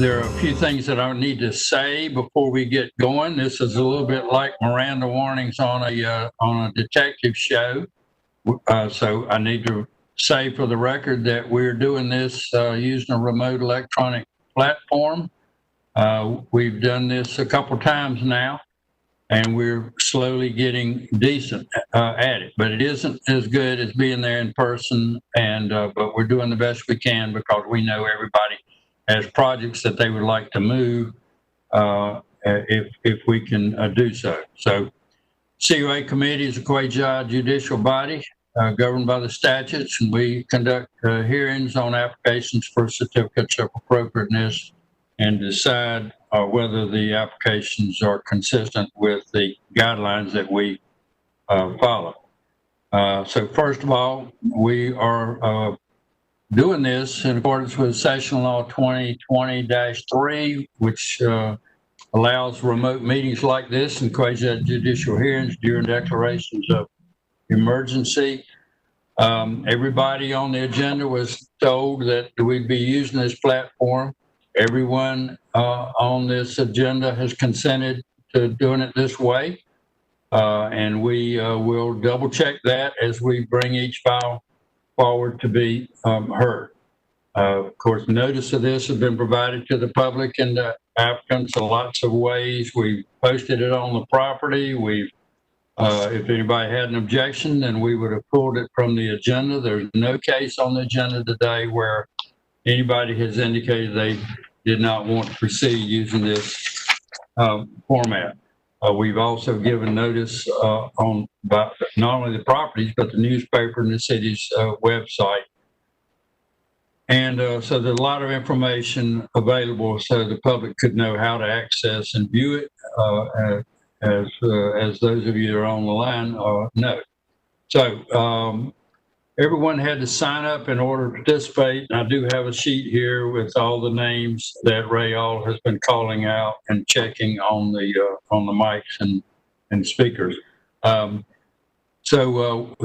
there are a few things that I need to say before we get going. This is a little bit like Miranda warnings on a detective show. So I need to say for the record that we're doing this using a remote electronic platform. We've done this a couple times now, and we're slowly getting decent at it. But it isn't as good as being there in person. And but we're doing the best we can because we know everybody has projects that they would like to move if we can do so. So COA committee is a quasi-judicial body governed by the statutes, and we conduct hearings on applications for certificates of appropriateness and decide whether the applications are consistent with the guidelines that we follow. So first of all, we are doing this in accordance with Session Law 2020-3, which allows remote meetings like this and quasi-judicial hearings during declarations of emergency. Everybody on the agenda was told that we'd be using this platform. Everyone on this agenda has consented to doing it this way. And we will double check that as we bring each file forward to be heard. Of course, notice of this has been provided to the public and the applicants in lots of ways. We posted it on the property. If anybody had an objection, then we would have pulled it from the agenda. There's no case on the agenda today where anybody has indicated they did not want to proceed using this format. We've also given notice on about not only the properties, but the newspaper and the city's website. And so there's a lot of information available so the public could know how to access and view it as those of you that are on the line know. So everyone had to sign up in order to participate. And I do have a sheet here with all the names that Ray All has been calling out and checking on the mics and speakers. So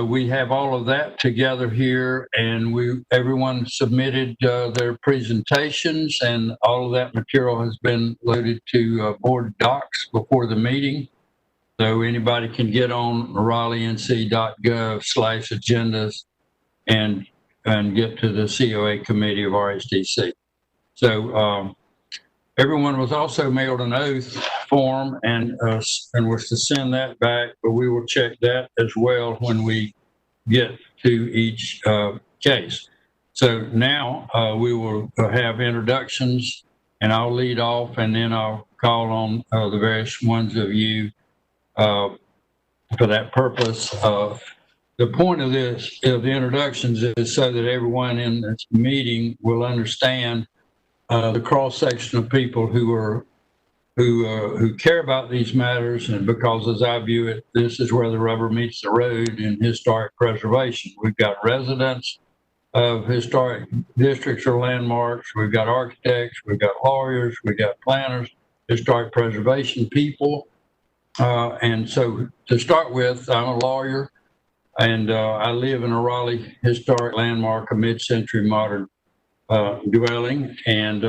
we have all of that together here, and everyone submitted their presentations, and all of that material has been loaded to board docs before the meeting. So anybody can get on raleighnc.gov/agendas and get to the COA committee of RSDC. So everyone was also mailed an oath form and was to send that back, but we will check that as well when we get to each case. So now we will have introductions, and I'll lead off, and then I'll call on the various ones of you for that purpose. The point of the introductions is so that everyone in this meeting will understand the cross section of people who care about these matters, and because, as I view it, this is where the rubber meets the road in historic preservation. We've got residents of historic districts or landmarks. We've got architects. We've got lawyers. We've got planners, historic preservation people. And so to start with, I'm a lawyer, and I live in a Raleigh historic landmark, a mid-century modern dwelling, and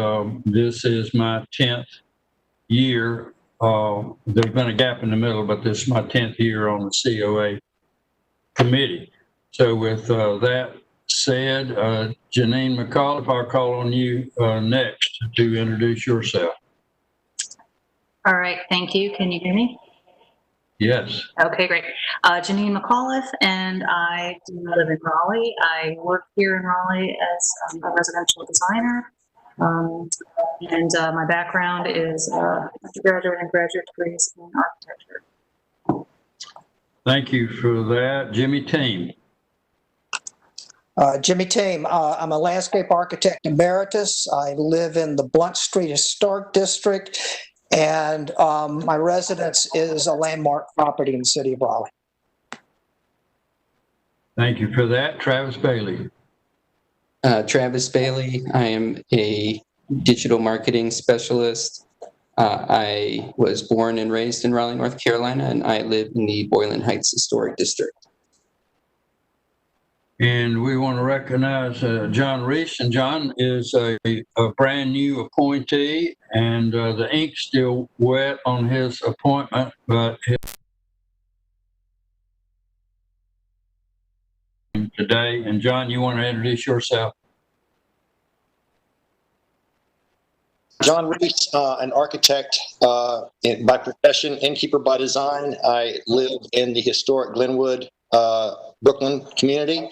this is my 10th year. There's been a gap in the middle, but this is my 10th year on the COA committee. So with that said, Janine McCall, I'll call on you next to introduce yourself. All right, thank you. Can you hear me? Yes. Okay, great. Janine McAuliffe, and I do live in Raleigh. I work here in Raleigh as a residential designer. And my background is undergraduate and graduate degrees in architecture. Thank you for that. Jimmy Team. Jimmy Tame, I'm a landscape architect emeritus. I live in the Blunt Street Historic District, and my residence is a landmark property in the city of Raleigh. Thank you for that. Travis Bailey. Travis Bailey. I am a digital marketing specialist. I was born and raised in Raleigh, North Carolina, and I live in the Boylan Heights Historic District. And we want to recognize John Reese. And John is a brand new appointee, and the ink's still wet on his appointment, but today. And John, you want to introduce yourself? John Reese, an architect by profession, innkeeper by design. I live in the historic Glenwood, Brooklyn community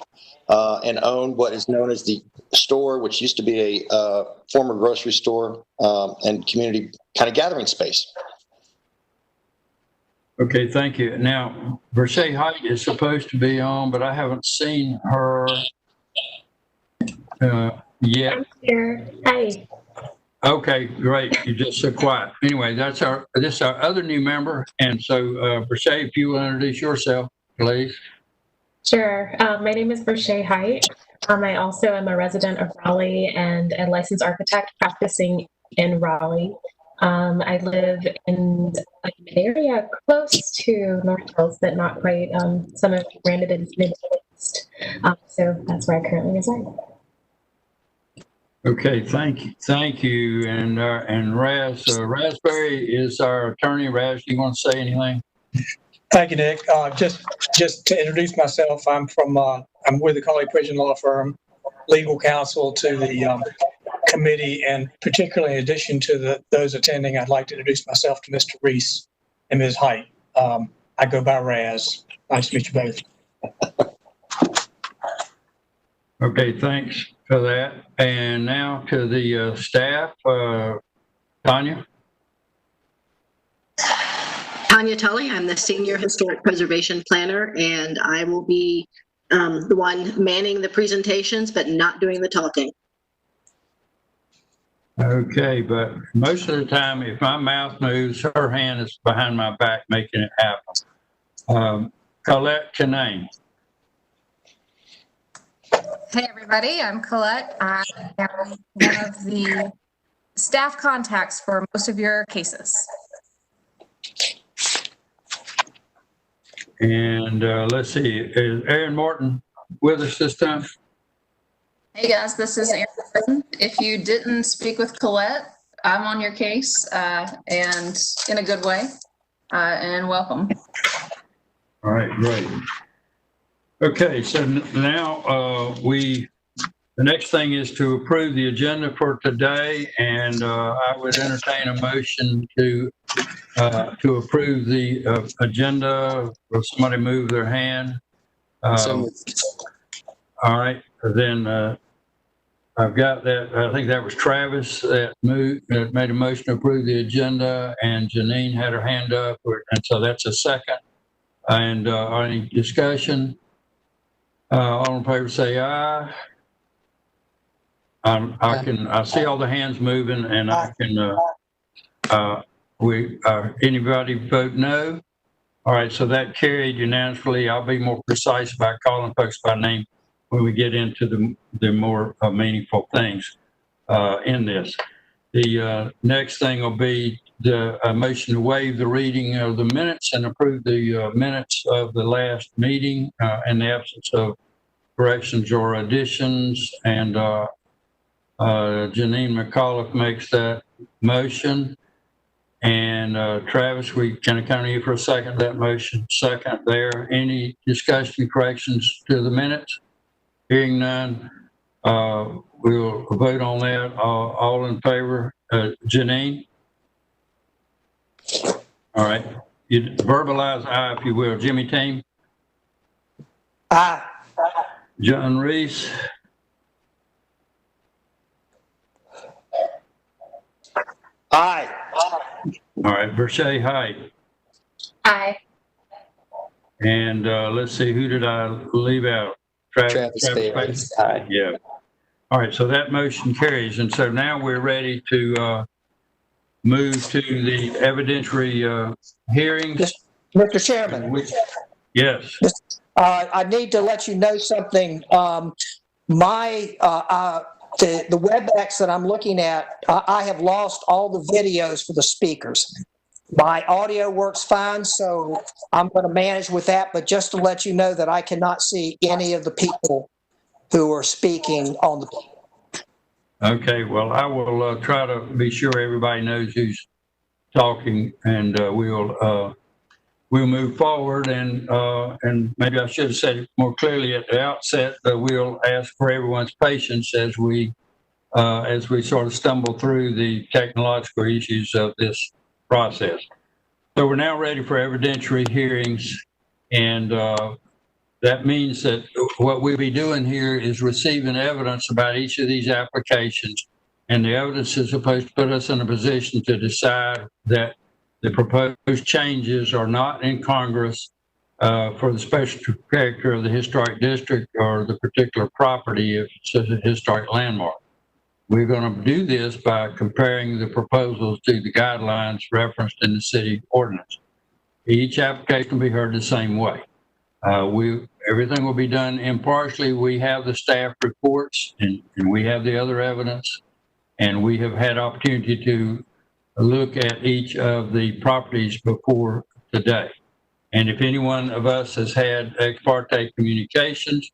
and own what is known as the store, which used to be a former grocery store and community kind of gathering space. Okay, thank you. Now, Versailles Height is supposed to be on, but I haven't seen her yet. I'm here. Hi. Okay, great. You're just so quiet. Anyway, this is our other new member. And so, Versailles, if you will introduce yourself, please. Sure. My name is Versailles Height. I also am a resident of Raleigh and a licensed architect practicing in Raleigh. I live in an area close to North Hills, but not quite. Some of you branded it as Midwest. So that's where I currently reside. Okay, thank you. And Raspberry is our attorney. Raz, do you want to say anything? Thank you, Nick. Just to introduce myself, I'm with the Colley Prison Law Firm, legal counsel to the committee, and particularly in addition to those attending, I'd like to introduce myself to Mr. Reese and Ms. Height. I go by Raz. Nice to meet you both. Okay, thanks for that. And now to the staff, Tanya. Tanya Tully, I'm the Senior Historic Preservation Planner, and I will be the one manning the presentations, but not doing the talking. Okay, but most of the time, if my mouth moves, her hand is behind my back making it happen. Colette Canane. Hey everybody, I'm Colette. I am one of the staff contacts for most of your cases. And let's see, is Aaron Morton with us this time? Hey guys, this is Erin. If you didn't speak with Colette, I'm on your case, and in a good way, and welcome. All right, great. Okay, so now the next thing is to approve the agenda for today, and I would entertain a motion to approve the agenda. Will somebody move their hand? All right, then I've got that. I think that was Travis that made a motion to approve the agenda, and Janine had her hand up, and so that's a second. And any discussion? All in favor say aye. I see all the hands moving, and I can anybody vote no? All right, so that carried unanimously. I'll be more precise about calling folks by name when we get into the more meaningful things in this. The next thing will be the motion to waive the reading of the minutes and approve the minutes of the last meeting in the absence of corrections or additions. And Janine McAuliffe makes that motion. And Travis, we can I count on you for a second, that motion. Second there. Any discussion, corrections to the minutes? Hearing none, we'll vote on that. All in favor? Janine? All right. You verbalize aye, if you will. Jimmy Team? Aye. John Reese? Aye. All right. Versailles Height? Aye. And let's see, who did I leave out? Travis Bailey. Aye. Yeah. All right, so that motion carries. And so now we're ready to move to the evidentiary hearings. Mr. Chairman. Yes. I need to let you know something. The WebEx that I'm looking at, I have lost all the videos for the speakers. My audio works fine, so I'm going to manage with that. But just to let you know that I cannot see any of the people who are speaking on the. Okay, well, I will try to be sure everybody knows who's talking, and we'll move forward. And maybe I should have said it more clearly at the outset, but we'll ask for everyone's patience as we sort of stumble through the technological issues of this process. So we're now ready for evidentiary hearings, and that means that what we'll be doing here is receiving evidence about each of these applications, and the evidence is supposed to put us in a position to decide that the proposed changes are not incongruous for the special character of the historic district or the particular property if it's a historic landmark. We're going to do this by comparing the proposals to the guidelines referenced in the city ordinance. Each application will be heard the same way. Everything will be done impartially. We have the staff reports and we have the other evidence, and we have had opportunity to look at each of the properties before today. And if any one of us has had ex parte communications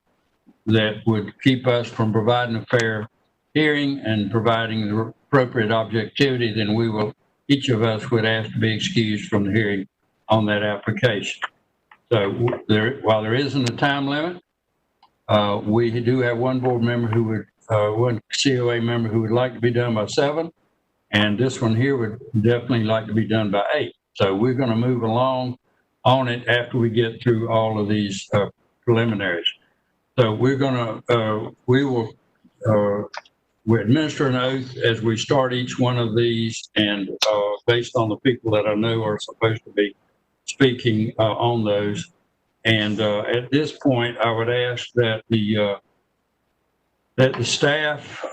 that would keep us from providing a fair hearing and providing the appropriate objectivity, then each of us would ask to be excused from the hearing on that application. So while there isn't a time limit, we do have one board member one COA member who would like to be done by 7, and this one here would definitely like to be done by 8. So we're going to move along on it after we get through all of these preliminaries. So we will administer an oath as we start each one of these, and based on the people that I know are supposed to be speaking on those. And at this point, I would ask that the staff,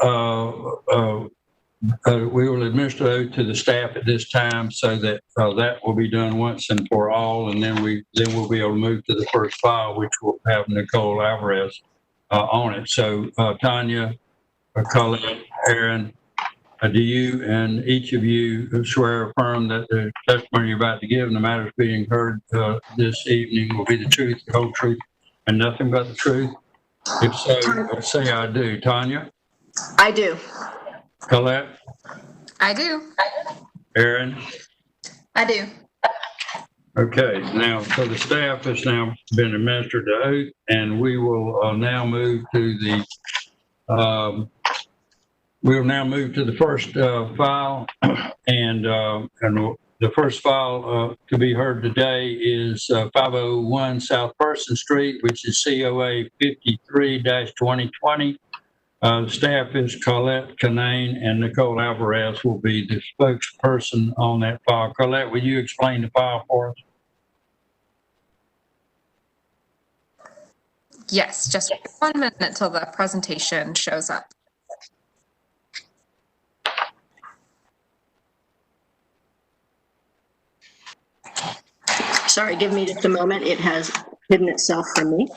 we will administer oath to the staff at this time, so that that will be done once and for all, and then we'll be able to move to the first file, which will have Nicole Alvarez on it. So Tanya, Colette, Aaron, do you and each of you swear or affirm that the testimony you're about to give and the matters being heard this evening will be the truth, the whole truth, and nothing but the truth? If so, say I do. Tanya? I do. Colette? I do. Aaron? I do. Okay, now, so the staff has now been administered the oath, and we will now move to the first file, and the first file to be heard today is 501 South Person Street, which is COA 53-2020. The staff is Colette Canane, and Nicole Alvarez will be the spokesperson on that file. Colette, will you explain the file for us? Yes, just 1 minute till the presentation shows up. Sorry, give me just a moment. It has hidden itself from me.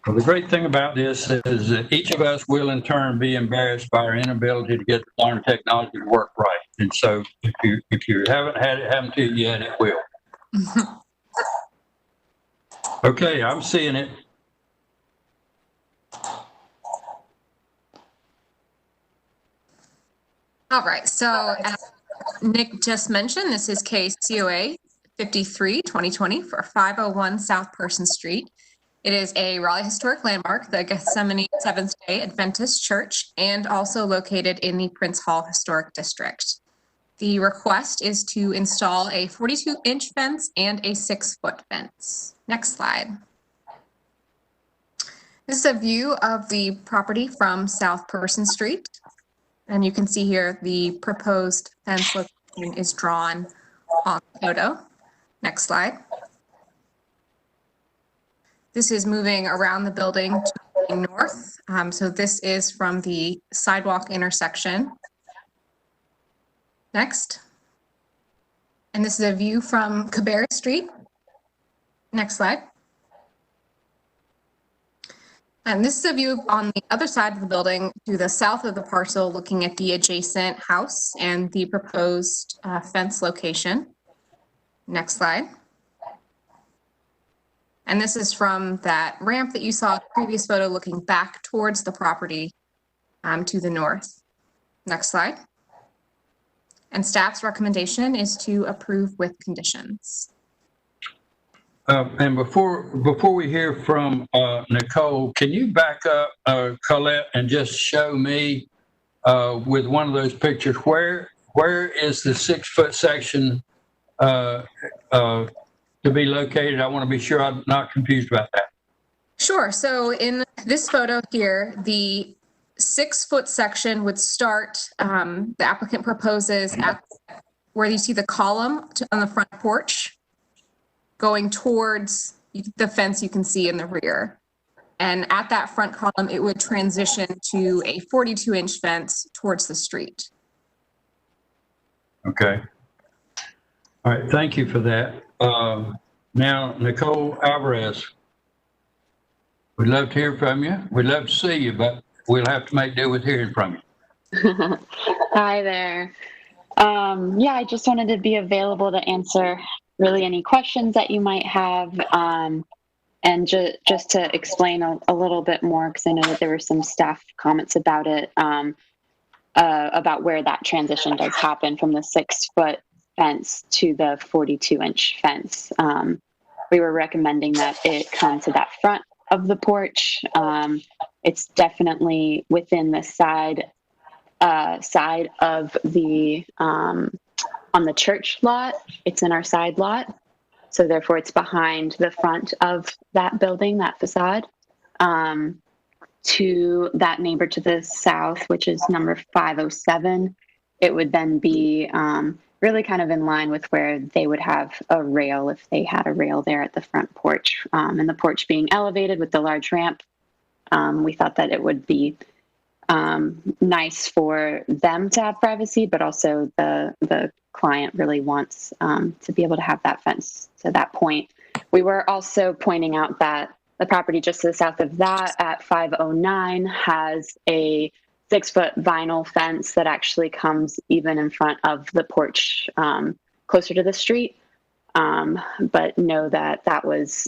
Well, the great thing about this is that each of us will in turn be embarrassed by our inability to get the darn technology to work right. And so if you haven't had it happen to you yet, it will. Okay, I'm seeing it. All right, so as Nick just mentioned, this is case COA 53-2020 for 501 South Person Street. It is a Raleigh historic landmark, the Gethsemane Seventh-day Adventist Church, and also located in the Prince Hall Historic District. The request is to install a 42-inch fence and a 6-foot fence. Next slide. This is a view of the property from South Person Street. And you can see here the proposed fence location is drawn on the photo. Next slide. This is moving around the building to the north. So this is from the sidewalk intersection. Next. And this is a view from Cabarrus Street. Next slide. And this is a view on the other side of the building to the south of the parcel, looking at the adjacent house and the proposed fence location. Next slide. And this is from that ramp that you saw in the previous photo, looking back towards the property to the north. Next slide. And staff's recommendation is to approve with conditions. And before we hear from Nicole, can you back up, Colette, and just show me with one of those pictures where is the 6-foot section to be located? I want to be sure I'm not confused about that. Sure. So in this photo here, the 6-foot section would start, the applicant proposes at where you see the column on the front porch going towards the fence you can see in the rear. And at that front column, it would transition to a 42-inch fence towards the street. Okay. All right. Thank you for that. Now, Nicole Alvarez, we'd love to hear from you. We'd love to see you, but we'll have to make do with hearing from you. Hi there. Yeah, I just wanted to be available to answer really any questions that you might have, and just to explain a little bit more, because I know that there were some staff comments about it, about where that transition does happen from the 6-foot fence to the 42-inch fence. We were recommending that it come to that front of the porch. It's definitely within the side of the on the church lot. It's in our side lot, so therefore it's behind the front of that building, that facade. To that neighbor to the south, which is number 507, it would then be really kind of in line with where they would have a rail if they had a rail there at the front porch. And the porch being elevated with the large ramp, we thought that it would be nice for them to have privacy, but also the client really wants to be able to have that fence to that point. We were also pointing out that the property just to the south of that at 509 has a 6-foot vinyl fence that actually comes even in front of the porch, closer to the street. But know that that was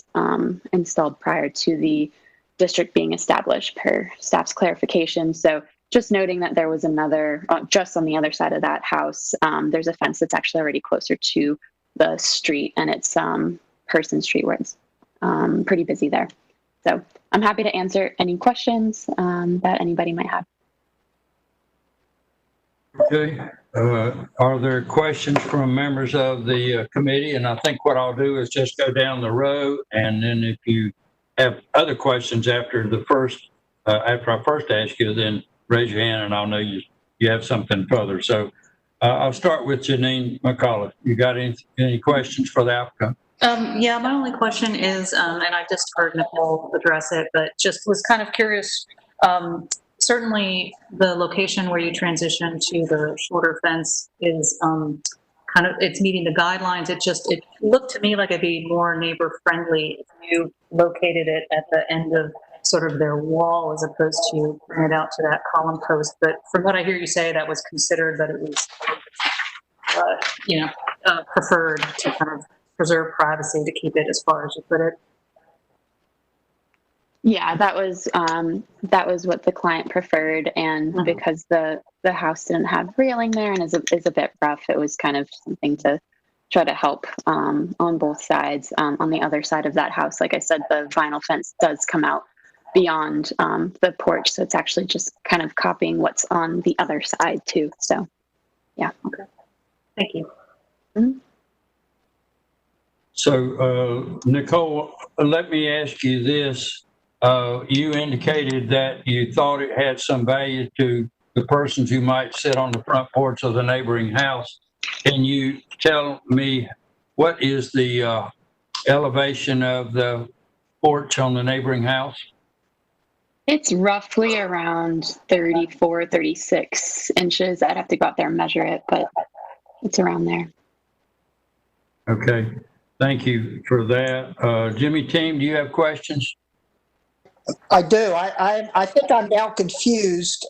installed prior to the district being established per staff's clarification. So just noting that there was another, just on the other side of that house, there's a fence that's actually already closer to the street, and it's Person Street, where it's pretty busy there. So I'm happy to answer any questions that anybody might have. Okay. Are there questions from members of the committee? And I think what I'll do is just go down the row, and then if you have other questions after the first, after I first ask you, then raise your hand and I'll know you have something further. So I'll start with Janine McCullough. You got any questions for the applicant? Yeah, my only question is, and I just heard Nicole address it, but just was kind of curious. Certainly the location where you transition to the shorter fence is kind of, it's meeting the guidelines. It looked to me like it'd be more neighbor friendly if you located it at the end of sort of their wall as opposed to bring it out to that column post. But from what I hear you say, that was considered, that it was, preferred to kind of preserve privacy, to keep it as far as you put it. Yeah, that was what the client preferred, and because the house didn't have railing there and is a bit rough, it was kind of something to try to help on both sides. On the other side of that house, like I said, the vinyl fence does come out beyond the porch, so it's actually just kind of copying what's on the other side too. So, yeah. Okay. Thank you. Mm-hmm. So, Nicole, let me ask you this. You indicated that you thought it had some value to the persons who might sit on the front porch of the neighboring house. Can you tell me what is the elevation of the porch on the neighboring house? It's roughly around 34, 36 inches. I'd have to go out there and measure it, but it's around there. Okay. Thank you for that. Jimmy, team, do you have questions? I do. I think I'm now confused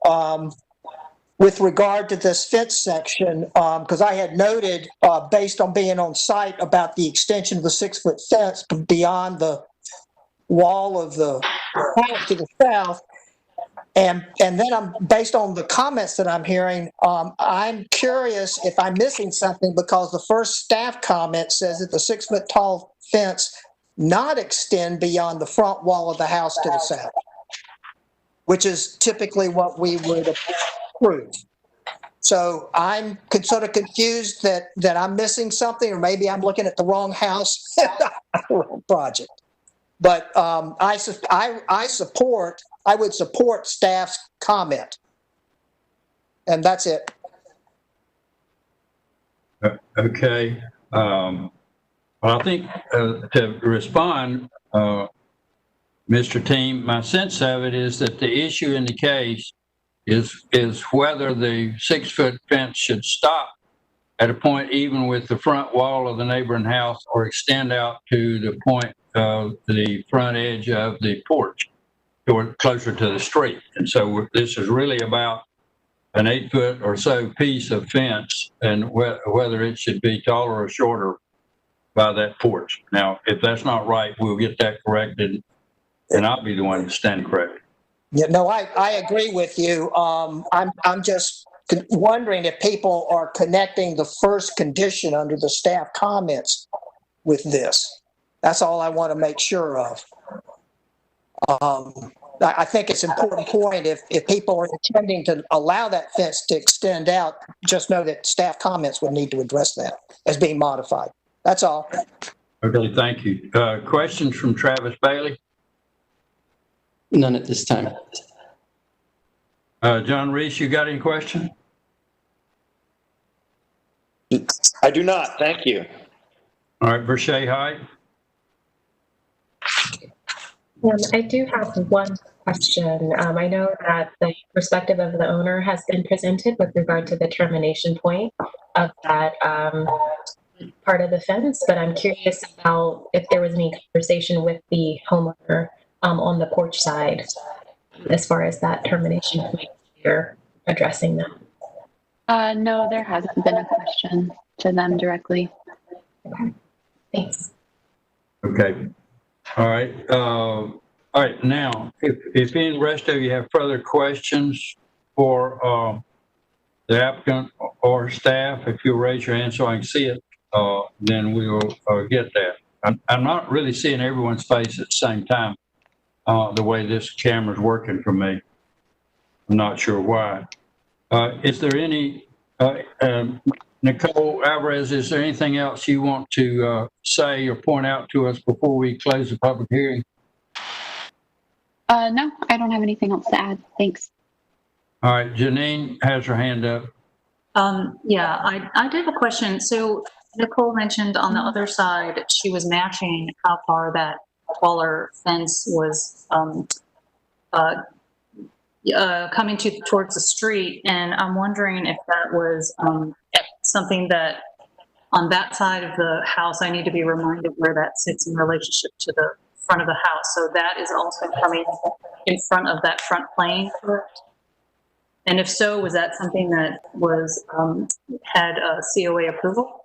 with regard to this fence section, because I had noted, based on being on site, about the extension of the 6-foot fence beyond the wall of the house to the south. And then based on the comments that I'm hearing, I'm curious if I'm missing something, because the first staff comment says that the 6-foot tall fence not extend beyond the front wall of the house to the south, which is typically what we would approve. So I'm sort of confused that I'm missing something, or maybe I'm looking at the wrong house, wrong project. But I would support staff's comment, and that's it. Okay. Well, I think to respond, Mr. Team, my sense of it is that the issue in the case is whether the 6-foot fence should stop at a point even with the front wall of the neighboring house, or extend out to the point of the front edge of the porch, or closer to the street. And so this is really about an 8-foot or so piece of fence, and whether it should be taller or shorter by that porch. Now, if that's not right, we'll get that corrected, and I'll be the one to stand corrected. Yeah, no, I agree with you. I'm just wondering if people are connecting the first condition under the staff comments with this. That's all I want to make sure of. I think it's an important point. If people are intending to allow that fence to extend out, just know that staff comments would need to address that as being modified. That's all. Okay, thank you. Questions from Travis Bailey? None at this time. John Reese, you got any question? I do not. Thank you. All right, Vershay Height. I do have one question. I know that the perspective of the owner has been presented with regard to the termination point of that part of the fence, but I'm curious about if there was any conversation with the homeowner on the porch side as far as that termination point, you're addressing that. No, there hasn't been a question to them directly. Okay, thanks. Okay. All right. All right. Now, if any of the rest of you have further questions for the applicant or staff, if you'll raise your hand so I can see it, then we will get that. I'm not really seeing everyone's face at the same time, the way this camera's working for me. I'm not sure why. Is there any, Nicole Alvarez, is there anything else you want to say or point out to us before we close the public hearing? No, I don't have anything else to add. Thanks. All right, Janine has her hand up. Yeah, I did have a question. So Nicole mentioned on the other side, she was matching how far that taller fence was coming towards the street. And I'm wondering if that was something that on that side of the house, I need to be reminded where that sits in relationship to the front of the house. So that is also coming in front of that front plane, correct? And if so, was that something that was had a COA approval?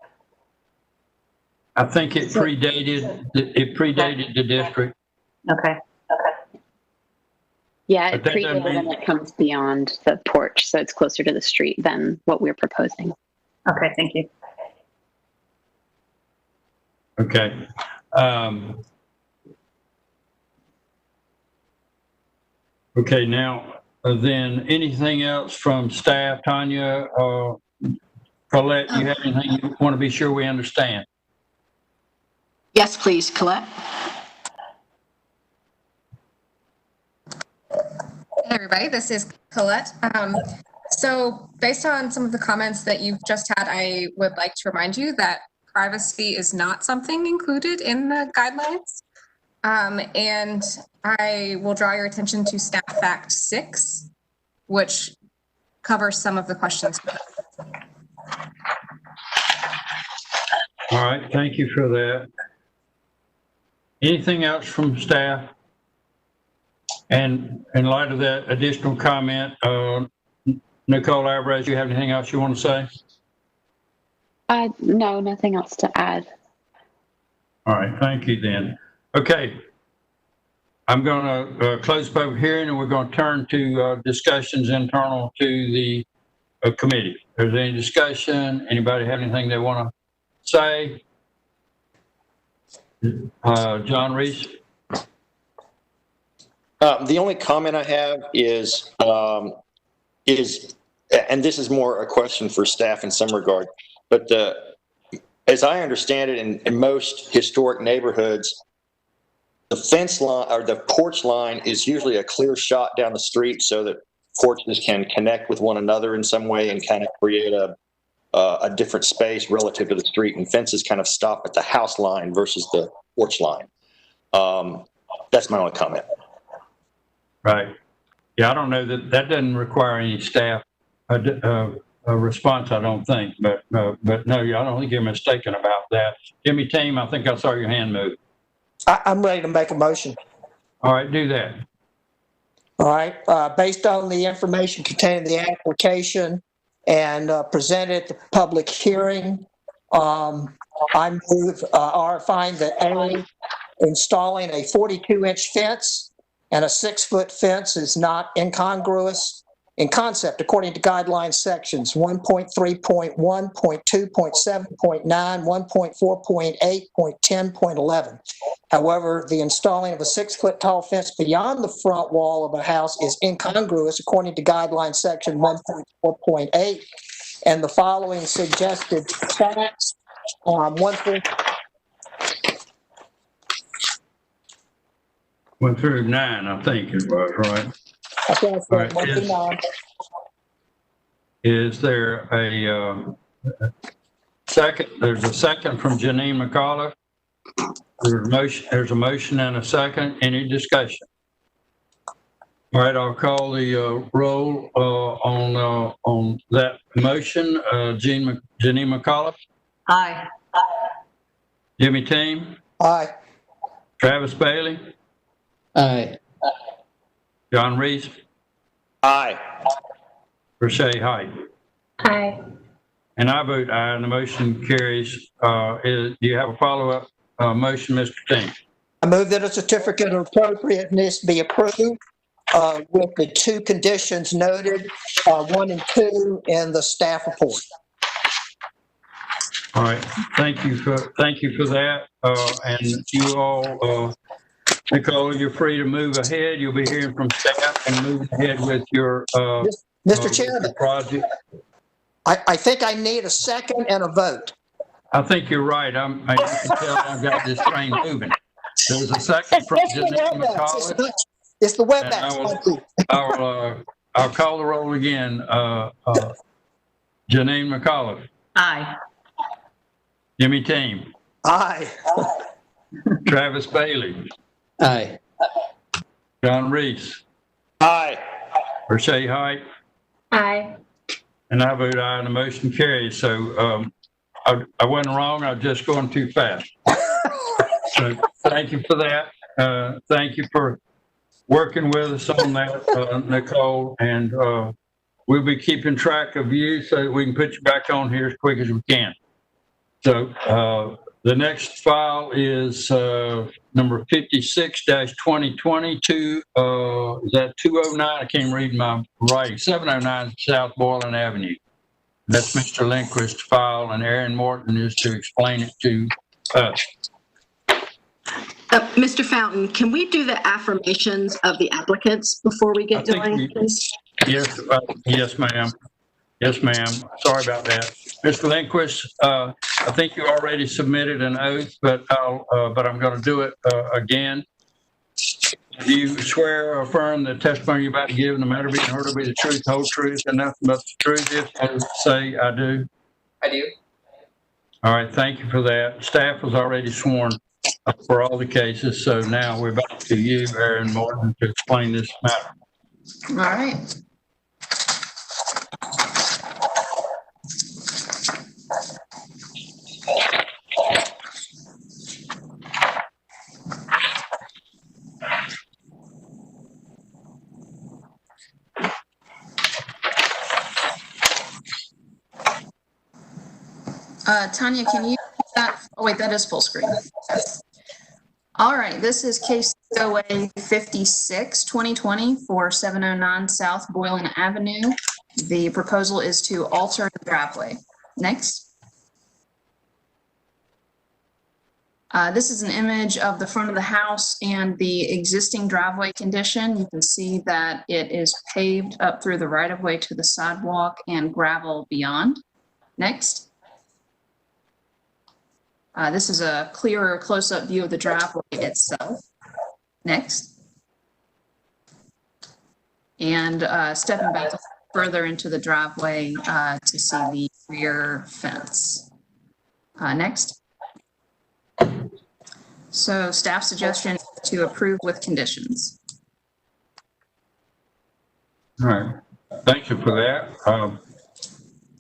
I think it predated the district. Okay. Yeah, it But that doesn't predated mean- and it comes beyond the porch, so it's closer to the street than what we're proposing. Okay, thank you. Okay. Okay, now, then anything else from staff, Tanya, Colette, you have anything you want to be sure we understand? Yes, please, Colette. Hey, everybody, this is Colette. So based on some of the comments that you've just had, I would like to remind you that privacy is not something included in the guidelines. And I will draw your attention to Staff Fact 6, which covers some of the questions. All right, thank you for that. Anything else from staff? And in light of that additional comment, Nicole Alvarez, you have anything else you want to say? No, nothing else to add. All right, thank you then. Okay. I'm going to close the public hearing, and we're going to turn to discussions internal to the committee. If there's any discussion, anybody have anything they want to say? John Reese? The only comment I have is, and this is more a question for staff in some regard, but as I understand it, in most historic neighborhoods, the fence line or the porch line is usually a clear shot down the street so that porches can connect with one another in some way and kind of create a different space relative to the street, and fences kind of stop at the house line versus the porch line. That's my only comment. Right. Yeah, I don't know that doesn't require any staff response, I don't think, but no, I don't think you're mistaken about that. Jimmy Team, I think I saw your hand move. I'm ready to make a motion. All right, do that. All right, based on the information contained in the application and presented at the public hearing, I move or find that A, installing a 42-inch fence and a 6-foot fence is not incongruous in concept according to guideline sections 1.3.1, 0.2.7.9, 1.4.8, 10.11. However, the installing of a 6-foot tall fence beyond the front wall of a house is incongruous according to guideline section 1.4.8, and the following suggested facts. Went through 9, I think it was, right? Okay, All right. Is there a second? There's a second from Janine McAuliffe. There's a motion and a second. Any discussion? All right, I'll call the roll on that motion. Janine McAuliffe. Aye. Jimmy Team. Aye. Travis Bailey. Aye. John Reese. Aye. Rashay Height. Aye. And I vote aye, and the motion carries. Do you have a follow-up motion, Mr. Team? I move that a certificate of appropriateness be approved with the 2 conditions noted, 1 and 2 in the staff report. All right, thank you for that. And you all, Nicole, you're free to move ahead. You'll be hearing from staff and move ahead with your Mr. Chairman, project. I think I need a second and a vote. I think you're right. I can tell I've got this train moving. There's a second from Janine McAuliffe. It's the WebEx. I'll call the roll again. Janine McAuliffe. Aye. Jimmy Team. Aye. Travis Bailey. Aye. John Reese. Aye. Rashay Height. Aye. And I vote aye, and the motion carries. So I wasn't wrong. I was just going too fast. So thank you for that. Thank you for working with us on that, Nicole. And we'll be keeping track of you so that we can put you back on here as quick as we can. So the next file is number 56-2022. Is that 209? I can't read my writing. 709 South Boylan Avenue. That's Mr. Lindquist's file, and Aaron Morton is to explain it to us. Mr. Fountain, can we do the affirmations of the applicants before we get going, please? Yes, yes, ma'am. Yes, ma'am. Sorry about that. Mr. Lindquist, I think you already submitted an oath, but I'm going to do it again. Do you swear or affirm the testimony you're about to give, no matter being heard, will be the truth, the whole truth, and nothing but the truth? If I say I do. I do. All right. Thank you for that. Staff was already sworn for all the cases, so now we're back to you, Aaron Morton, to explain this matter. All right. Tanya, can you, oh wait, that is full screen. All right, this is case COA 56, 2020 for 709 South Boylan Avenue. The proposal is to alter the driveway. Next. This is an image of the front of the house and the existing driveway condition. You can see that it is paved up through the right-of-way to the sidewalk and gravel beyond. Next. This is a clearer close-up view of the driveway itself. Next. And stepping back further into the driveway to see the rear fence. Next. So staff suggestion to approve with conditions. All right, thank you for that.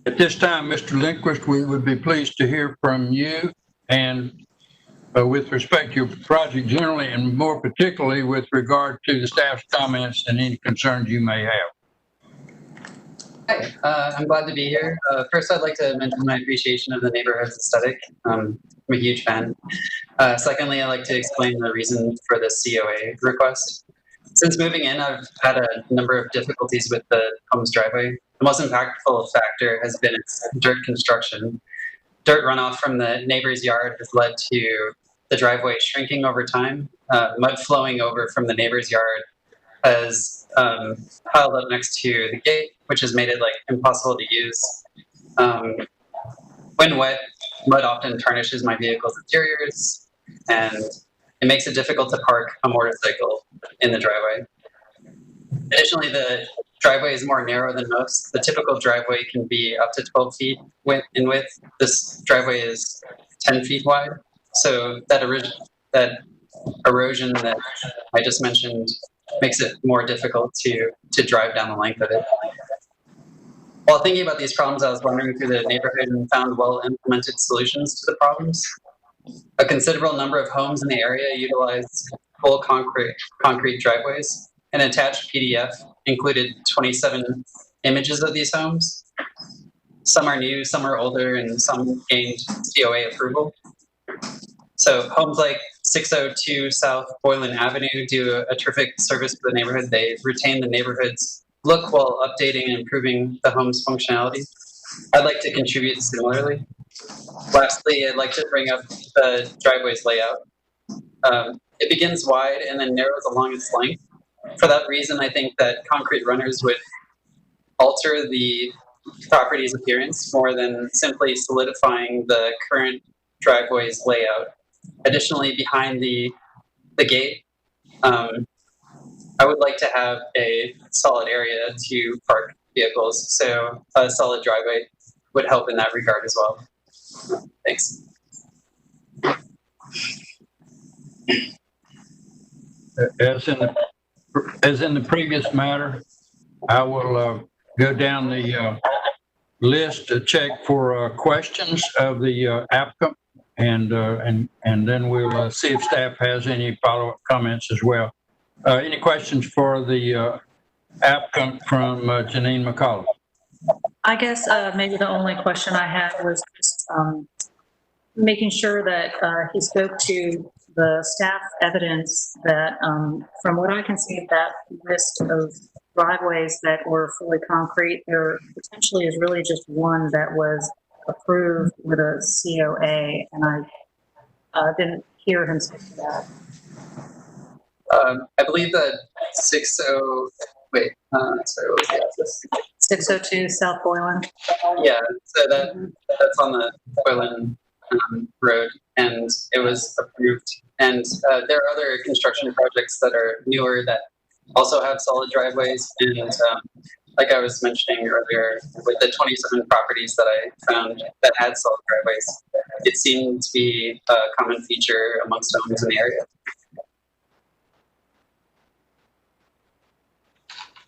At this time, Mr. Lindquist, we would be pleased to hear from you and with respect to your project generally and more particularly with regard to the staff's comments and any concerns you may have. Hi, I'm glad to be here. First, I'd like to mention my appreciation of the neighborhood's aesthetic. I'm a huge fan. Secondly, I'd like to explain the reason for the COA request. Since moving in, I've had a number of difficulties with the home's driveway. The most impactful factor has been its dirt construction. Dirt runoff from the neighbor's yard has led to the driveway shrinking over time. Mud flowing over from the neighbor's yard has piled up next to the gate, which has made it impossible to use. When wet, mud often tarnishes my vehicle's interiors, and it makes it difficult to park a motorcycle in the driveway. Additionally, the driveway is more narrow than most. The typical driveway can be up to 12 feet in width. This driveway is 10 feet wide. So that erosion that I just mentioned makes it more difficult to drive down the length of it. While thinking about these problems, I was wandering through the neighborhood and found well-implemented solutions to the problems. A considerable number of homes in the area utilize full concrete driveways. An attached PDF included 27 images of these homes. Some are new, some are older, and some gained COA approval. So homes like 602 South Boylan Avenue do a terrific service for the neighborhood. They retain the neighborhood's look while updating and improving the home's functionality. I'd like to contribute similarly. Lastly, I'd like to bring up the driveway's layout. It begins wide and then narrows along its length. For that reason, I think that concrete runners would alter the property's appearance more than simply solidifying the current driveway's layout. Additionally, behind the gate, I would like to have a solid area to park vehicles, so a solid driveway would help in that regard as well. Thanks. As in the previous matter, I will go down the list to check for questions of the applicant, and then we'll see if staff has any follow-up comments as well. Any questions for the applicant from Janine McCullough? I guess maybe the only question I had was just making sure that he spoke to the staff evidence that from what I can see of that list of driveways that were fully concrete, there potentially is really just one that was approved with a COA, and I didn't hear him say that. I believe that 602 South Boylan. Yeah, so that's on the Boylan Road, and it was approved. And there are other construction projects that are newer that also have solid driveways. And like I was mentioning earlier, with the 27 properties that I found that had solid driveways, it seemed to be a common feature amongst homes in the area.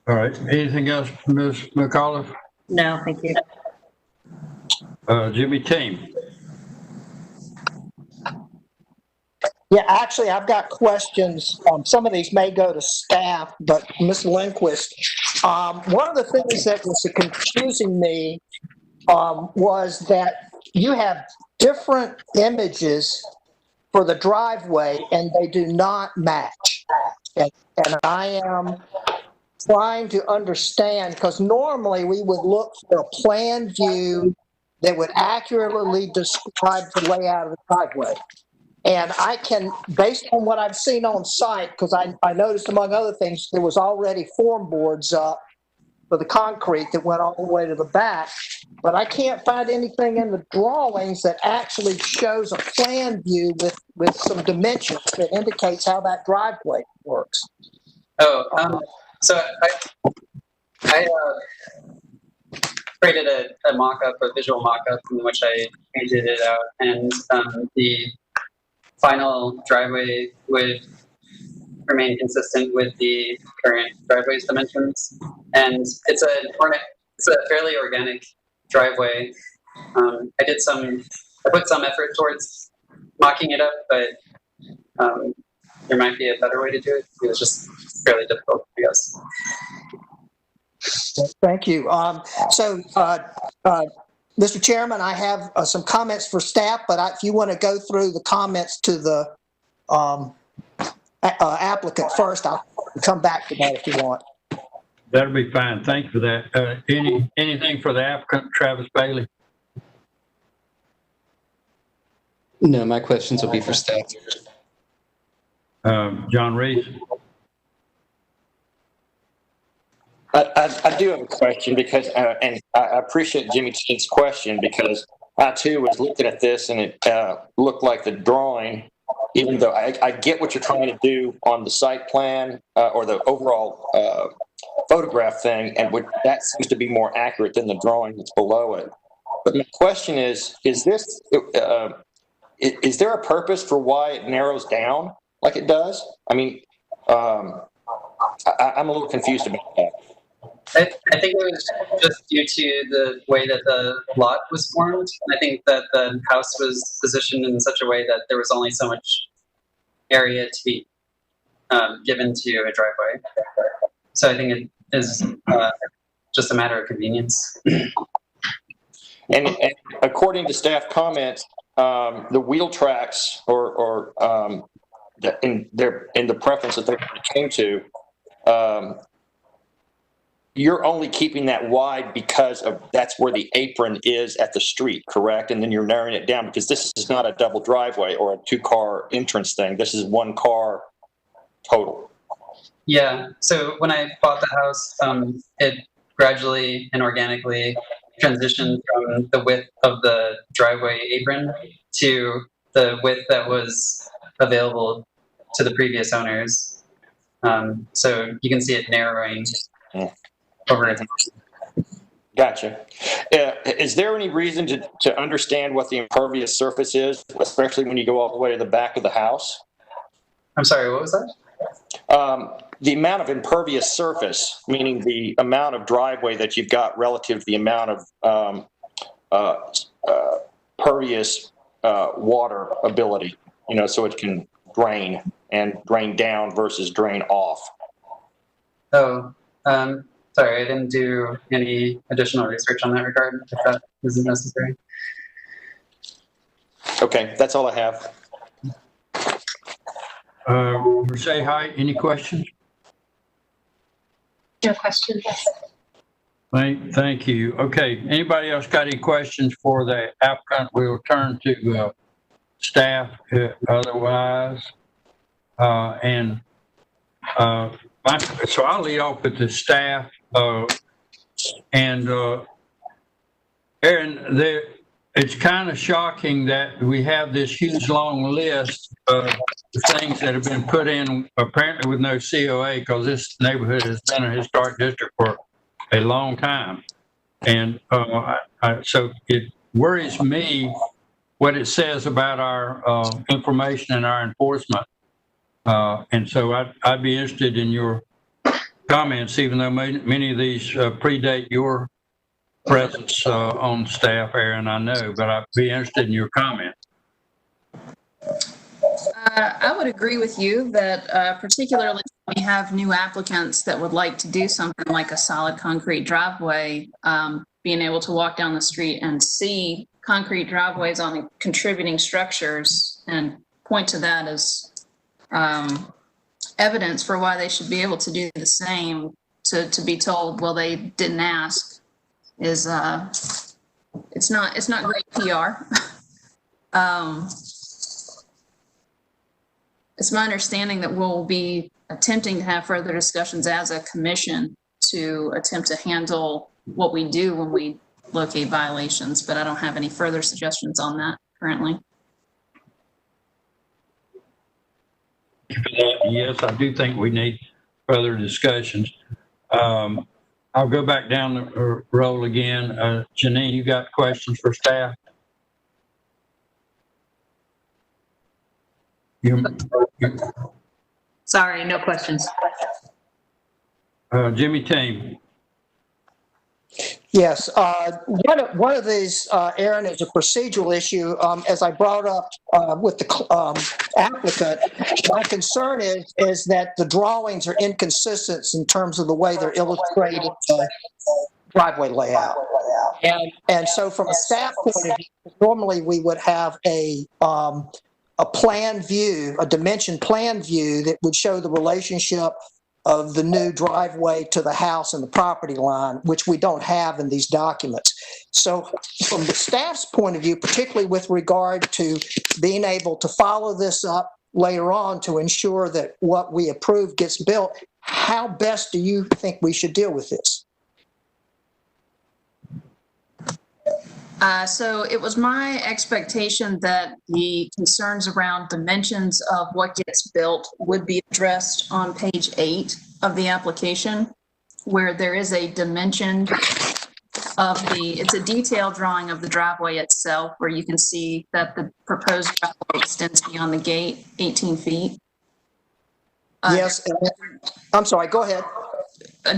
All right. Anything else, Ms. McAuliffe? No, thank you. Jimmy Team. Yeah, actually, I've got questions. Some of these may go to staff, but Ms. Lindquist, one of the things that was confusing me was that you have different images for the driveway and they do not match. And I am trying to understand, because normally we would look for a plan view that would accurately describe the layout of the driveway. And I can, based on what I've seen on site, because I noticed among other things, there was already form boards up for the concrete that went all the way to the back, but I can't find anything in the drawings that actually shows a plan view with some dimensions that indicates how that driveway works. So I created a mock-up, a visual mock-up in which I painted it out, and the final driveway would remain consistent with the current driveway's dimensions. And it's a fairly organic driveway. I put some effort towards mocking it up, but there might be a better way to do it. It was just fairly difficult, I guess. Thank you. Mr. Chairman, I have some comments for staff, but if you want to go through the comments to the applicant first, I'll come back to that if you want. That'll be fine. Thank you for that. Anything for the applicant, Travis Bailey? No, my questions will be for staff. John Reese? I do have a question because, and I appreciate Jimmy T's question because I too was looking at this and it looked like the drawing, even though I get what you're trying to do on the site plan or the overall photograph thing, and that seems to be more accurate than the drawing that's below it. But my question is there a purpose for why it narrows down like it does? I mean, I'm a little confused about that. I think it was just due to the way that the lot was formed. I think that the house was positioned in such a way that there was only so much area to be given to a driveway. So I think it is just a matter of convenience. And according to staff comments, the wheel tracks or in the preference that they came to, you're only keeping that wide because that's where the apron is at the street, correct? And then you're narrowing it down because this is not a double driveway or a two-car entrance thing. This is one car total. Yeah. So when I bought the house, it gradually and organically transitioned from the width of the driveway apron to the width that was available to the previous owners. So you can see it narrowing. Over. Gotcha. Is there any reason to understand what the impervious surface is, especially when you go all the way to the back of the house? I'm sorry, what was that? The amount of impervious surface, meaning the amount of driveway that you've got relative to the amount of pervious water ability, so it can drain and drain down versus drain off. Sorry, I didn't do any additional research on that regard, if that isn't necessary. Okay, that's all I have. Say hi. Any questions? No questions. Thank you. Okay. Anybody else got any questions for the applicant? We'll turn to staff otherwise. So I'll lead off with the staff. Aaron, it's kind of shocking that we have this huge long list of things that have been put in apparently with no COA, because this neighborhood has been a historic district for a long time. And so it worries me what it says about our information and our enforcement. And so I'd be interested in your comments, even though many of these predate your presence on staff, Aaron, I know, but I'd be interested in your comment. I would agree with you that particularly when we have new applicants that would like to do something like a solid concrete driveway, being able to walk down the street and see concrete driveways on contributing structures and point to that as evidence for why they should be able to do the same, to be told, well, they didn't ask, is it's not great PR. It's my understanding that we'll be attempting to have further discussions as a commission to attempt to handle what we do when we locate violations, but I don't have any further suggestions on that currently. Yes, I do think we need further discussions. I'll go back down the roll again. Janine, you got questions for staff? Sorry, no questions. Jimmy Team. Yes, one of these, Aaron, is a procedural issue. As I brought up with the applicant, my concern is that the drawings are inconsistent in terms of the way they're illustrated driveway layout. And so from a staff point of view, normally we would have a plan view, a dimension plan view that would show the relationship of the new driveway to the house and the property line, which we don't have in these documents. So from the staff's point of view, particularly with regard to being able to follow this up later on to ensure that what we approve gets built, how best do you think we should deal with this? So it was my expectation that the concerns around dimensions of what gets built would be addressed on page 8 of the application, where there is a dimension of it's a detailed drawing of the driveway itself, where you can see that the proposed driveway extends beyond the gate 18 feet. Yes, I'm sorry, go ahead.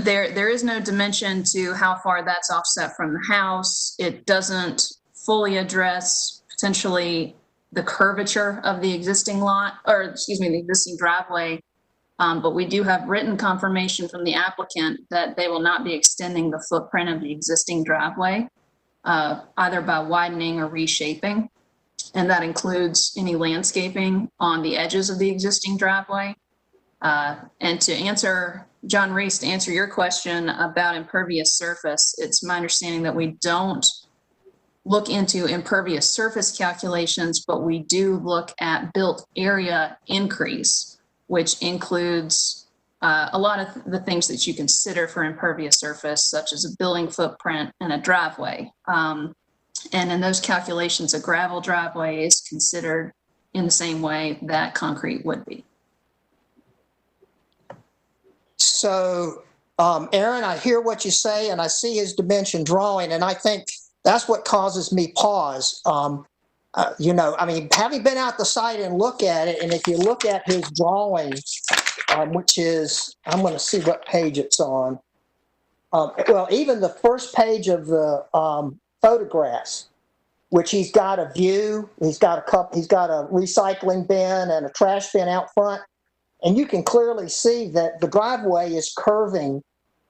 There is no dimension to how far that's offset from the house. It doesn't fully address potentially the curvature of the existing lot, or excuse me, the existing driveway. But we do have written confirmation from the applicant that they will not be extending the footprint of the existing driveway, either by widening or reshaping. And that includes any landscaping on the edges of the existing driveway. And to answer John Reese, to answer your question about impervious surface, it's my understanding that we don't look into impervious surface calculations, but we do look at built area increase, which includes a lot of the things that you consider for impervious surface, such as a building footprint and a driveway. And in those calculations, a gravel driveway is considered in the same way that concrete would be. So, Aaron, I hear what you say, and I see his dimension drawing, and I think that's what causes me pause. You know, I mean, having been out the site and look at it, and if you look at his drawing, which is, I'm going to see what page it's on. Well, even the first page of the photographs, which he's got a view, he's got a recycling bin and a trash bin out front. And you can clearly see that the driveway is curving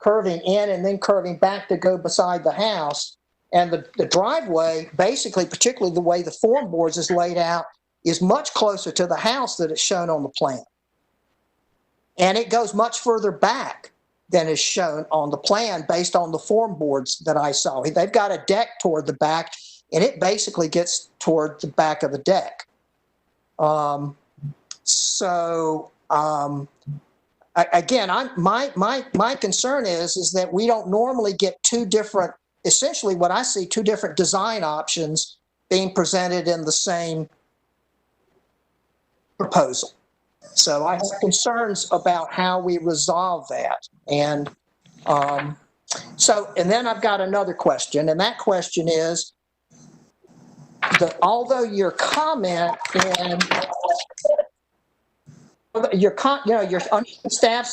in and then curving back to go beside the house. And the driveway, basically, particularly the way the form boards is laid out, is much closer to the house that is shown on the plan. And it goes much further back than is shown on the plan based on the form boards that I saw. They've got a deck toward the back, and it basically gets toward the back of the deck. Again, my concern is that we don't normally get two different, essentially what I see, two different design options being presented in the same proposal. So I have concerns about how we resolve that. And and then I've got another question, and that question is, although your comment and your staff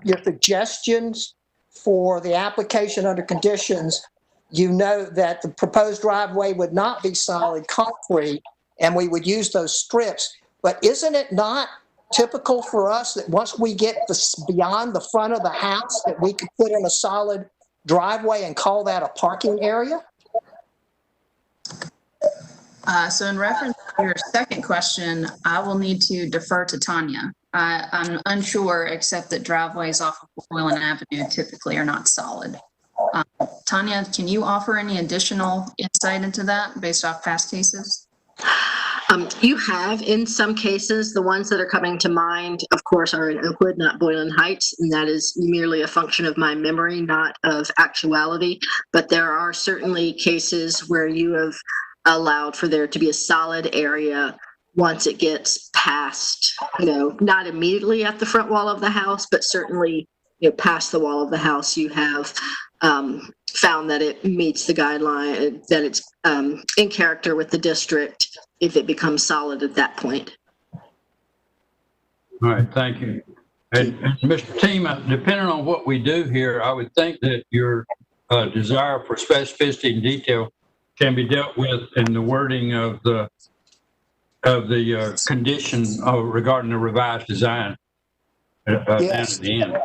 your suggestions for the application under conditions, you know that the proposed driveway would not be solid concrete and we would use those strips. But isn't it not typical for us that once we get beyond the front of the house that we could put in a solid driveway and call that a parking area? So in reference to your second question, I will need to defer to Tanya. I'm unsure, except that driveways off of Boylan Avenue typically are not solid. Tanya, can you offer any additional insight into that based off past cases? You have, in some cases, the ones that are coming to mind, of course, are in Oakwood, not Boylan Heights, and that is merely a function of my memory, not of actuality. But there are certainly cases where you have allowed for there to be a solid area once it gets past, not immediately at the front wall of the house, but certainly, past the wall of the house, you have found that it meets the guideline, that it's in character with the district if it becomes solid at that point. All right, thank you. And Mr. Tima, depending on what we do here, I would think that your desire for specificity and detail can be dealt with in the wording of the condition regarding the revised design Yes. at the end.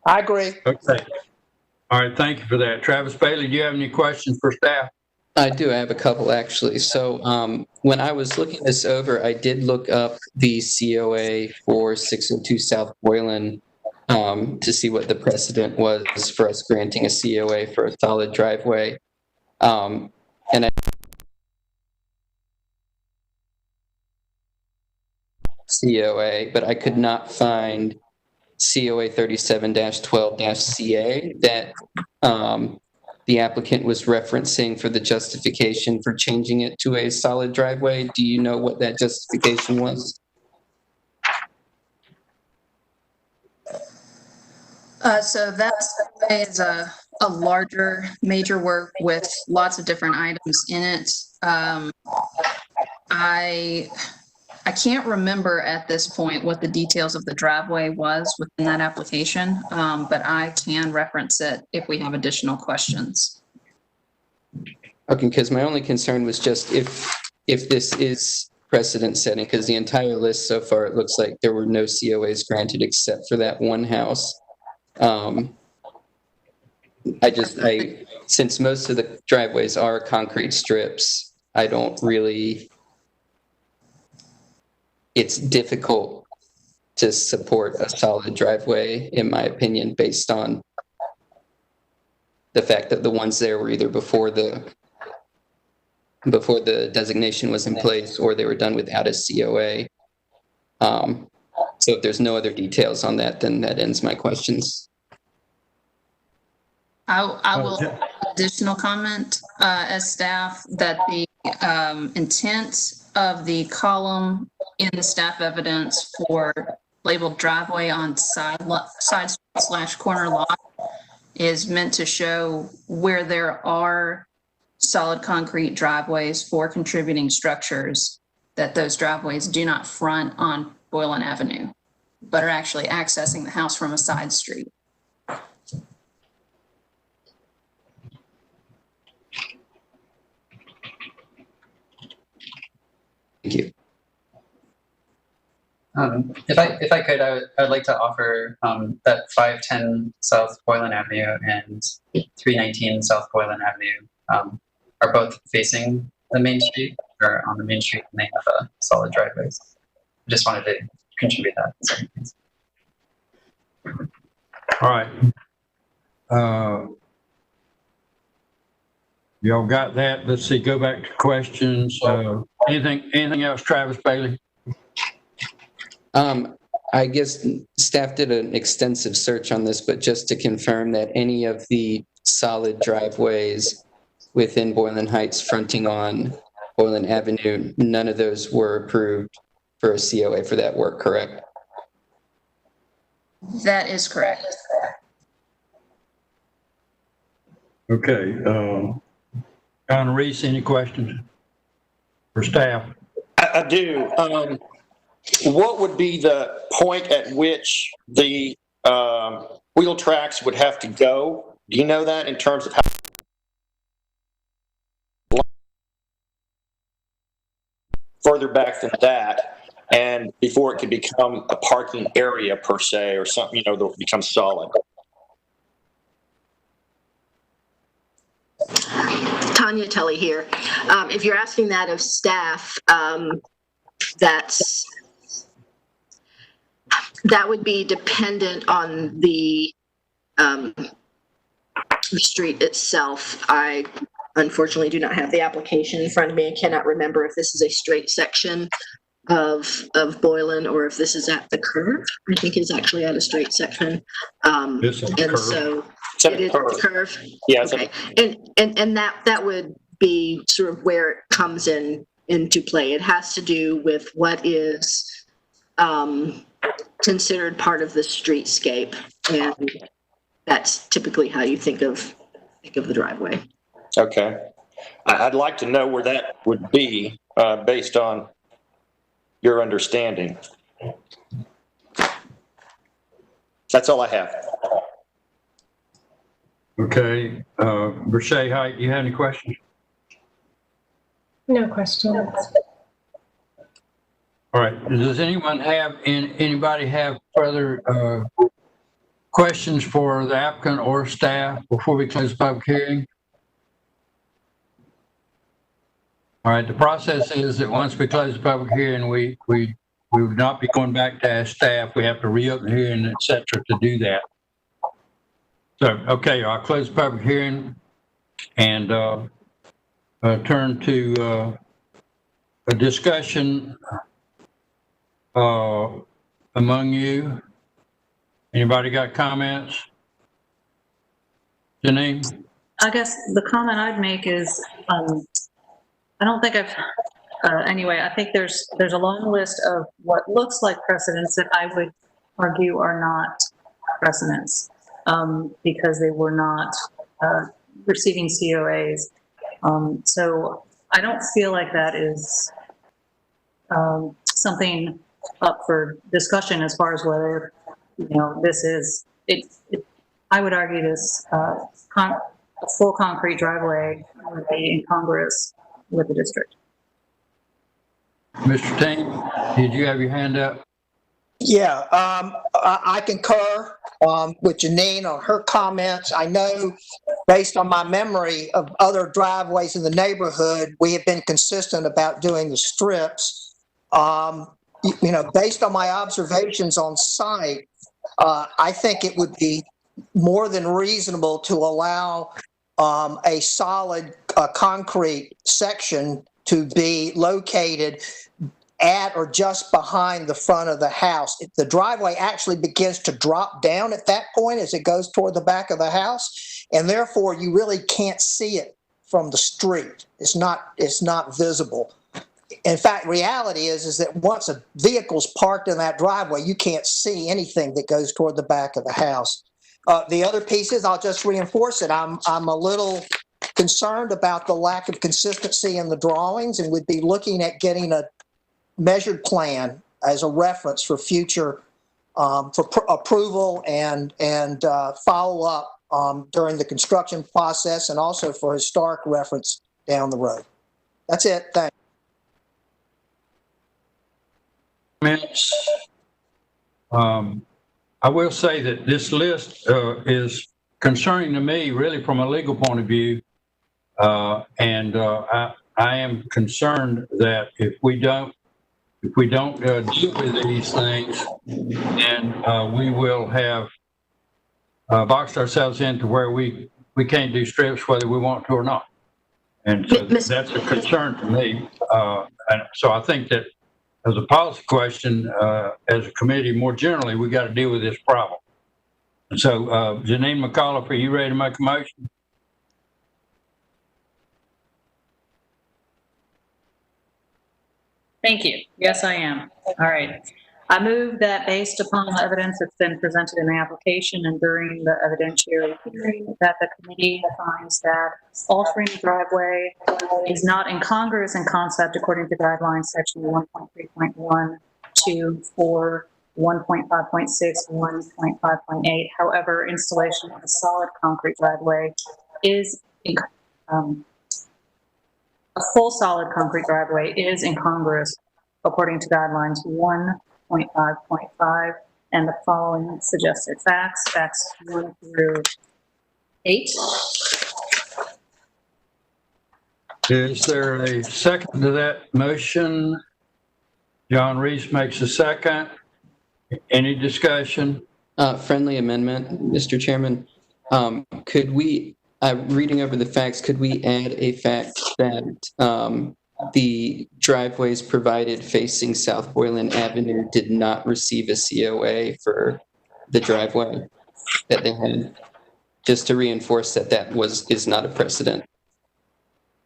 I agree. Okay. All right, thank you for that. Travis Bailey, do you have any questions for staff? I do. I have a couple, actually. So when I was looking this over, I did look up the COA for 602 South Boylan to see what the precedent was for us granting a COA for a solid driveway. And I COA, but I could not find COA 37-12-CA that the applicant was referencing for the justification for changing it to a solid driveway. Do you know what that justification was? So that is a larger, major work with lots of different items in it. I can't remember at this point what the details of the driveway was within that application, but I can reference it if we have additional questions. Okay, because my only concern was just if this is precedent setting, because the entire list so far, it looks like there were no COAs granted except for that one house. Since most of the driveways are concrete strips, I don't really, it's difficult to support a solid driveway, in my opinion, based on the fact that the ones there were either before the designation was in place or they were done without a COA. So if there's no other details on that, then that ends my questions. I will additional comment as staff that the intent of the column in the staff evidence for labeled driveway on side/corner lot is meant to show where there are solid concrete driveways for contributing structures, that those driveways do not front on Boylan Avenue, but are actually accessing the house from a side street. Thank you. If I could, I'd like to offer that 510 South Boylan Avenue and 319 South Boylan Avenue are both facing the main street, or on the main street, and they have solid driveways. I just wanted to contribute that. All right. Y'all got that? Let's see, go back to questions. Anything else, Travis Bailey? I guess staff did an extensive search on this, but just to confirm that any of the solid driveways within Boylan Heights fronting on Boylan Avenue, none of those were approved for a COA for that work, correct? That is correct. Okay. John Reese, any questions for staff? I do. What would be the point at which the wheel tracks would have to go? Do you know that in terms of how further back than that, and before it could become a parking area per se, or something, that becomes solid? Tanya Tully here. If you're asking that of staff, that would be dependent on the street itself. I unfortunately do not have the application in front of me. I cannot remember if this is a straight section of Boylan or if this is at the curve. I think it's actually at a straight section. This is the And curve. so It's at it the is at curve. the curve. Yeah, it's at Okay. And that would be sort of where it comes into play. It has to do with what is considered part of the streetscape, and that's typically how you think of the driveway. Okay. I'd like to know where that would be based on your understanding. That's all I have. Okay, Brochet Height, you have any questions? No questions. All right, does anybody have further questions for the applicant or staff before we close the public hearing? All right, the process is that once we close the public hearing, we would not be going back to ask staff. We have to reopen the hearing, et cetera, to do that. So, okay, I'll close the public hearing and turn to a discussion among you. Anybody got comments? Janine? I guess the comment I'd make is, I don't think anyway, I think there's a long list of what looks like precedents that I would argue are not precedents, because they were not receiving COAs. So I don't feel like that is something up for discussion as far as whether, this is, I would argue this a full concrete driveway would be incongruous with the district. Mr. Ting, did you have your hand up? Yeah, I concur with Janine on her comments. I know based on my memory of other driveways in the neighborhood, we have been consistent about doing the strips. Based on my observations on site, I think it would be more than reasonable to allow a solid concrete section to be located at or just behind the front of the house. If the driveway actually begins to drop down at that point as it goes toward the back of the house, and therefore you really can't see it from the street. It's not visible. In fact, reality is that once a vehicle's parked in that driveway, you can't see anything that goes toward the back of the house. The other pieces, I'll just reinforce it. I'm a little concerned about the lack of consistency in the drawings, and would be looking at getting a measured plan as a reference for future for approval and follow up during the construction process, and also for historic reference down the road. That's it. Thanks. I will say that this list is concerning to me really from a legal point of view, and I am concerned that if we don't deal with these things, and we will have boxed ourselves into where we can't do strips whether we want to or not. And so that's a concern to me. And so I think that as a policy question, as a committee more generally, we got to deal with this problem. And so Janine McAuliffe, are you ready to make a motion? Thank you. Yes, I am. All right. I move that based upon the evidence that's been presented in the application and during the evidentiary hearing, that the committee finds that altering the driveway is not incongruous in concept according to guidelines section 1.3.1, 2, 4, 1.5.6, 1.5.8. However, installation of a solid concrete driveway is a full solid concrete driveway is incongruous according to guidelines 1.5.5 and the following suggested facts 1 through 8. Is there a second to that motion? John Reese makes a second. Any discussion? Friendly amendment, Mr. Chairman. Could we, reading over the facts, could we add a fact that the driveways provided facing South Boylan Avenue did not receive a COA for the driveway that they had? Just to reinforce that is not a precedent.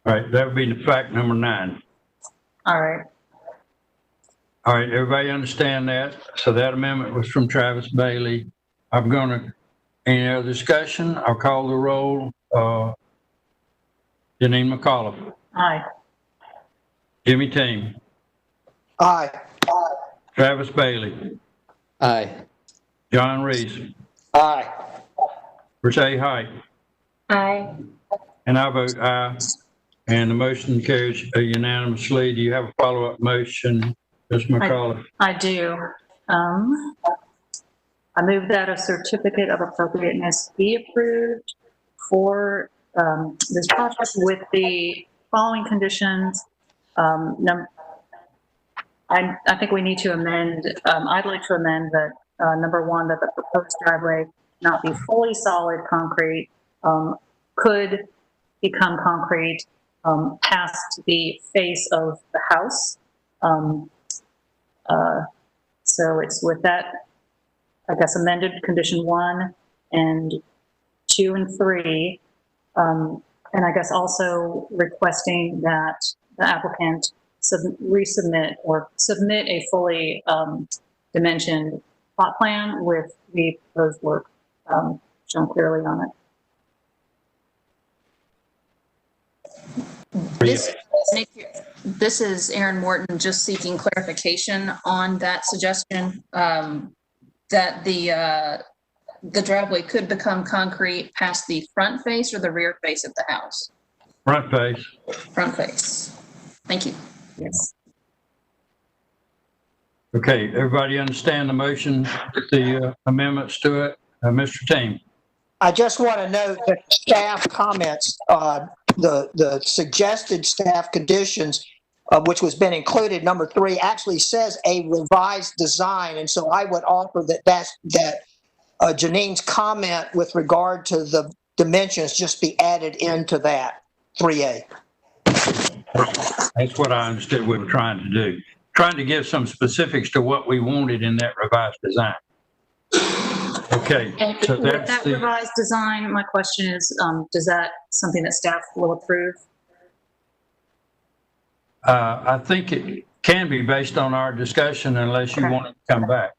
All right, that would be the fact number 9. All right. All right, everybody understand that? So that amendment was from Travis Bailey. Any other discussion? I'll call the roll. Janine McAuliffe. Aye. Jimmy Team. Aye. Travis Bailey. Aye. John Reese. Aye. Rashay Height. Aye. And I vote aye. And the motion carries unanimously. Do you have a follow-up motion, Ms. McAuliffe? I do. I move that a certificate of appropriateness be approved for this project with the following conditions. I think we need to amend, I'd like to amend that number 1, that the proposed driveway not be fully solid concrete, could become concrete past the face of the house. So it's with that, I guess, amended condition 1 and 2 and 3. And I guess also requesting that the applicant resubmit or submit a fully dimensioned plot plan with the proposed work shown clearly on it. This is Erin Morton, just seeking clarification on that suggestion, that the driveway could become concrete past the front face or the rear face of the house? Front face. Front face. Thank you. Yes. Okay, everybody understand the motion, the amendments to it? Mr. Team. I just want to note that staff comments, the suggested staff conditions, which was been included, number 3, actually says a revised design. And so I would offer that Janine's comment with regard to the dimensions just be added into that 3A. That's what I understood we were trying to do. Trying to give some specifics to what we wanted in that revised design. Okay, And so with that's that the, revised design, my question is, does that something that staff will approve? I think it can be based on our discussion unless you want it to come back.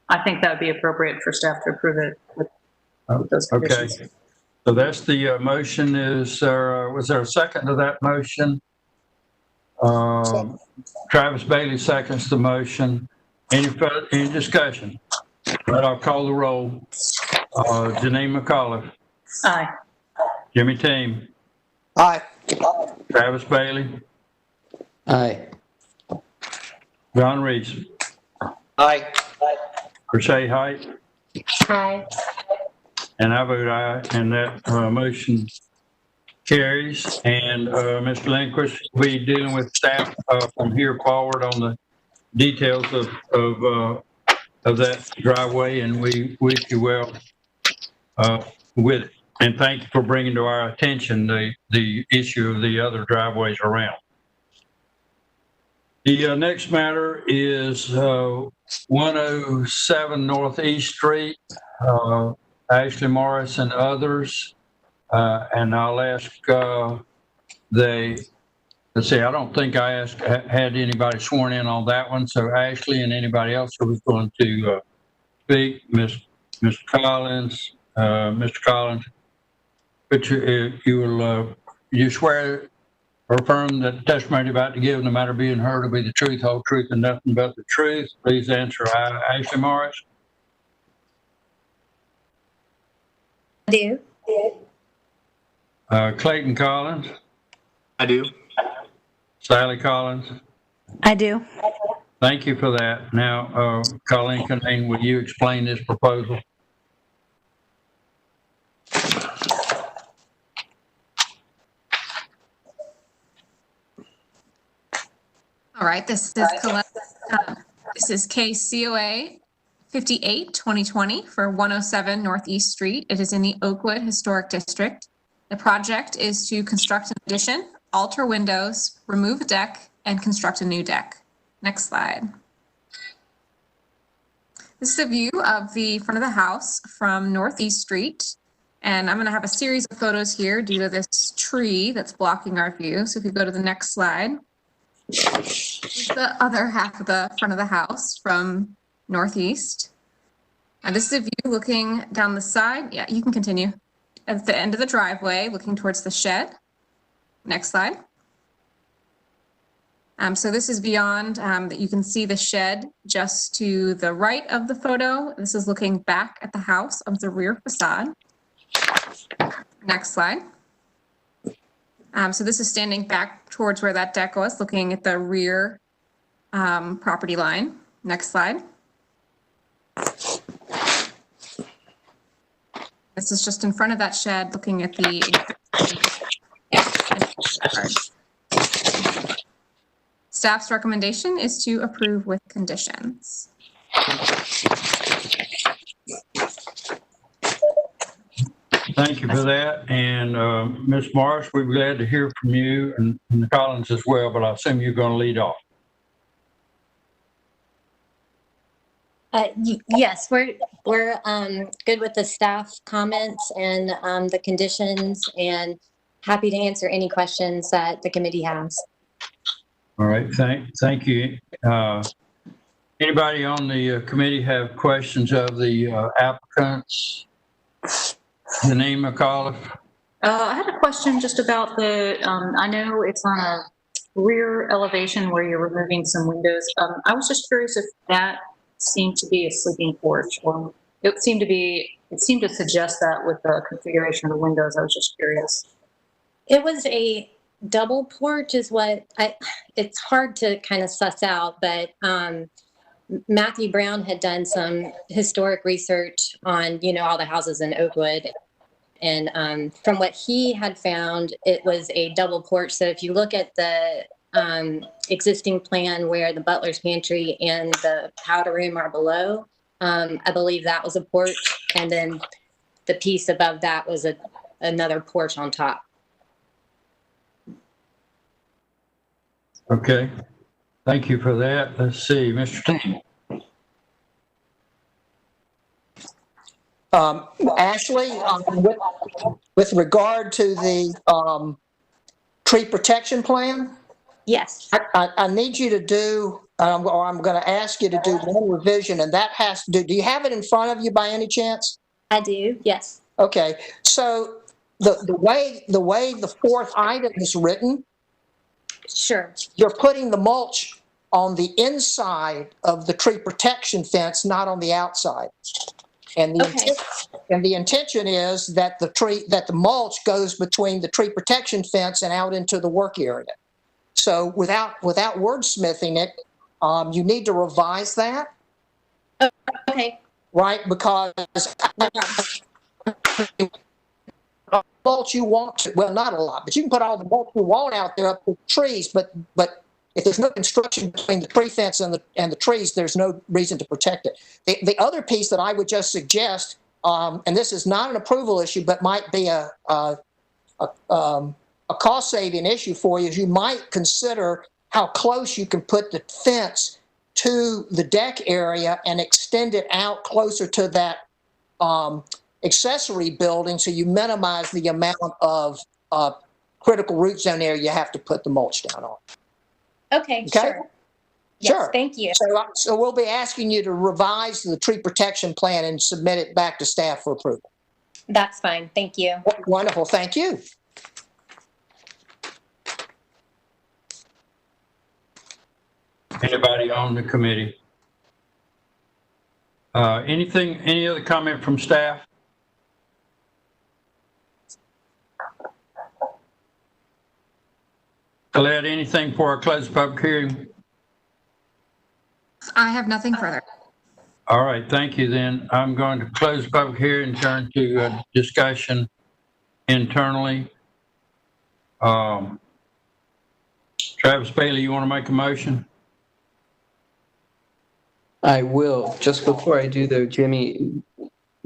I think that would be appropriate for staff to approve it with those conditions. Okay, so that's the motion. Was there a second to that motion? Travis Bailey seconds the motion. Any discussion? But I'll call the roll. Janine McAuliffe. Aye. Jimmy Team. Aye. Travis Bailey. Aye. John Reese. Aye. Rashay Height. Aye. And I vote aye, and that motion carries. And Mr. Lindquist will be dealing with staff from here forward on the details of that driveway, and we wish you well with it. And thank you for bringing to our attention the issue of the other driveways around. The next matter is 107 Northeast Street, Ashley Morris and others. And I'll ask let's see, I don't think I had anybody sworn in on that one. So Ashley and anybody else who was going to speak, Mr. Collins, Mr. Collins, but you swear or affirm that the testimony you're about to give, no matter being heard, will be the truth, whole truth, and nothing but the truth. Please answer aye. Ashley Morris. I do. Clayton Collins. I do. Sally Collins. I do. Thank you for that. Now, Colleen Canane, will you explain this proposal? All right, this is case COA 58, 2020 for 107 Northeast Street. It is in the Oakwood Historic District. The project is to construct an addition, alter windows, remove a deck, and construct a new deck. Next slide. This is a view of the front of the house from Northeast Street. And I'm going to have a series of photos here due to this tree that's blocking our view. So if you go to the next slide. This is the other half of the front of the house from Northeast. And this is a view looking down the side. Yeah, you can continue. At the end of the driveway, looking towards the shed. Next slide. So this is beyond, that you can see the shed just to the right of the photo. This is looking back at the house of the rear facade. Next slide. So this is standing back towards where that deck was, looking at the rear property line. Next slide. This is just in front of that shed, looking at the staff's recommendation is to approve with conditions. Thank you for that. And Ms. Morris, we're glad to hear from you and the Collins as well, but I assume you're going to lead off. Yes, we're good with the staff comments and the conditions, and happy to answer any questions that the committee has. All right, thank you. Anybody on the committee have questions of the applicants? Janine McAuliffe. I had a question just about the, I know it's on a rear elevation where you're removing some windows. I was just curious if that seemed to be a sleeping porch, or it seemed to suggest that with the configuration of the windows. I was just curious. It was a double porch is what it's hard to kind of suss out, but Matthew Brown had done some historic research on, all the houses in Oakwood. And from what he had found, it was a double porch. So if you look at the existing plan where the butler's pantry and the powder room are below, I believe that was a porch. And then the piece above that was another porch on top. Okay. Thank you for that. Let's see, Mr. Ting. Ashley, with regard to the tree protection plan, yes, I need you to do, or I'm going to ask you to do one revision, and that has to do you have it in front of you by any chance? I do, yes. Okay, so the way the fourth item is written, sure, you're putting the mulch on the inside of the tree protection fence, not on the outside. And the intention is that the mulch goes between the tree protection fence and out into the work area. So without wordsmithing it, you need to revise that. Oh, okay. Right, because mulch you want to, well, not a lot, but you can put all the mulch you want out there up with trees, but if there's no construction between the tree fence and the trees, there's no reason to protect it. The other piece that I would just suggest, and this is not an approval issue, but might be a cost-saving issue for you, is you might consider how close you can put the fence to the deck area and extend it out closer to that accessory building, so you minimize the amount of critical root zone area you have to put the mulch down on. Okay, sure. Yes, sure. Thank you. So we'll be asking you to revise the tree protection plan and submit it back to staff for approval. That's fine. Thank you. Wonderful. Thank you. Anybody on the committee? Any other comment from staff? Colette, anything for our closed public hearing? I have nothing further. All right, thank you. Then I'm going to close the public hearing and turn to discussion internally. Travis Bailey, you want to make a motion? I will. Just before I do, though, Jimmy,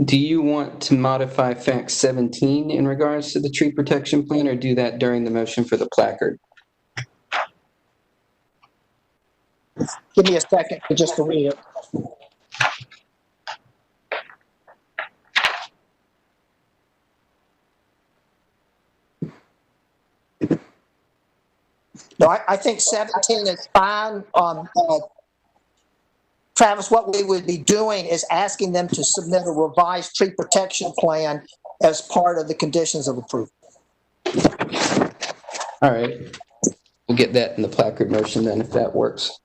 do you want to modify fact 17 in regards to the tree protection plan, or do that during the motion for the placard? Give me a second just to read it. No, I think 17 is fine. Travis, what we would be doing is asking them to submit a revised tree protection plan as part of the conditions of approval. All right. We'll get that in the placard motion then, if that works.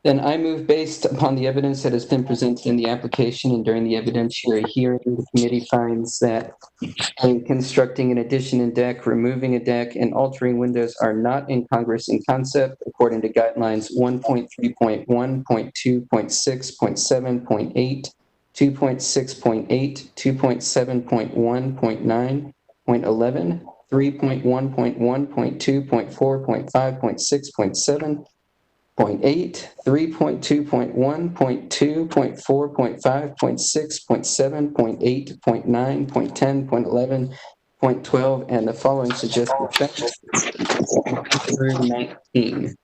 Then I move, based upon the evidence that has been presented in the application and during the evidentiary hearing, the committee finds that in constructing an addition and deck, removing a deck, and altering windows are not incongruous in concept according to guidelines 1.3.1, 0.2.6.7, 0.8, 2.6.8, 2.7.1, 0.9, 0.11, 3.1.1, 0.2, 0.4, 0.5, 0.6, 0.7, 0.8, 3.2.1, 0.2, 0.4, 0.5, 0.6, 0.7, 0.8, 0.9, 0.10, 0.11, 0.12, and the following suggested facts through 19.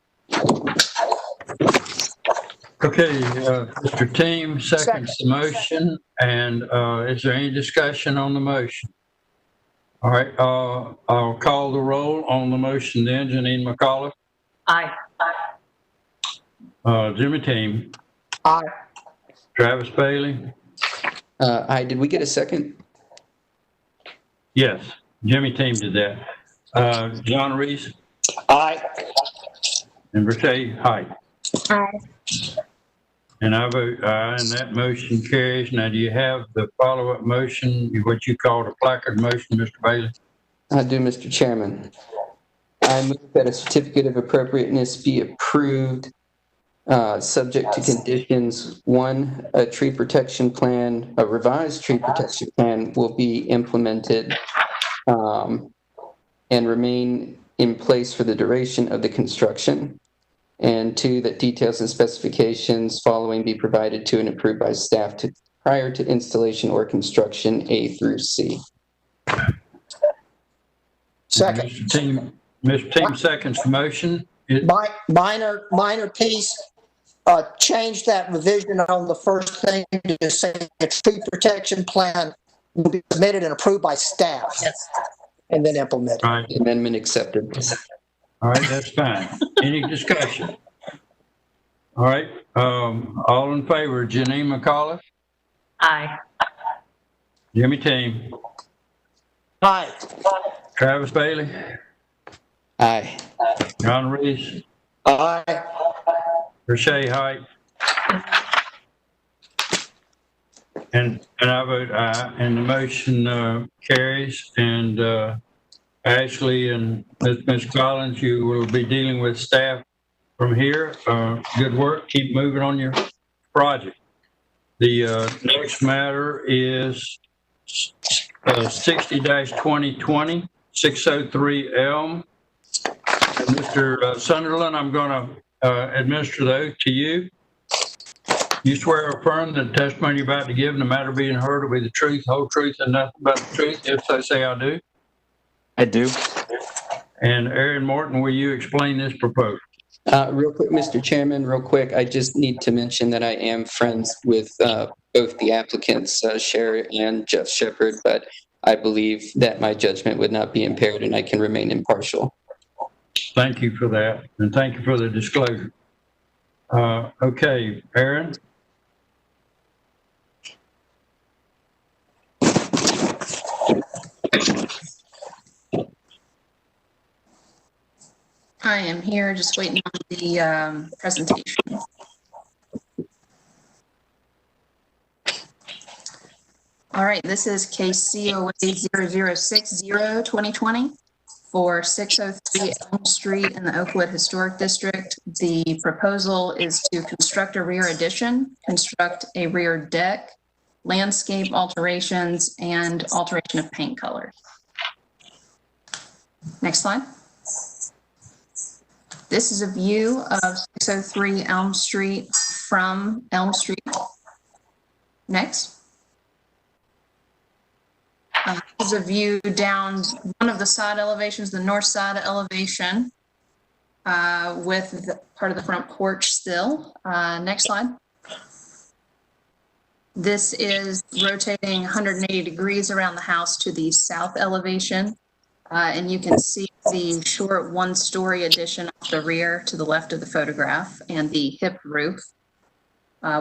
Okay, Mr. Team seconds the motion, and is there any discussion on the motion? All right, I'll call the roll on the motion then. Janine McAuliffe? Aye. Jimmy Team? Aye. Travis Bailey? Aye. Did we get a second? Yes, Jimmy Team did that. John Reese? Aye. And Rashay Height? Aye. And I vote aye, and that motion carries. Now, do you have the follow-up motion, what you called a placard motion, Mr. Bailey? I do, Mr. Chairman. I move that a certificate of appropriateness be approved, subject to conditions. 1, a tree protection plan, a revised tree protection plan will be implemented and remain in place for the duration of the construction. And 2, that details and specifications following be provided to and approved by staff prior to installation or construction A through C. Second. Mr. Team seconds the motion. Minor piece, change that revision on the first thing to say the tree protection plan will be submitted and approved by staff. Yes. And then implemented. All right, Amendment accepted. all right, that's fine. Any discussion? All right, all in favor, Janine McAuliffe? Aye. Jimmy Team? Aye. Travis Bailey? Aye. John Reese? Aye. Rashay Height? And I vote aye, and the motion carries. And Ashley and Ms. Collins, you will be dealing with staff from here. Good work. Keep moving on your project. The next matter is 60-2020, 603 Elm. And Mr. Sunderland, I'm going to administer the oath to you. You swear or affirm that the testimony you're about to give, no matter being heard, will be the truth, whole truth, and nothing but the truth. If so, say I do. I do. And Aaron Morton, will you explain this proposal? Real quick, Mr. Chairman, real quick, I just need to mention that I am friends with both the applicants, Sherry and Jeff Shepard, but I believe that my judgment would not be impaired and I can remain impartial. Thank you for that, and thank you for the disclosure. Okay, Aaron? I am here just waiting on the presentation. All right, this is case COA 0060-2020 for 603 Elm Street in the Oakwood Historic District. The proposal is to construct a rear addition, construct a rear deck, landscape alterations, and alteration of paint color. Next slide. This is a view of 603 Elm Street from Elm Street. Next. This is a view down one of the side elevations, the north side elevation, with part of the front porch still. Next slide. This is rotating 180 degrees around the house to the south elevation. And you can see the short one-story addition off the rear to the left of the photograph and the hip roof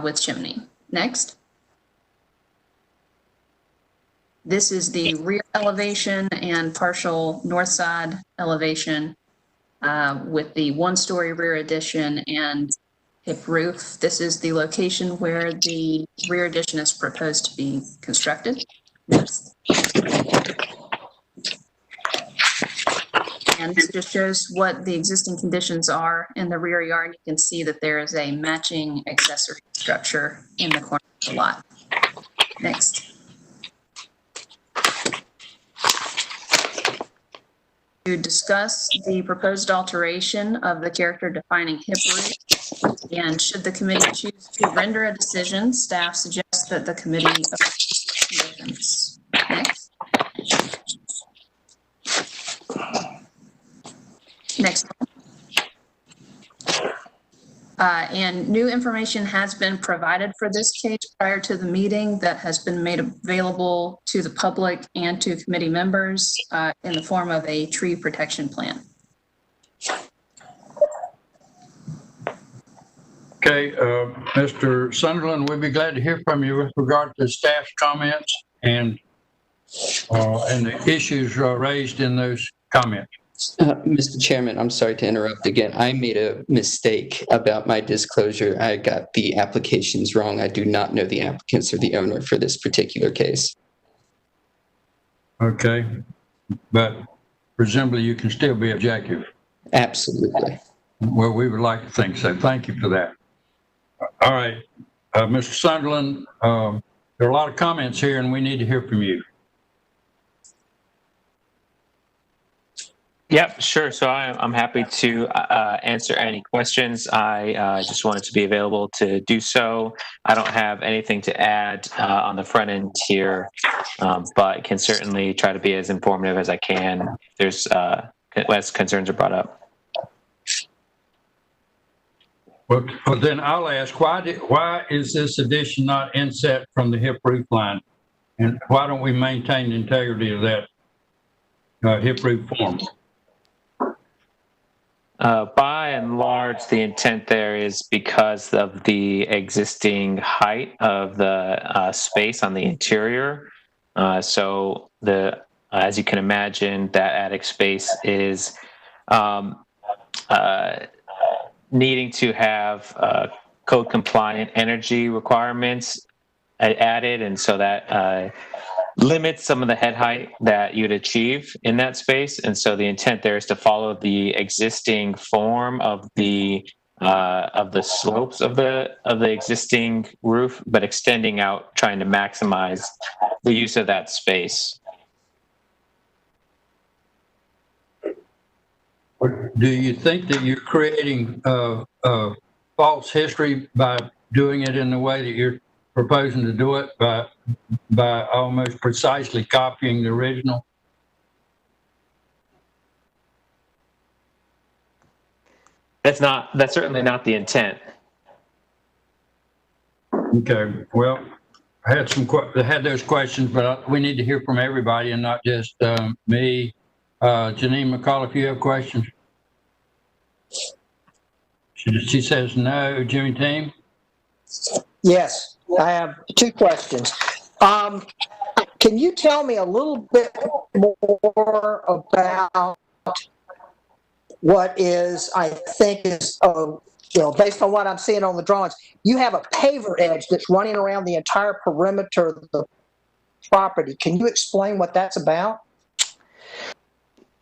with chimney. Next. This is the rear elevation and partial north side elevation with the one-story rear addition and hip roof. This is the location where the rear addition is proposed to be constructed. Next. And this just shows what the existing conditions are in the rear yard. You can see that there is a matching accessory structure in the corner of the lot. Next. To discuss the proposed alteration of the character defining hip roof, and should the committee choose to render a decision, staff suggests that the committee approves conditions. Next. Next. And new information has been provided for this case prior to the meeting that has been made available to the public and to committee members in the form of a tree protection plan. Okay, Mr. Sunderland, we'd be glad to hear from you with regard to staff's comments and the issues raised in those comments. Mr. Chairman, I'm sorry to interrupt again. I made a mistake about my disclosure. I got the applications wrong. I do not know the applicants or the owner for this particular case. Okay, but presumably you can still be objective. Absolutely. Well, we would like to think so. Thank you for that. All right, Mr. Sunderland, there are a lot of comments here and we need to hear from you. Yep, sure. So I'm happy to answer any questions. I just wanted to be available to do so. I don't have anything to add on the front end here, but can certainly try to be as informative as I can if there's as concerns are brought up. Well, then I'll ask, why is this addition not inset from the hip roof line? And why don't we maintain the integrity of that hip roof form? By and large, the intent there is because of the existing height of the space on the interior. So as you can imagine, that attic space is needing to have code compliant energy requirements added, and so that limits some of the head height that you'd achieve in that space. And so the intent there is to follow the existing form of the slopes of the existing roof, but extending out, trying to maximize the use of that space. Do you think that you're creating false history by doing it in the way that you're proposing to do it, by almost precisely copying the original? That's certainly not the intent. Okay, well, I had those questions, but we need to hear from everybody and not just me. Janine McCall, if you have questions. She says no. Jimmy Team? Yes, I have two questions. Can you tell me a little bit more about what is, I think is, based on what I'm seeing on the drawings, you have a paver edge that's running around the entire perimeter of the property. Can you explain what that's about?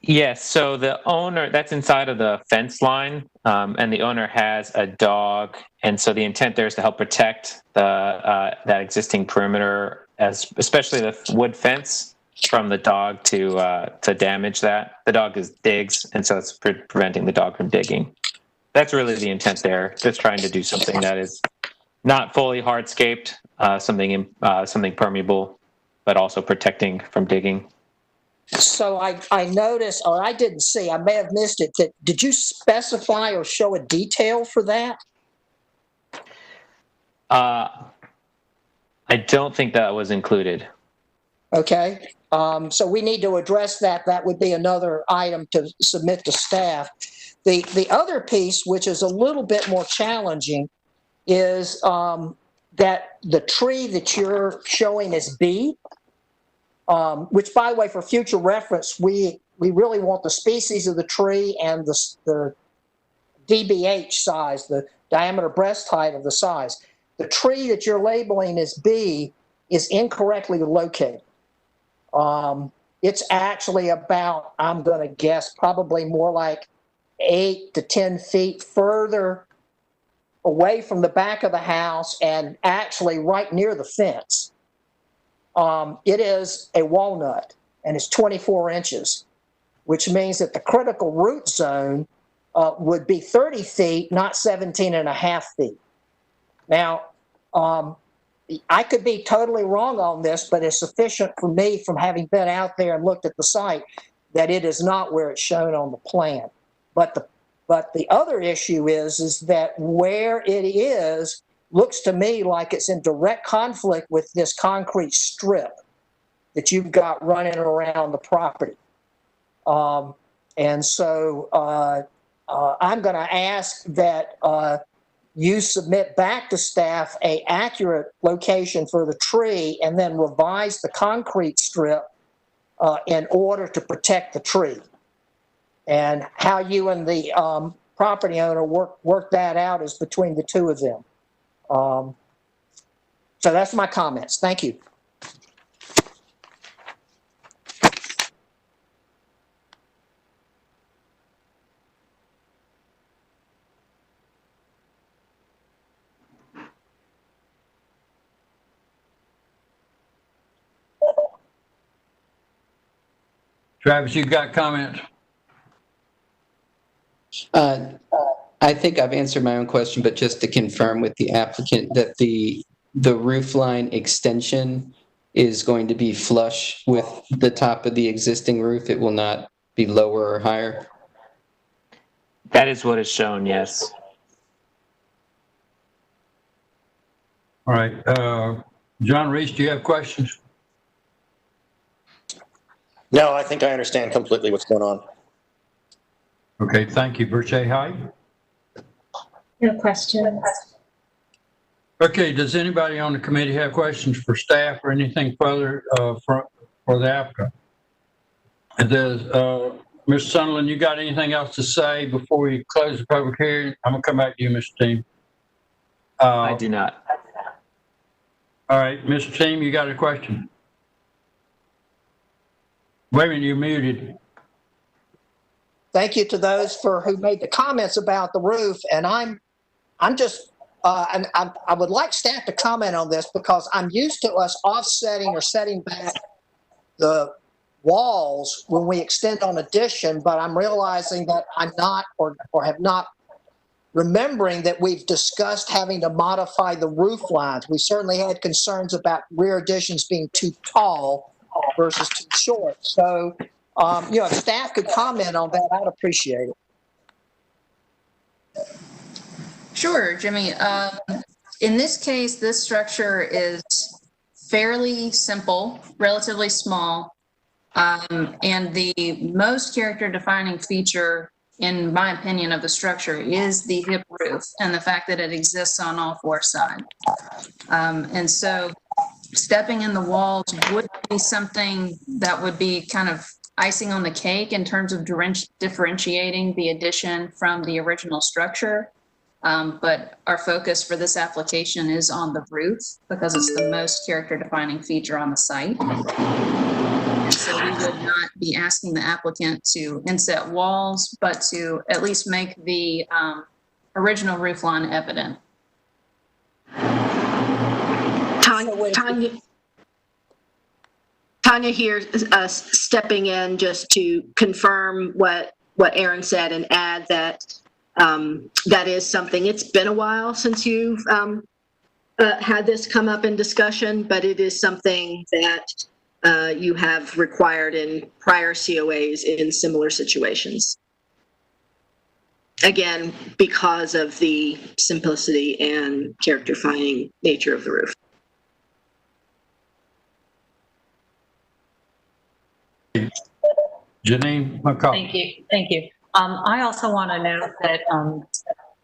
Yes, so the owner, that's inside of the fence line, and the owner has a dog, and so the intent there is to help protect that existing perimeter, especially the wood fence, from the dog to damage that. The dog digs, and so it's preventing the dog from digging. That's really the intent there. Just trying to do something that is not fully hardscaped, something permeable, but also protecting from digging. So I noticed, or I didn't see, I may have missed it, that did you specify or show a detail for that? I don't think that was included. Okay, so we need to address that. That would be another item to submit to staff. The other piece, which is a little bit more challenging, is that the tree that you're showing as B, which, by the way, for future reference, we really want the species of the tree and the DBH size, the diameter breast height of the size. The tree that you're labeling as B is incorrectly located. It's actually about, I'm going to guess, probably more like 8 to 10 feet further away from the back of the house and actually right near the fence. It is a walnut and it's 24 inches, which means that the critical root zone would be 30 feet, not 17 and a half feet. Now, I could be totally wrong on this, but it's sufficient for me, from having been out there and looked at the site, that it is not where it's shown on the plan. But the other issue is that where it is looks to me like it's in direct conflict with this concrete strip that you've got running around the property. And so I'm going to ask that you submit back to staff an accurate location for the tree and then revise the concrete strip in order to protect the tree. And how you and the property owner work that out is between the two of them. So that's my comments. Thank you. Travis, you got comments? I think I've answered my own question, but just to confirm with the applicant that the roof line extension is going to be flush with the top of the existing roof. It will not be lower or higher. That is what is shown, yes. All right. John Reese, do you have questions? No, I think I understand completely what's going on. Okay, thank you. Verche Height? No questions. Okay, does anybody on the committee have questions for staff or anything further for the applicant? Does Mr. Sunderland, you got anything else to say before we close the public hearing? I'm gonna come back to you, Mr. Team. I do not. All right, Mr. Team, you got a question? Wait a minute, you're muted. Thank you to those who made the comments about the roof. And I'm just, and I would like staff to comment on this, because I'm used to us offsetting or setting back the walls when we extend on addition, but I'm realizing that I'm not, or have not, remembering that we've discussed having to modify the roof lines. We certainly had concerns about rear additions being too tall versus too short. So, if staff could comment on that, I'd appreciate it. Sure, Jimmy. In this case, this structure is fairly simple, relatively small, and the most character-defining feature, in my opinion, of the structure is the hip roof and the fact that it exists on all four sides. And so stepping in the walls would be something that would be kind of icing on the cake in terms of differentiating the addition from the original structure. But our focus for this application is on the roof because it's the most character-defining feature on the site. And so we would not be asking the applicant to inset walls, but to at least make the original roof line evident. Tanya here, stepping in just to confirm what Aaron said and add that that is something, it's been a while since you've had this come up in discussion, but it is something that you have required in prior COAs in similar situations. Again, because of the simplicity and character-defining nature of the roof. Janine McCall. Thank you. Thank you. I also want to note that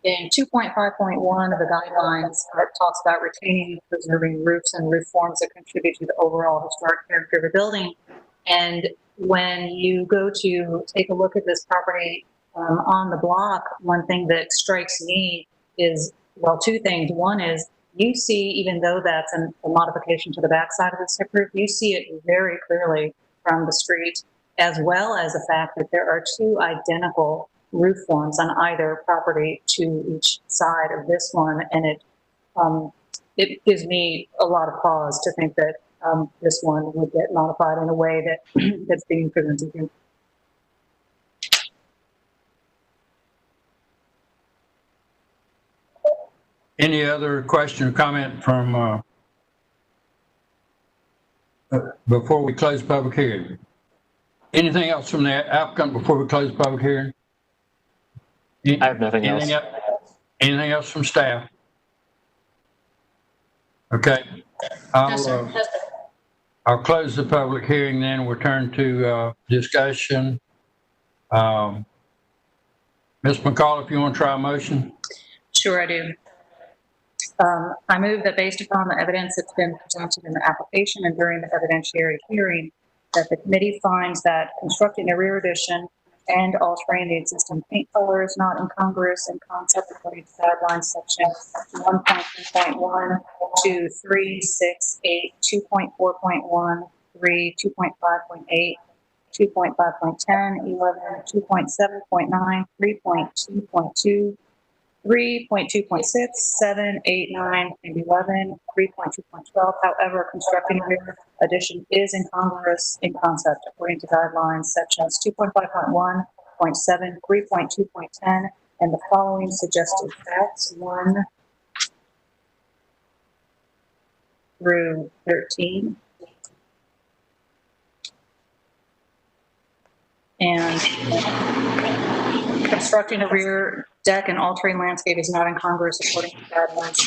in 2.5.1 of the guidelines, it talks about retaining and preserving roofs and roof forms that contribute to the overall historic character of the building. And when you go to take a look at this property on the block, one thing that strikes me is, well, two things. One is you see, even though that's a modification to the backside of the slip roof, you see it very clearly from the street, as well as the fact that there are two identical roof forms on either property to each side of this one. And it gives me a lot of pause to think that this one would get modified in a way that that's being presented here. Any other question or comment from before we close the public hearing? Anything else from the applicant before we close the public hearing? I have nothing else. Anything else from staff? Okay. I'll close the public hearing then. We'll turn to discussion. Ms. McCall, if you want to try a motion. Sure, I do. I move that based upon the evidence that's been presented in the application and during the evidentiary hearing, that the committee finds that constructing a rear addition and altering the existing paint color is not incongruous in concept according to guidelines section 1.3.1, 2, 3, 6, 8, 2.4.1, 3, 2.5.8, 2.5.10, 11, 2.7.9, 3.2.2, 3.2.6, 7, 8, 9, and 11, 3.2.12. However, constructing a rear addition is incongruous in concept according to guidelines sections 2.5.1, 0.7, 3.2.10, and the following suggested facts 1 through 13. And constructing a rear deck and altering landscape is not incongruous according to guidelines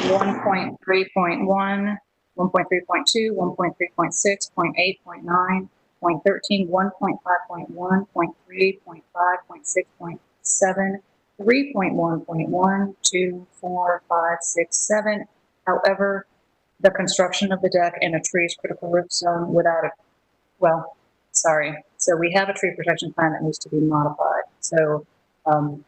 1.3.1, 1.3.2, 1.3.6, 0.8, 0.9, 0.13, 1.5.1, 0.3, 0.5, 0.6, 0.7, 3.1.1, 2, 4, 5, 6, 7. However, the construction of the deck in a tree's critical roof zone without it, well, sorry. So we have a tree protection plan that needs to be modified. So am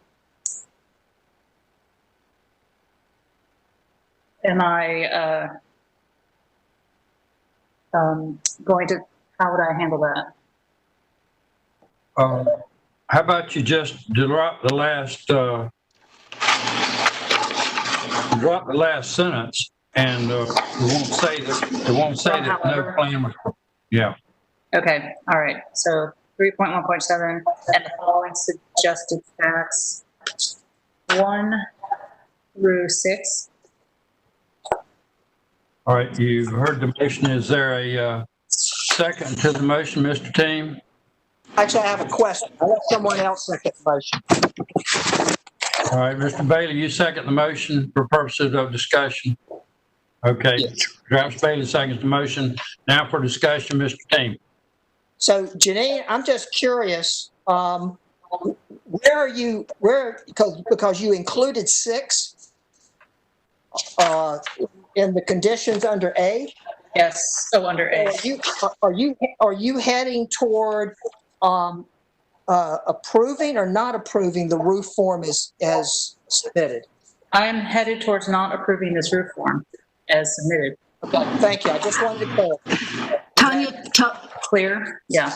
I going to, how would I handle that? How about you just drop the last sentence, and it won't say that no plan was. Yeah. Okay. All right. So 3.1.7 and the following suggested facts 1 through 6. All right. You've heard the motion. Is there a second to the motion, Mr. Team? Actually, I have a question. I let someone else second the motion. All right, Mr. Bailey, you second the motion for purposes of discussion. Okay. Yes. Travis Bailey seconds the motion. Now for discussion, Mr. Team. So Janine, I'm just curious, where are you, because you included 6 in the conditions under A? Yes. Oh, under A. Are you heading toward approving or not approving the roof form as submitted? I'm headed towards not approving this roof form as submitted. Okay, thank you. I just wanted to clarify. Tanya, Clear? Yeah.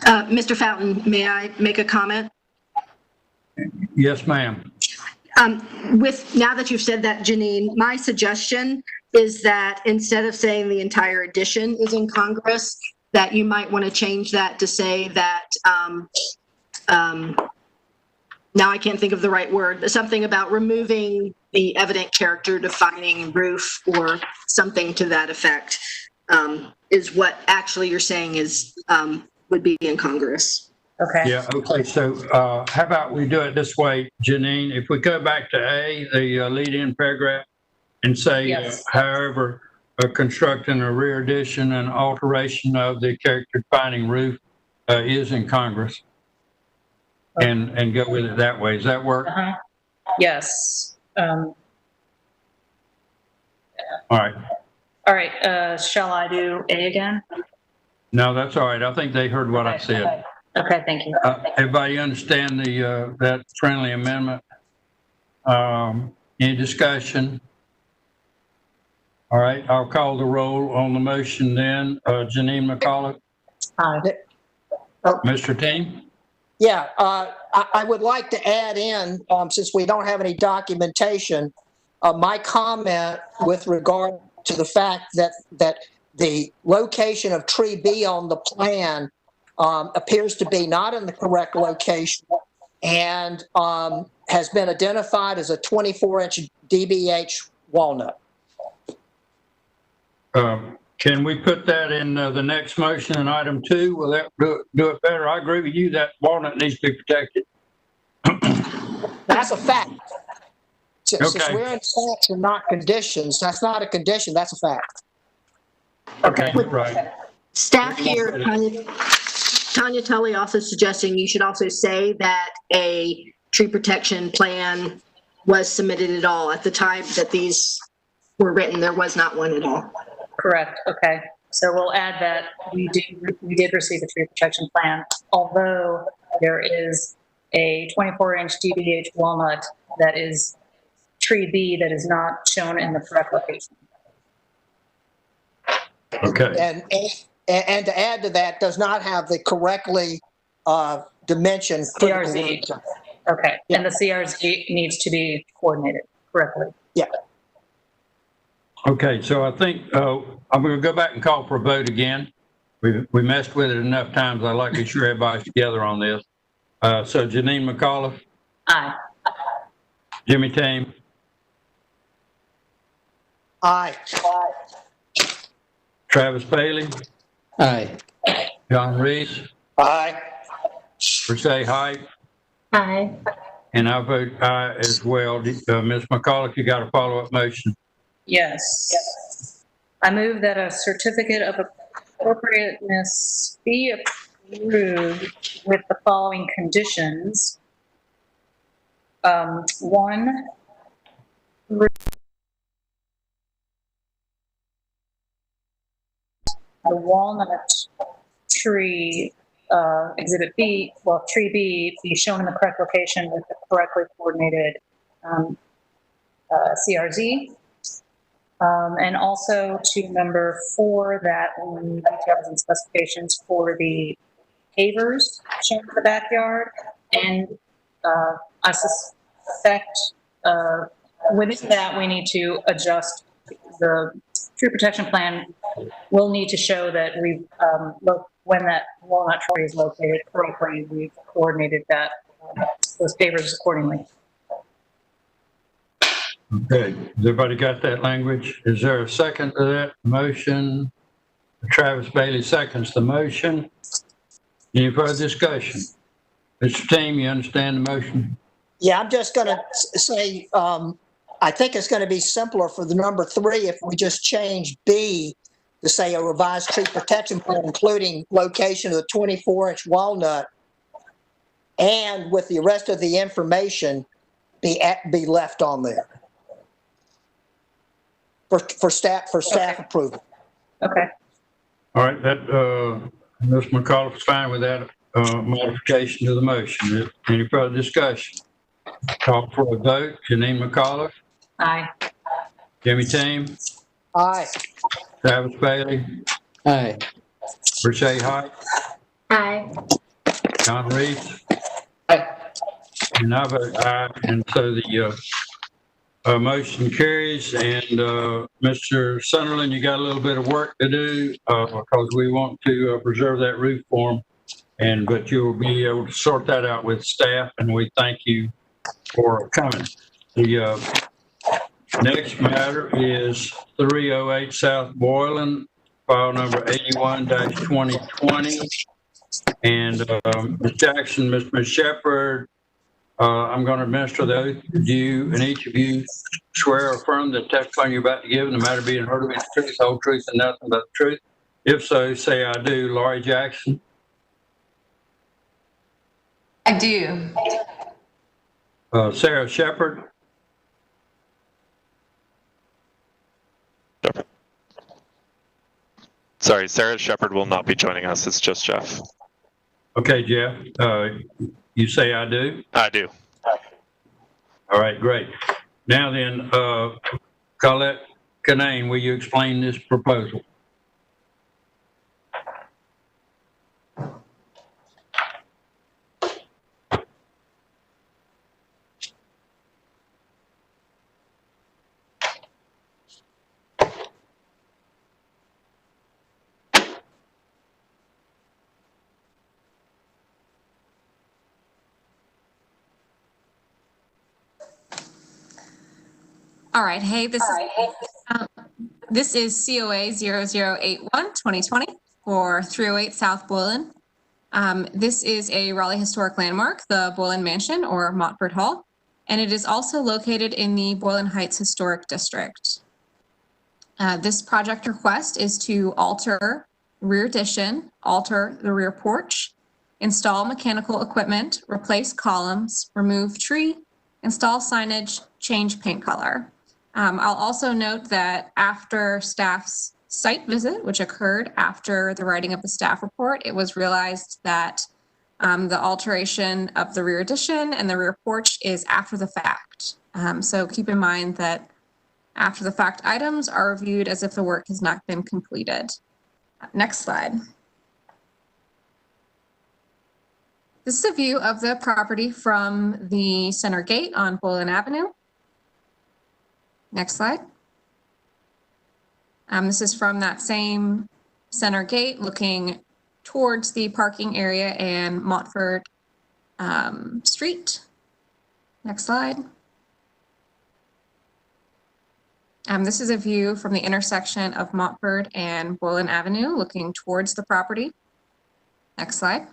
Mr. Fountain, may I make a comment? Yes, ma'am. Now that you've said that, Janine, my suggestion is that instead of saying the entire addition is incongruous, that you might want to change that to say that now I can't think of the right word, but something about removing the evident character defining roof or something to that effect, is what actually you're saying is, would be incongruous. Okay. Yeah, okay, so how about we do it this way, Janine? If we go back to A, the lead-in paragraph, and say, Yes. however, constructing a rear addition and alteration of the character defining roof is in Congress. And go with it that way. Does that work? Uh-huh. Yes. All right. All right. Shall I do A again? No, that's all right. I think they heard what I said. Okay, thank you. Everybody understand the that friendly amendment? Any discussion? All right, I'll call the roll on the motion then. Janine McCullough, Aye. Mr. Team? Yeah, I would like to add in, since we don't have any documentation, my comment with regard to the fact that the location of tree B on the plan appears to be not in the correct location and has been identified as a 24-inch DBH walnut. Can we put that in the next motion in item 2? Will that do it better? I agree with you that walnut needs to be protected. That's a fact. Since Okay. we're in facts and not conditions, that's not a condition, that's a fact. Okay, right. Staff here, Tanya Tully also suggesting you should also say that a tree protection plan was submitted at all. At the time that these were written, there was not one at all. Correct. Okay. So we'll add that we did receive a tree protection plan, although there is a 24-inch DBH walnut that is tree B that is not shown in the correct location. Okay. And to add to that, does not have the correctly dimensioned critical root CRZ. zone. Okay. Yeah. And the CRZ needs to be coordinated correctly. Yeah. Okay, so I think I'm going to go back and call for a vote again. We messed with it enough times. I'd like to be sure everybody's together on this. So Janine McCullough, Aye. Jimmy Tame, Aye. Travis Bailey, Aye. John Reese, Aye. Rashay Height, Aye. and I vote aye as well. Ms. McCullough, you got a follow-up motion? Yes. I move that a certificate of appropriateness be approved with the following conditions. One, the walnut tree, exhibit B, well, tree B be shown in the correct location with the correctly coordinated CRZ. And also to number 4, that we details and specifications for the pavers shown in the backyard. And I suspect within that we need to adjust the tree protection plan. Will need to show that we when that walnut tree is located correctly, we've coordinated that those pavers accordingly. Okay, has everybody got that language? Is there a second to that motion? Travis Bailey seconds the motion. Any further discussion? Mr. Team, you understand the motion? Yeah, I'm just going to say, I think it's going to be simpler for the number 3 if we just change B to say a revised tree protection plan, including location of the 24-inch walnut, and with the rest of the information be left on there for staff approval. Okay. All right, that Ms. McCullough is fine with that modification to the motion. Any further discussion? Call for a vote. Janine McCullough, Aye. Jimmy Team, Aye. Travis Bailey, Aye. Rashay Height, Aye. John Reese, Aye. and I vote aye. And so the motion carries. And Mr. Sunderland, you got a little bit of work to do because we want to preserve that roof form but you'll be able to sort that out with staff, and we thank you for coming. The next matter is 308 South Boylan, file number 81-2020. And Ms. Jackson, Ms. Shepherd, I'm going to administer the oath. Do you and each of you swear or affirm that testimony you're about to give in the matter being heard of in the truth, the whole truth, and nothing but the truth? If so, say I do. Laurie Jackson? I do. Sarah Shepherd? Sorry, Sarah Shepherd will not be joining us. It's just Jeff. Okay, Jeff. You say I do? I do. All right, great. Now then, Colette Canane, will you explain this proposal? All right. Hey, this is COA 0081-2020 for 308 South Boylan. This is a Raleigh historic landmark, the Boylan Mansion or Montford Hall, and it is also located in the Boylan Heights Historic District. This project request is to alter rear addition, alter the rear porch, install mechanical equipment, replace columns, remove tree, install signage, change paint color. I'll also note that after staff's site visit, which occurred after the writing of the staff report, it was realized that the alteration of the rear addition and the rear porch is after the fact. So keep in mind that after the fact items are reviewed as if the work has not been completed. Next slide. This is a view of the property from the center gate on Boylan Avenue. Next slide. This is from that same center gate looking towards the parking area and Montford Street. Next slide. This is a view from the intersection of Montford and Boylan Avenue looking towards the property. Next slide.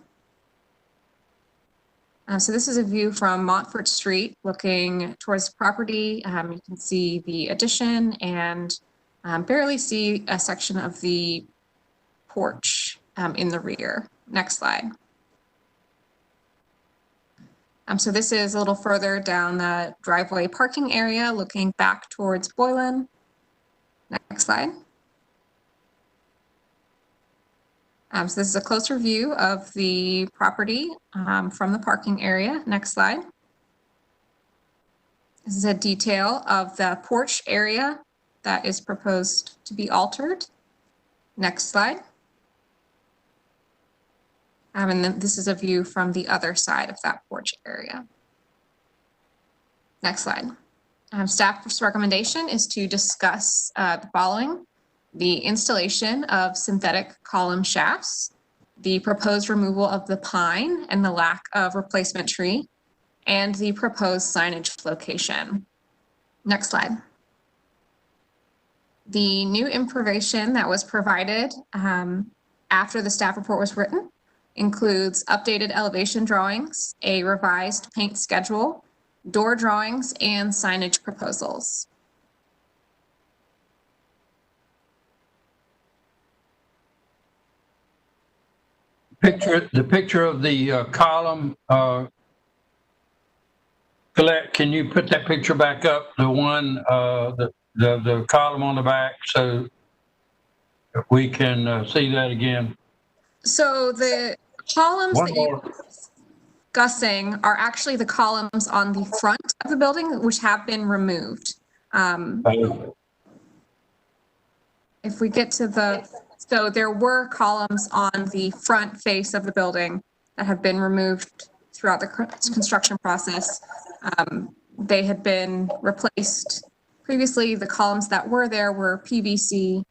So this is a view from Montford Street looking towards the property. You can see the addition and barely see a section of the porch in the rear. Next slide. So this is a little further down the driveway parking area looking back towards Boylan. Next slide. So this is a closer view of the property from the parking area. Next slide. This is a detail of the porch area that is proposed to be altered. Next slide. And then this is a view from the other side of that porch area. Next slide. Staff's recommendation is to discuss the following: the installation of synthetic column shafts, the proposed removal of the pine and the lack of replacement tree, and the proposed signage location. Next slide. The new information that was provided after the staff report was written includes updated elevation drawings, a revised paint schedule, door drawings, and signage proposals. The picture of the column, Colette, can you put that picture back up? The one, the column on the back, so we can see that again. So the columns that you're discussing are actually the columns on the front of the building, which have been removed. If we get to the, so there were columns on the front face of the building that have been removed throughout the construction process. They had been replaced. Previously, the columns that were there were PVC,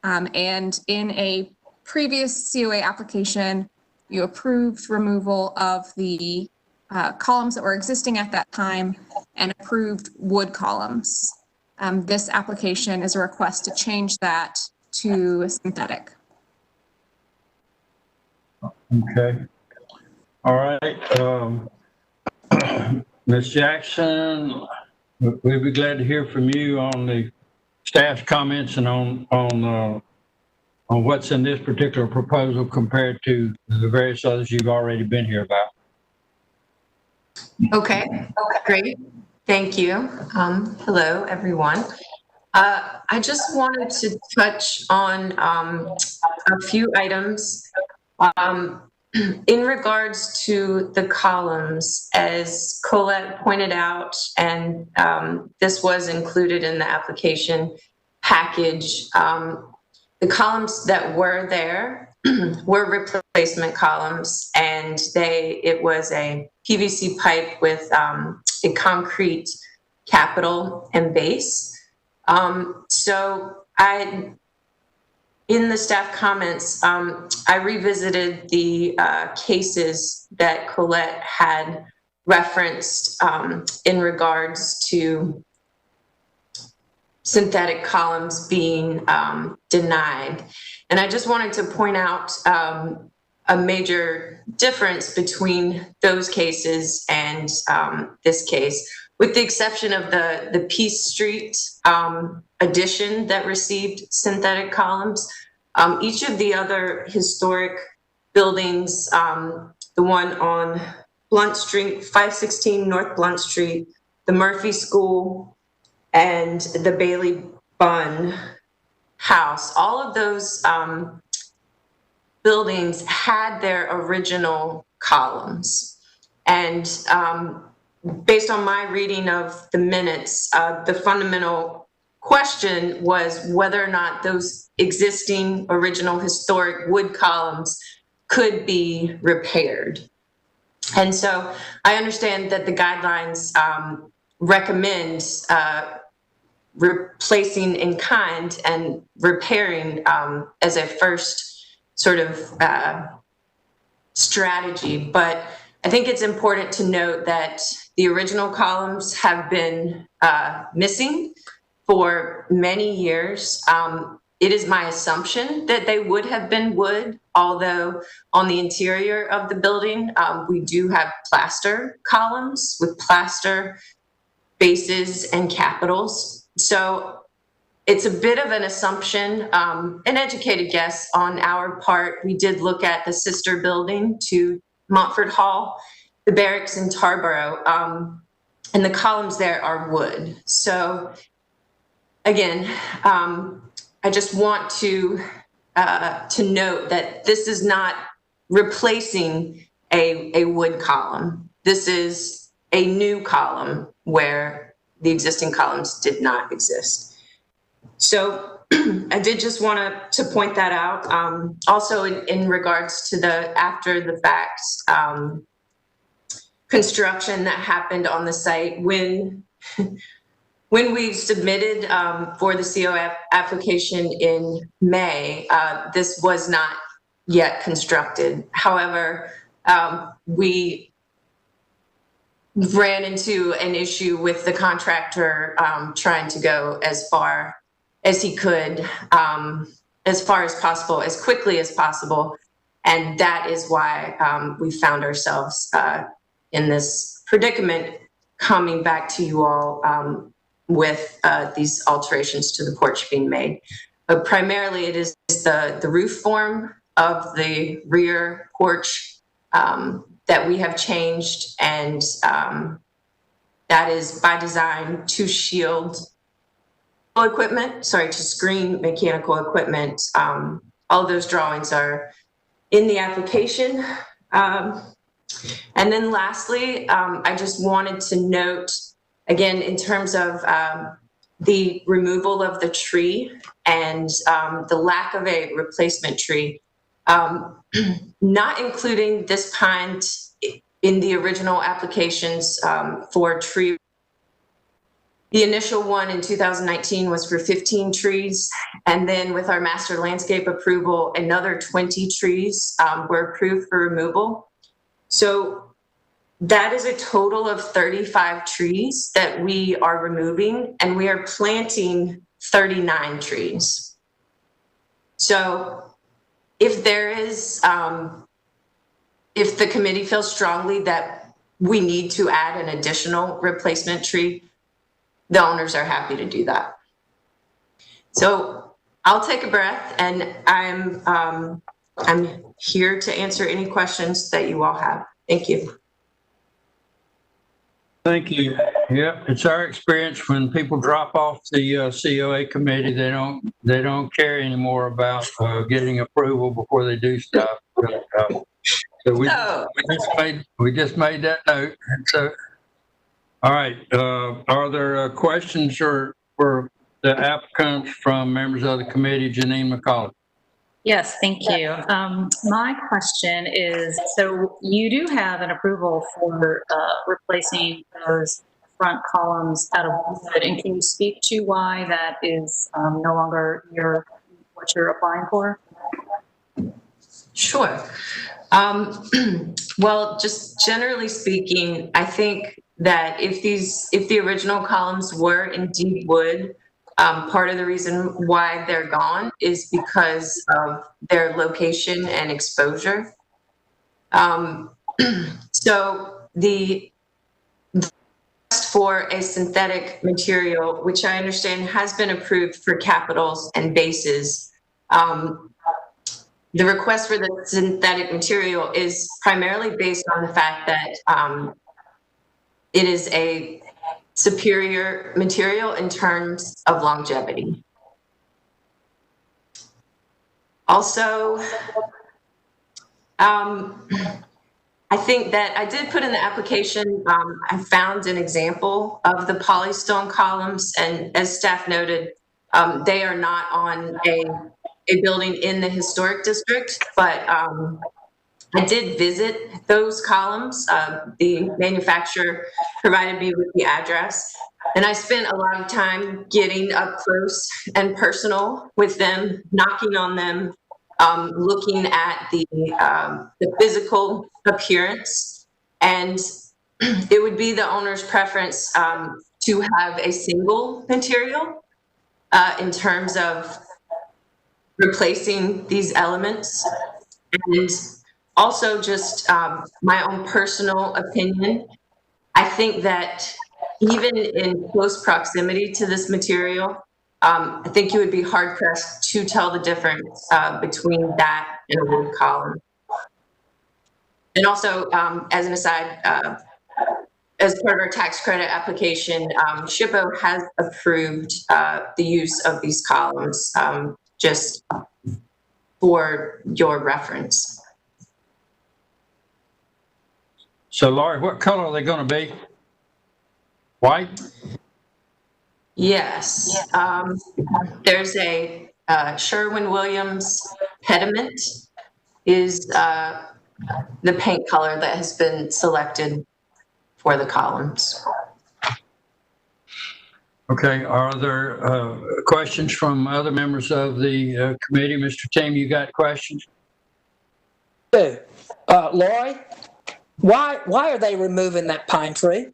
and in a previous COA application, you approved removal of the columns that were existing at that time and approved wood columns. This application is a request to change that to synthetic. Okay. All right. Ms. Jackson, we'd be glad to hear from you on the staff's comments and on what's in this particular proposal compared to the various others you've already been here about. Okay, great. Thank you. Hello, everyone. I just wanted to touch on a few items in regards to the columns. As Colette pointed out, and this was included in the application package, the columns that were there were replacement columns, and it was a PVC pipe with a concrete capital and base. So in the staff comments, I revisited the cases that Colette had referenced in regards to synthetic columns being denied. And I just wanted to point out a major difference between those cases and this case, with the exception of the Peace Street addition that received synthetic columns. Each of the other historic buildings, the one on Blunt Street, 516 North Blunt Street, the Murphy School, and the Bailey Bunn House, all of those buildings had their original columns. And based on my reading of the minutes, the fundamental question was whether or not those existing original historic wood columns could be repaired. And so I understand that the guidelines recommend replacing in kind and repairing as a first sort of strategy. But I think it's important to note that the original columns have been missing for many years. It is my assumption that they would have been wood, although on the interior of the building, we do have plaster columns with plaster bases and capitals. So it's a bit of an assumption, an educated guess on our part. We did look at the sister building to Montfort Hall, the barracks in Tarboro, and the columns there are wood. So again, I just want to note that this is not replacing a wood column. This is a new column where the existing columns did not exist. So I did just want to point that out. Also in regards to the after the fact construction that happened on the site, when we submitted for the COF application in May, this was not yet constructed. However, we ran into an issue with the contractor trying to go as far as he could, as far as possible, as quickly as possible. And that is why we found ourselves in this predicament, coming back to you all with these alterations to the porch being made. But primarily it is the roof form of the rear porch that we have changed, and that is by design to shield equipment, to screen mechanical equipment. All of those drawings are in the application. And then lastly, I just wanted to note, again, in terms of the removal of the tree and the lack of a replacement tree, not including this pine in the original applications for tree The initial one in 2019 was for 15 trees. And then with our master landscape approval, another 20 trees were approved for removal. So that is a total of 35 trees that we are removing, and we are planting 39 trees. So if there is, if the committee feels strongly that we need to add an additional replacement tree, the owners are happy to do that. So I'll take a breath, and I'm here to answer any questions that you all have. Thank you. Thank you. Yep, it's our experience when people drop off the COA committee, they don't care anymore about getting approval before they do stuff. So we just made that note. And so, all right. Are there questions for the applicants from members of the committee? Janine McCauley. Yes, thank you. My question is, so you do have an approval for replacing those front columns out of wood, and can you speak to why that is no longer what you're applying for? Sure. Well, just generally speaking, I think that if the original columns were indeed wood, part of the reason why they're gone is because of their location and exposure. So the request for a synthetic material, which I understand has been approved for capitals and bases, the request for the synthetic material is primarily based on the fact that it is a superior material in terms of longevity. Also, I think that I did put in the application, I found an example of the polystone columns, and as staff noted, they are not on a building in the historic district, but I did visit those columns. The manufacturer provided me with the address, and I spent a lot of time getting up close and personal with them, knocking on them, looking at the physical appearance. And it would be the owner's preference to have a single material in terms of replacing these elements. And also just my own personal opinion, I think that even in close proximity to this material, I think you would be hard pressed to tell the difference between that and a wood column. And also, as an aside, as part of our tax credit application, SHPO has approved the use of these columns, just for your reference. So, Laurie, what color are they going to be? White? Yes. There's a Sherwin-Williams pediment is the paint color that has been selected for the columns. Okay. Are there questions from other members of the committee? Mr. Tim, you got questions? Lori, why are they removing that pine tree?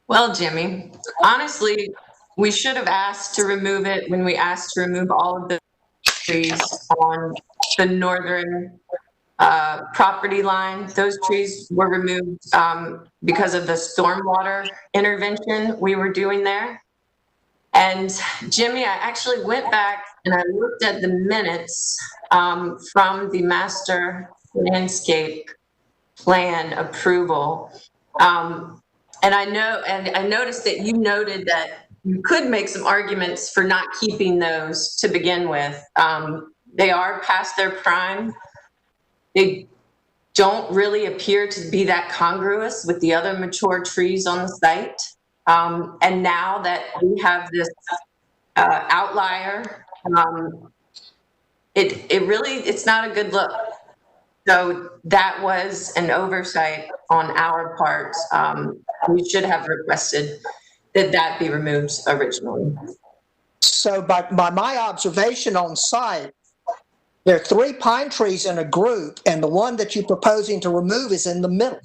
Well, Jimmy, honestly, we should have asked to remove it when we asked to remove all of the trees on the northern property line. Those trees were removed because of the stormwater intervention we were doing there. And Jimmy, I actually went back and I looked at the minutes from the master landscape plan approval. And I noticed that you noted that you could make some arguments for not keeping those to begin with. They are past their prime. They don't really appear to be that congruous with the other mature trees on the site. And now that we have this outlier, it's not a good look. So that was an oversight on our part we should have requested that that be removed originally. So by my observation on site, there are 3 pine trees in a group, and the one that you're proposing to remove is in the middle.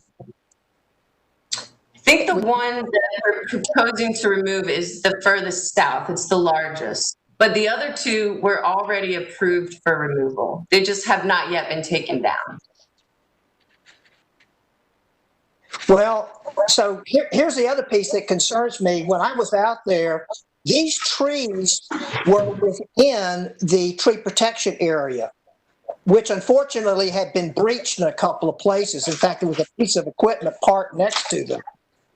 I think the one that we're proposing to remove is the furthest south. It's the largest. But the other 2 were already approved for removal. They just have not yet been taken down. Well, so here's the other piece that concerns me. When I was out there, these trees were within the tree protection area, which unfortunately had been breached in a couple of places. In fact, there was a piece of equipment parked next to them.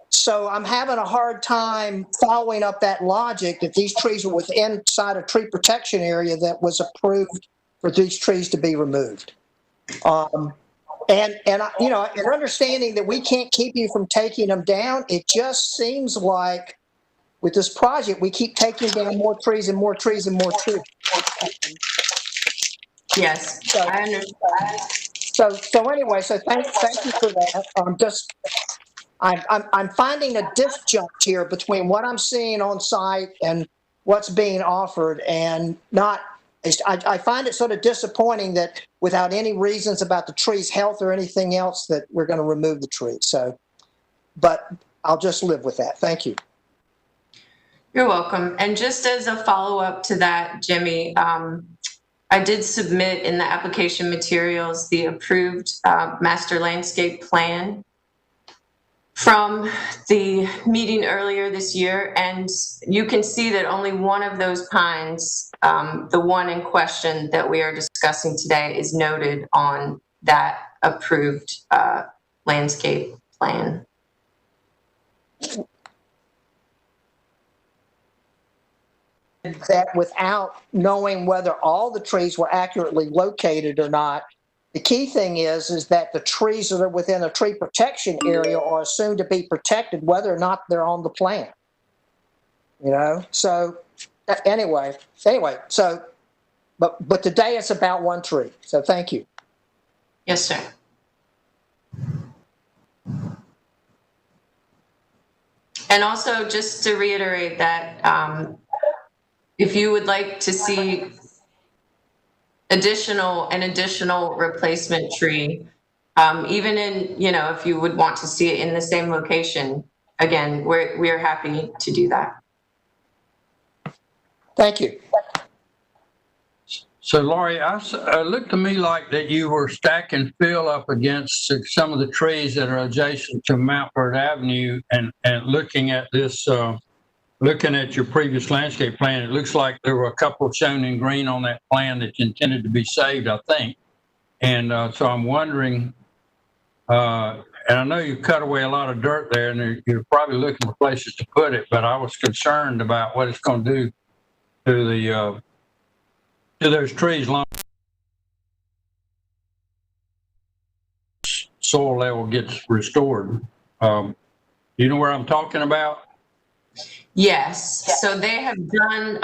So I'm having a hard time following up that logic that these trees were within inside a tree protection area that was approved for these trees to be removed. And you know, in understanding that we can't keep you from taking them down, it just seems like with this project, we keep taking down more trees and more trees and more trees. Yes, so, I understand. So anyway, so thank you for that. I'm finding a disjunct here between what I'm seeing on site and what's being offered, and I find it sort of disappointing that without any reasons about the tree's health or anything else that we're going to remove the tree. So, but I'll just live with that. Thank you. You're welcome. And just as a follow-up to that, Jimmy, I did submit in the application materials the approved master landscape plan from the meeting earlier this year, and you can see that only one of those pines, the one in question that we are discussing today, is noted on that approved landscape plan. That without knowing whether all the trees were accurately located or not, the key thing is that the trees that are within a tree protection area are assumed to be protected whether or not they're on the plan. You know, so anyway, so but today it's about one tree. So thank you. Yes, sir. And also just to reiterate that if you would like to see an additional replacement tree, even in, you know, if you would want to see it in the same location, again, we're happy to do that. Thank you. So Laurie, it looked to me like that you were stacking fill up against some of the trees that are adjacent to Mountford Avenue, and looking at this, looking at your previous landscape plan, it looks like there were a couple shown in green on that plan that you intended to be saved, I think. And so I'm wondering, and I know you cut away a lot of dirt there, and you're probably looking for places to put it, but I was concerned about what it's going to do to the to those trees long soil level gets restored. You know where I'm talking about? Yes, so they have done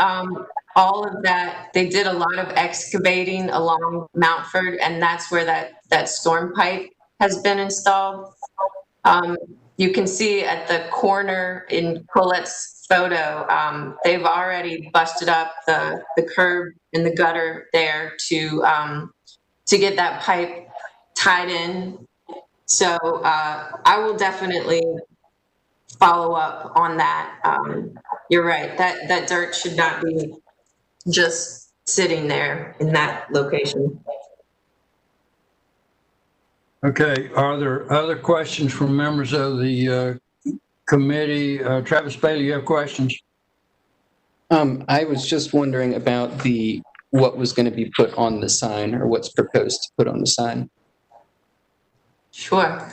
all of that. They did a lot of excavating along Mountford, and that's where that storm pipe has been installed. You can see at the corner in Colette's photo, they've already busted up the curb and the gutter there to get that pipe tied in. So I will definitely follow up on that. You're right, that dirt should not be just sitting there in that location. Okay, are there other questions from members of the committee? Travis Bailey, you have questions? I was just wondering about what was going to be put on the sign, or what's proposed to put on the sign. Sure.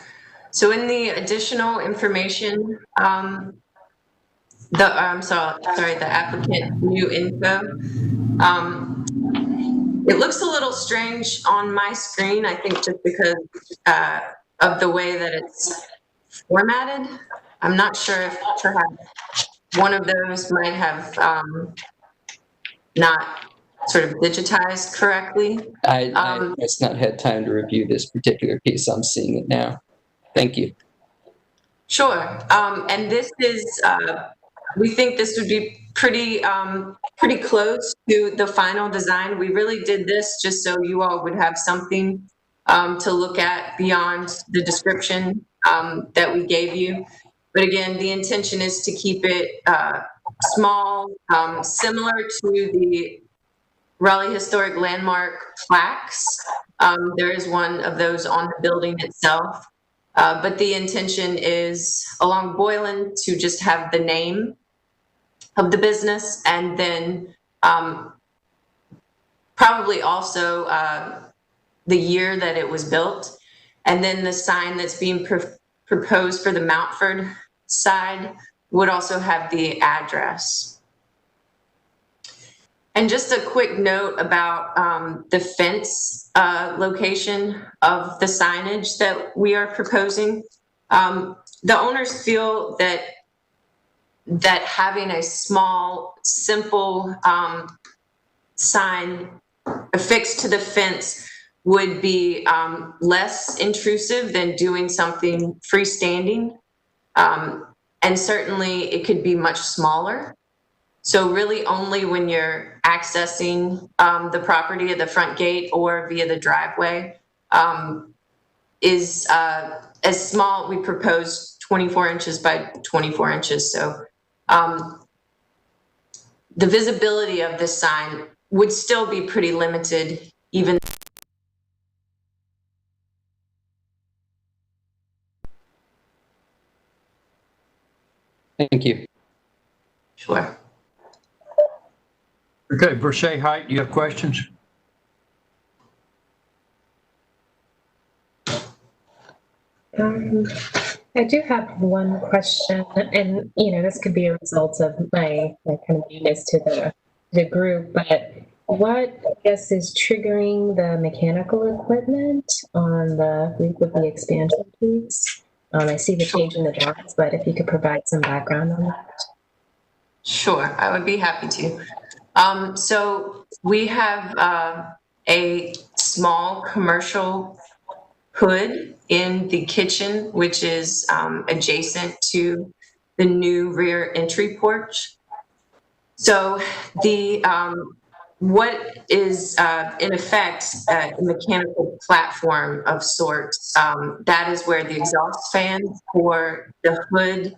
So in the additional information, the applicant new info, it looks a little strange on my screen, I think just because of the way that it's formatted. I'm not sure if perhaps one of those might have not sort of digitized correctly. I just not had time to review this particular piece. I'm seeing it now. Thank you. Sure. And this is, we think this would be pretty close to the final design. We really did this just so you all would have something to look at beyond the description that we gave you. But again, the intention is to keep it small, similar to the Raleigh Historic Landmark plaques. There is one of those on the building itself. But the intention is along Boylan to just have the name of the business, and then probably also the year that it was built. And then the sign that's being proposed for the Mountford side would also have the address. And just a quick note about the fence location of the signage that we are proposing. The owners feel that having a small, simple sign affixed to the fence would be less intrusive than doing something freestanding. And certainly it could be much smaller. So really only when you're accessing the property at the front gate or via the driveway is as small. We proposed 24 inches by 24 inches. So the visibility of this sign would still be pretty limited, even. Thank you. Sure. Okay, Versailles Height, you have questions? I do have one question, and this could be a result of my kind of newness to the group, but what I guess is triggering the mechanical equipment on the roof of the expansion piece? I see the change in the drawings, but if you could provide some background on that. Sure, I would be happy to. So we have a small commercial hood in the kitchen, which is adjacent to the new rear entry porch. So the what is in effect a mechanical platform of sorts, that is where the exhaust fan for the hood,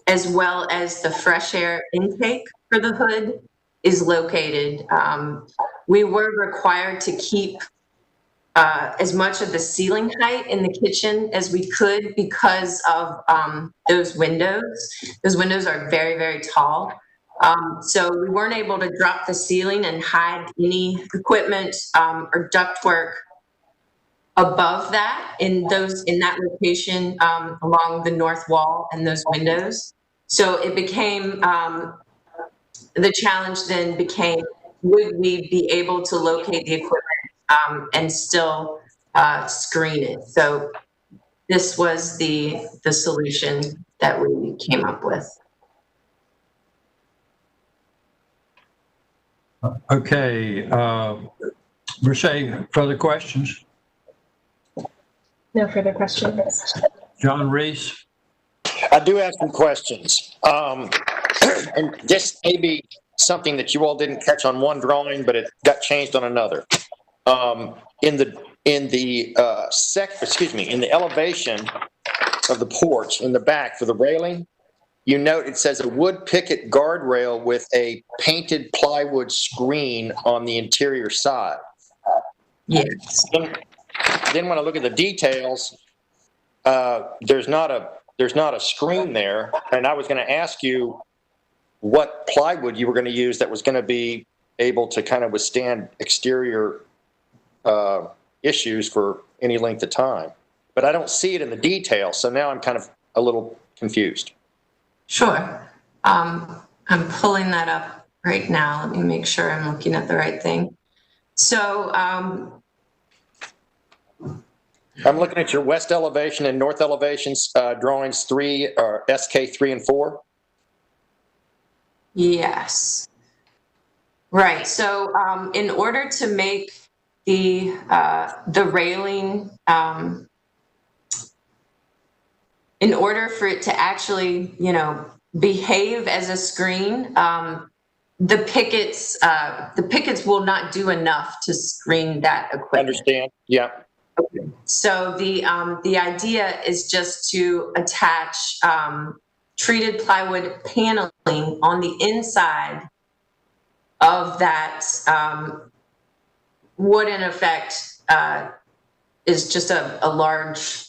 as well as the fresh air intake for the hood, is located. We were required to keep as much of the ceiling height in the kitchen as we could because of those windows. Those windows are very, very tall. So we weren't able to drop the ceiling and hide any equipment or ductwork above that in that location along the north wall and those windows. So it became, the challenge then became, would we be able to locate the equipment and still screen it? So this was the solution that we came up with. Okay, Versailles, further questions? No further questions. John Reese? I do have some questions. And this may be something that you all didn't catch on one drawing, but it got changed on another. In the elevation of the porch in the back for the railing, you note it says a wood picket guardrail with a painted plywood screen on the interior side. Yes. Then when I look at the details, there's not a screen there, and I was going to ask you what plywood you were going to use that was going to be able to kind of withstand exterior issues for any length of time. But I don't see it in the details, so now I'm kind of a little confused. Sure. I'm pulling that up right now. Let me make sure I'm looking at the right thing. So I'm looking at your west elevation and north elevations drawings 3 or SK 3 and 4. Yes. Right. So in order to make the railing in order for it to actually, behave as a screen, the pickets will not do enough to screen that equipment. Understand? Yeah. So the idea is just to attach treated plywood paneling on the inside of that wood, in effect, is just a large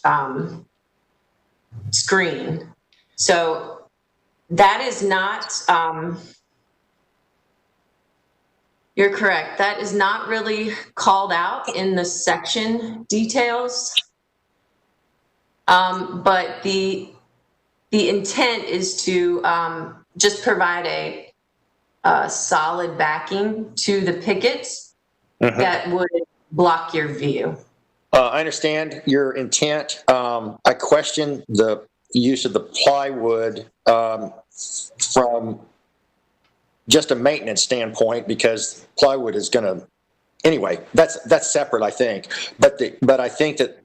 screen. So that is not, you're correct, that is not really called out in the section details. But the intent is to just provide a solid backing to the pickets that would block your view. I understand your intent. I question the use of the plywood from just a maintenance standpoint, because plywood is going to, anyway, that's separate, I think. But I think that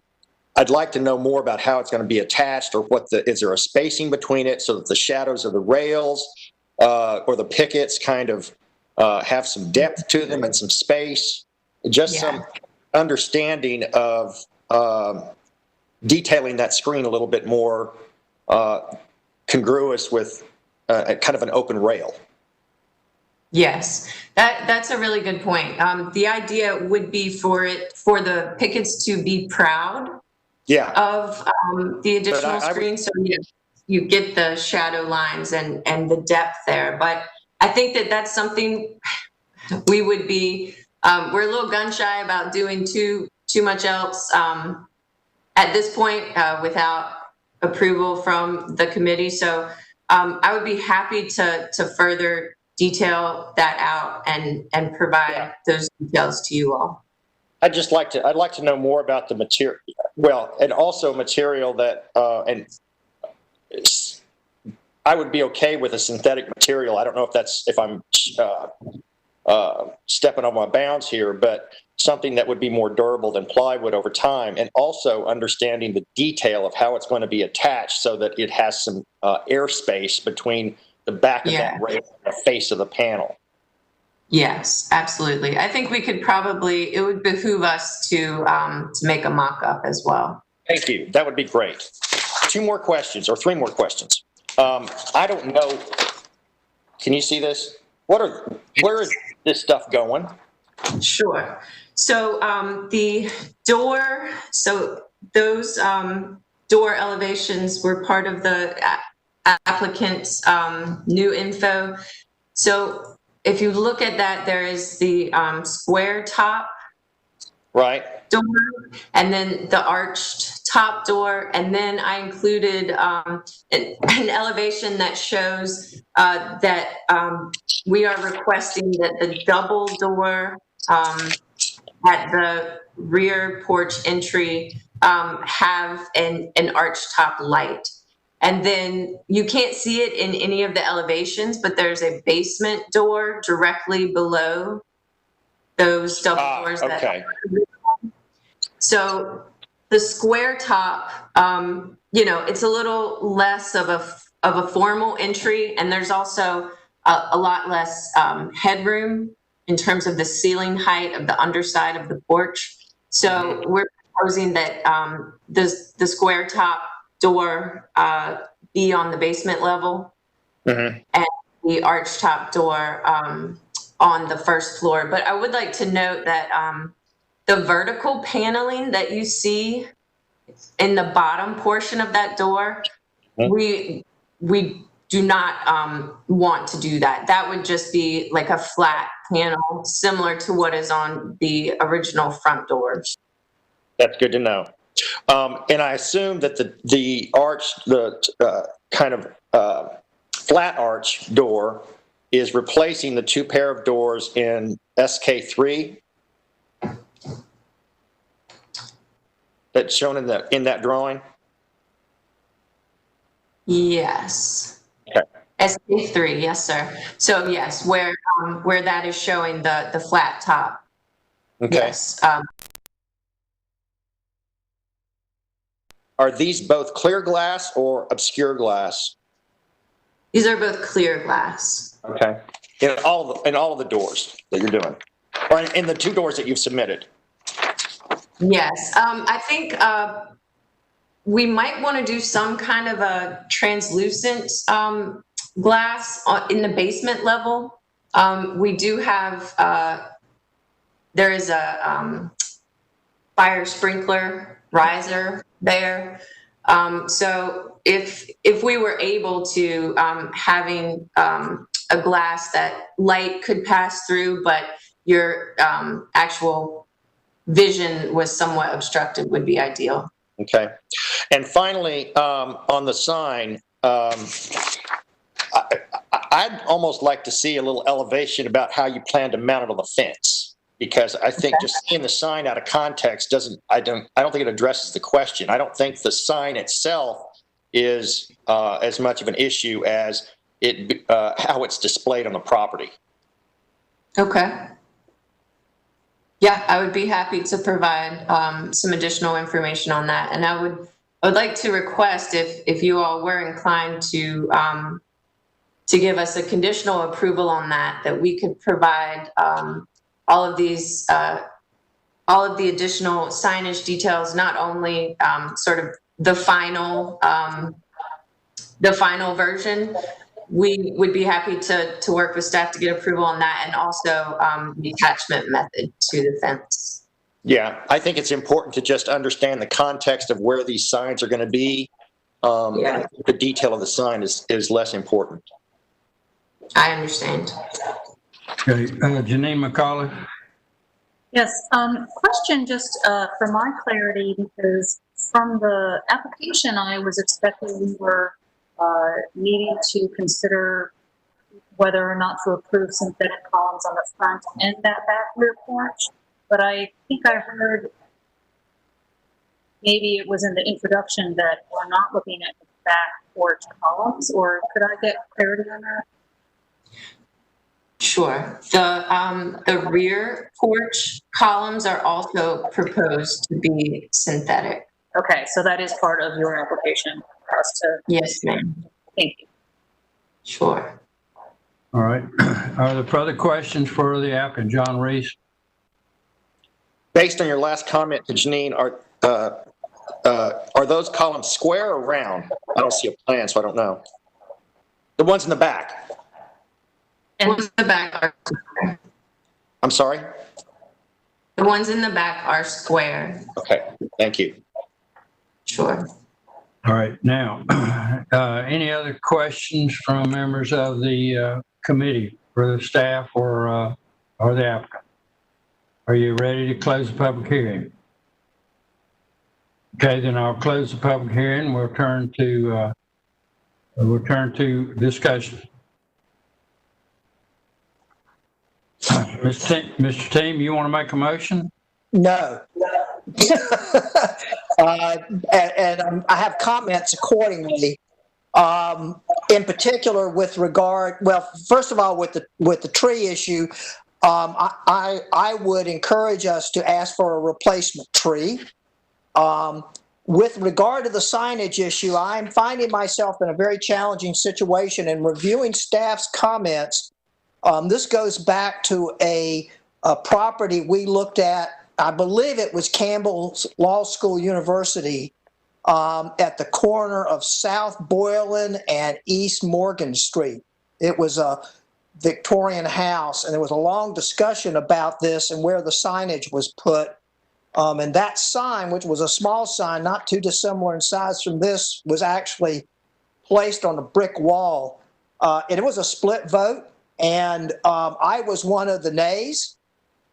I'd like to know more about how it's going to be attached, or is there a spacing between it so that the shadows of the rails or the pickets kind of have some depth to them and some space, just some understanding of detailing that screen a little bit more congruous with kind of an open rail. Yes, that's a really good point. The idea would be for the pickets to be proud of the additional screen, so you get the shadow lines and the depth there. But I think that that's something we would be, we're a little gun shy about doing too much else at this point without approval from the committee. So I would be happy to further detail that out and provide those details to you all. I'd like to know more about the material, and also material that, and I would be okay with a synthetic material. I don't know if I'm stepping on my bounds here, but something that would be more durable than plywood over time, and also understanding the detail of how it's going to be attached so that it has some airspace between the back of that rail and the face of the panel. Yes, absolutely. I think we could it would behoove us to make a mock-up as well. Thank you. That would be great. 2 more questions, or 3 more questions. I don't know. Can you see this? Where is this stuff going? Sure. So the door, those door elevations were part of the applicant's new info. So if you look at that, there is the square top door, and then the arched top door, and then I included an elevation that shows that we are requesting that the double door at the rear porch entry have an arched top light. And then you can't see it in any of the elevations, but there's a basement door directly below those double doors. So the square top, it's a little less of a formal entry, and there's also a lot less headroom in terms of the ceiling height of the underside of the porch. So we're proposing that the square top door be on the basement level, and the arch top door on the first floor. But I would like to note that the vertical paneling that you see in the bottom portion of that door, we do not want to do that. That would just be like a flat panel, similar to what is on the original front doors. That's good to know. And I assume that the arch, the kind of flat arch door is replacing the 2 pair of doors in SK3 that's shown in that drawing? Yes. Okay. SK3, yes, sir. So yes, where that is showing the flat top. Okay. Yes. Are these both clear glass or obscure glass? These are both clear glass. Okay. In all of the doors that you're doing, or in the 2 doors that you've submitted? Yes. I think we might want to do some kind of a translucent glass in the basement level. We do have, there is a fire sprinkler riser there. So if we were able to having a glass that light could pass through, but your actual vision was somewhat obstructed would be ideal. Okay. And finally, on the sign, I'd almost like to see a little elevation about how you plan to mount it on the fence, because I think just seeing the sign out of context I don't think it addresses the question. I don't think the sign itself is as much of an issue as how it's displayed on the property. Okay. Yeah, I would be happy to provide some additional information on that. And I would like to request if you all were inclined to give us a conditional approval on that we could provide all of the additional signage details, not only sort of the final version. We would be happy to work with staff to get approval on that, and also the attachment method to the fence. Yeah, I think it's important to just understand the context of where these signs are going to be. Yeah. The detail of the sign is less important. I understand. Okay, Janine McCauliffe. Yes, question just for my clarity, because from the application, I was expecting we were needing to consider whether or not to approve synthetic columns on the front and that back rear porch. But I think I heard, maybe it was in the introduction, that we're not looking at the back porch columns, or could I get clarity on that? Sure. The rear porch columns are also proposed to be synthetic. Okay, so that is part of your application for us to. Yes, ma'am. Thank you. Sure. All right. Are there further questions for the applicant, John Reese? Based on your last comment to Janine, are those columns square or round? I don't see a plan, so I don't know. The ones in the back. The ones in the back are square. I'm sorry? The ones in the back are square. Okay, thank you. Sure. All right. Now, any other questions from members of the committee, for the staff or the applicant? Are you ready to close the public hearing? Okay, then I'll close the public hearing. We'll turn to discussion. Mr. Team, you want to make a motion? No. And I have comments accordingly. In particular, with regard, well, first of all, with the tree issue, I would encourage us to ask for a replacement tree. With regard to the signage issue, I'm finding myself in a very challenging situation in reviewing staff's comments. This goes back to a property we looked at. I believe it was Campbell's Law School University at the corner of South Boylan and East Morgan Street. It was a Victorian house, and there was a long discussion about this and where the signage was put. And that sign, which was a small sign, not too dissimilar in size from this, was actually placed on a brick wall. And it was a split vote, and I was one of the nays.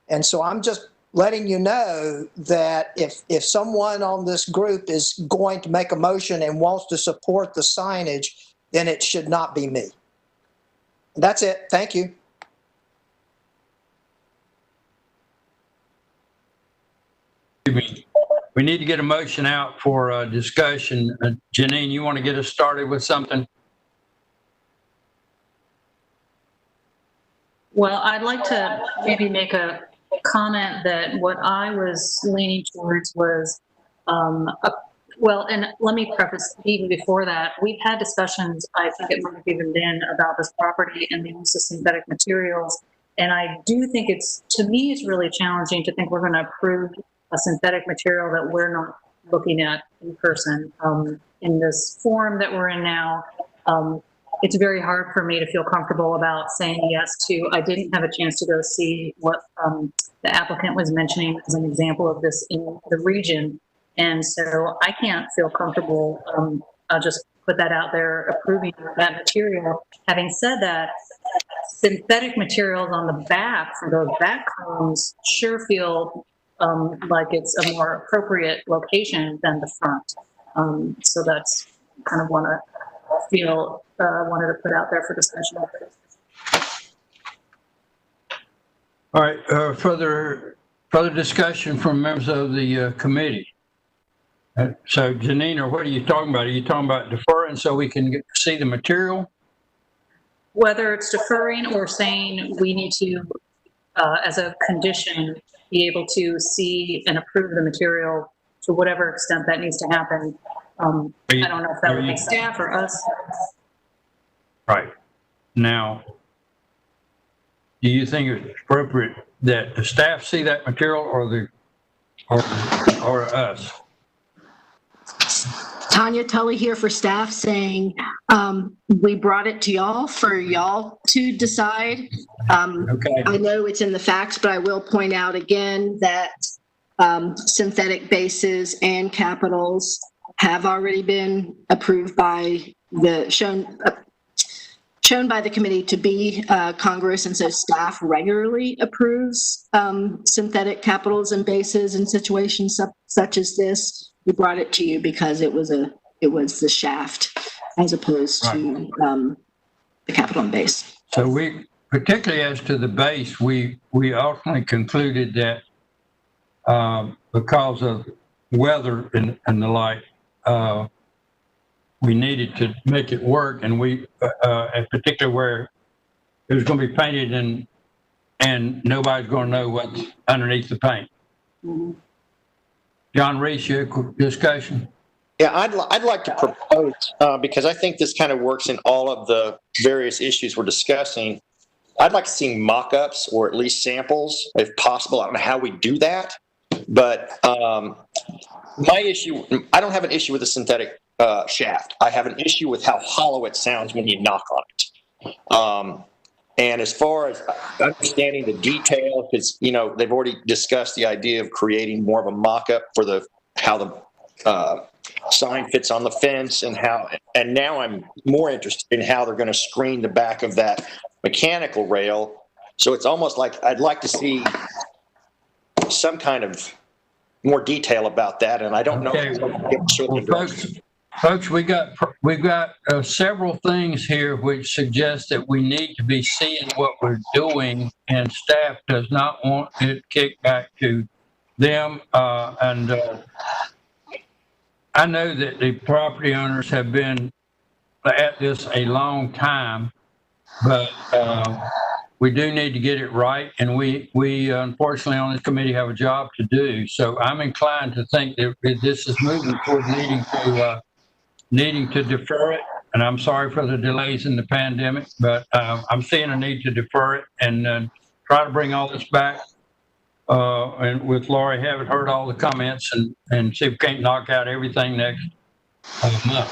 And so I'm just letting you know that if someone on this group is going to make a motion and wants to support the signage, then it should not be me. That's it. Thank you. We need to get a motion out for discussion. Janine, you want to get us started with something? Well, I'd like to maybe make a comment that what I was leaning towards was Well, and let me preface, even before that, we've had discussions, I think it might have even been about this property and the use of synthetic materials. And I do think to me, it's really challenging to think we're going to approve a synthetic material that we're not looking at in person. In this forum that we're in now, it's very hard for me to feel comfortable about saying yes to. I didn't have a chance to go see what the applicant was mentioning as an example of this in the region. And so I can't feel comfortable, I'll just put that out there, approving that material. Having said that, synthetic materials on the back for those back columns sure feel like it's a more appropriate location than the front. So that's kind of wanted to put out there for discussion. All right, further discussion from members of the committee. So Janina, what are you talking about? Are you talking about deferring so we can see the material? Whether it's deferring or saying we need to, as a condition, be able to see and approve the material to whatever extent that needs to happen. I don't know if that would be staff or us. Right. Now, do you think it's appropriate that the staff see that material or us? Tanya Tully here for staff saying, we brought it to y'all for y'all to decide. Okay. I know it's in the facts, but I will point out again that synthetic bases and capitals have already been approved by shown by the committee to be Congress, and so staff regularly approves synthetic capitals and bases in situations such as this. We brought it to you because it was the shaft as opposed to the capital and base. So we, particularly as to the base, we ultimately concluded that because of weather and the like, we needed to make it work, and we, in particular where it was going to be painted and nobody's going to know what's underneath the paint. Mm-hmm. John Reese, your discussion? Yeah, I'd like to propose, because I think this kind of works in all of the various issues we're discussing. I'd like to see mock-ups or at least samples if possible. I don't know how we do that, but my issue, I don't have an issue with the synthetic shaft. I have an issue with how hollow it sounds when you knock on it. And as far as understanding the detail, because they've already discussed the idea of creating more of a mock-up for how the sign fits on the fence and now I'm more interested in how they're going to screen the back of that mechanical rail. So it's almost like I'd like to see some kind of more detail about that, and I don't know. Folks, we got several things here which suggest that we need to be seeing what we're doing, and staff does not want it kicked back to them. And I know that the property owners have been at this a long time, but we do need to get it right, and we unfortunately on this committee have a job to do. So I'm inclined to think that this is moving toward needing to defer it, and I'm sorry for the delays in the pandemic, but I'm seeing a need to defer it and try to bring all this back. And with Lori, haven't heard all the comments and see if we can't knock out everything next month.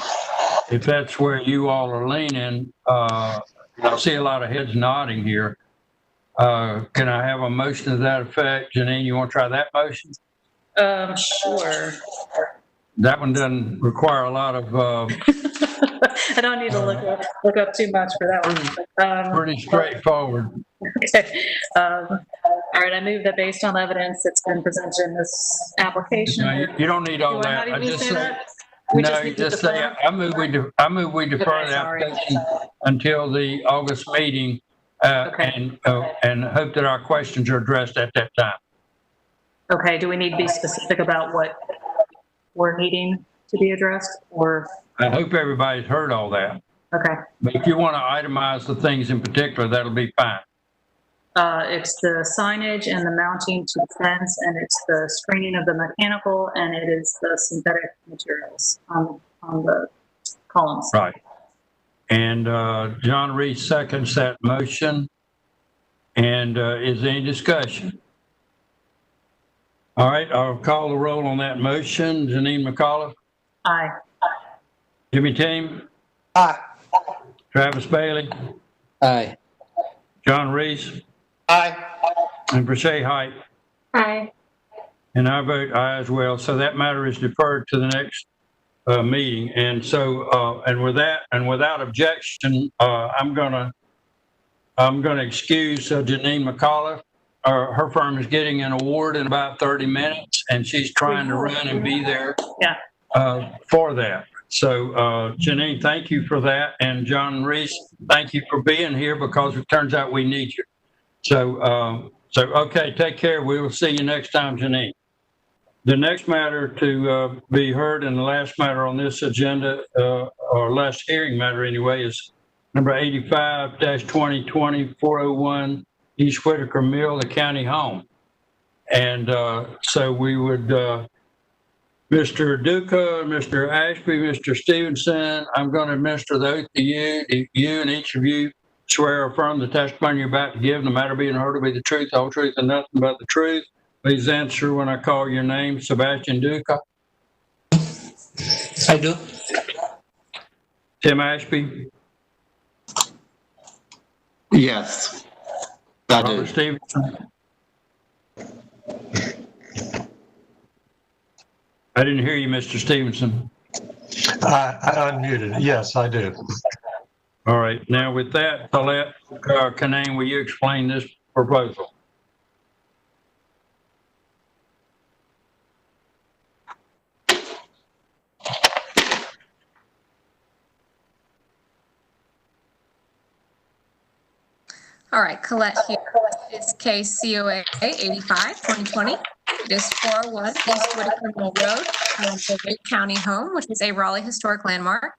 If that's where you all are leaning, I see a lot of heads nodding here. Can I have a motion to that effect? Janine, you want to try that motion? Sure. That one doesn't require a lot of. I don't need to look up too much for that one. Pretty straightforward. Okay. All right. I move that based on evidence that's been presented in this application. No, you don't need all that. I just say. No, you just say I move we defer the application until the August meeting, and hope that our questions are addressed at that time. Okay. Do we need to be specific about what we're needing to be addressed, or? I hope everybody's heard all that. Okay. But if you want to itemize the things in particular, that'll be fine. It's the signage and the mounting to the fence, and it's the screening of the mechanical, and it is the synthetic materials on the columns. Right. And John Reed seconds that motion. And is there any discussion? All right, I'll call the roll on that motion. Janine McAuliffe? Aye. Jimmy Team? Aye. Travis Bailey? Aye. John Reese? Aye. And Brashay Height? Aye. And I vote aye as well. So that matter is deferred to the next meeting. And so, and with that, and without objection, I'm gonna excuse Janine McAuliffe. Her firm is getting an award in about 30 minutes, and she's trying to run and be there for that. So, Janine, thank you for that. And John Reese, thank you for being here, because it turns out we need you. So, okay, take care. We will see you next time, Janine. The next matter to be heard, and the last matter on this agenda, or last hearing matter anyway, is number 85-2020 401 East Whitaker Mill, the county home. And so we would, Mr. Duca, Mr. Ashby, Mr. Stevenson, I'm going to administer the oath to you. You and each of you swear or affirm the testimony you're about to give, no matter being heard, to be the truth, the whole truth, and nothing but the truth. Please answer when I call your name. Sebastian Duca. I do. Tim Ashby. Yes. I do. Robert Stevenson. I didn't hear you, Mr. Stevenson. I unmuted. Yes, I do. All right. Now with that, Paulette Canane, will you explain this proposal? All right, Colette here. It's case COA 85-2020. It is 401 East Whitaker Mill Road, the Wake County home, which is a Raleigh historic landmark.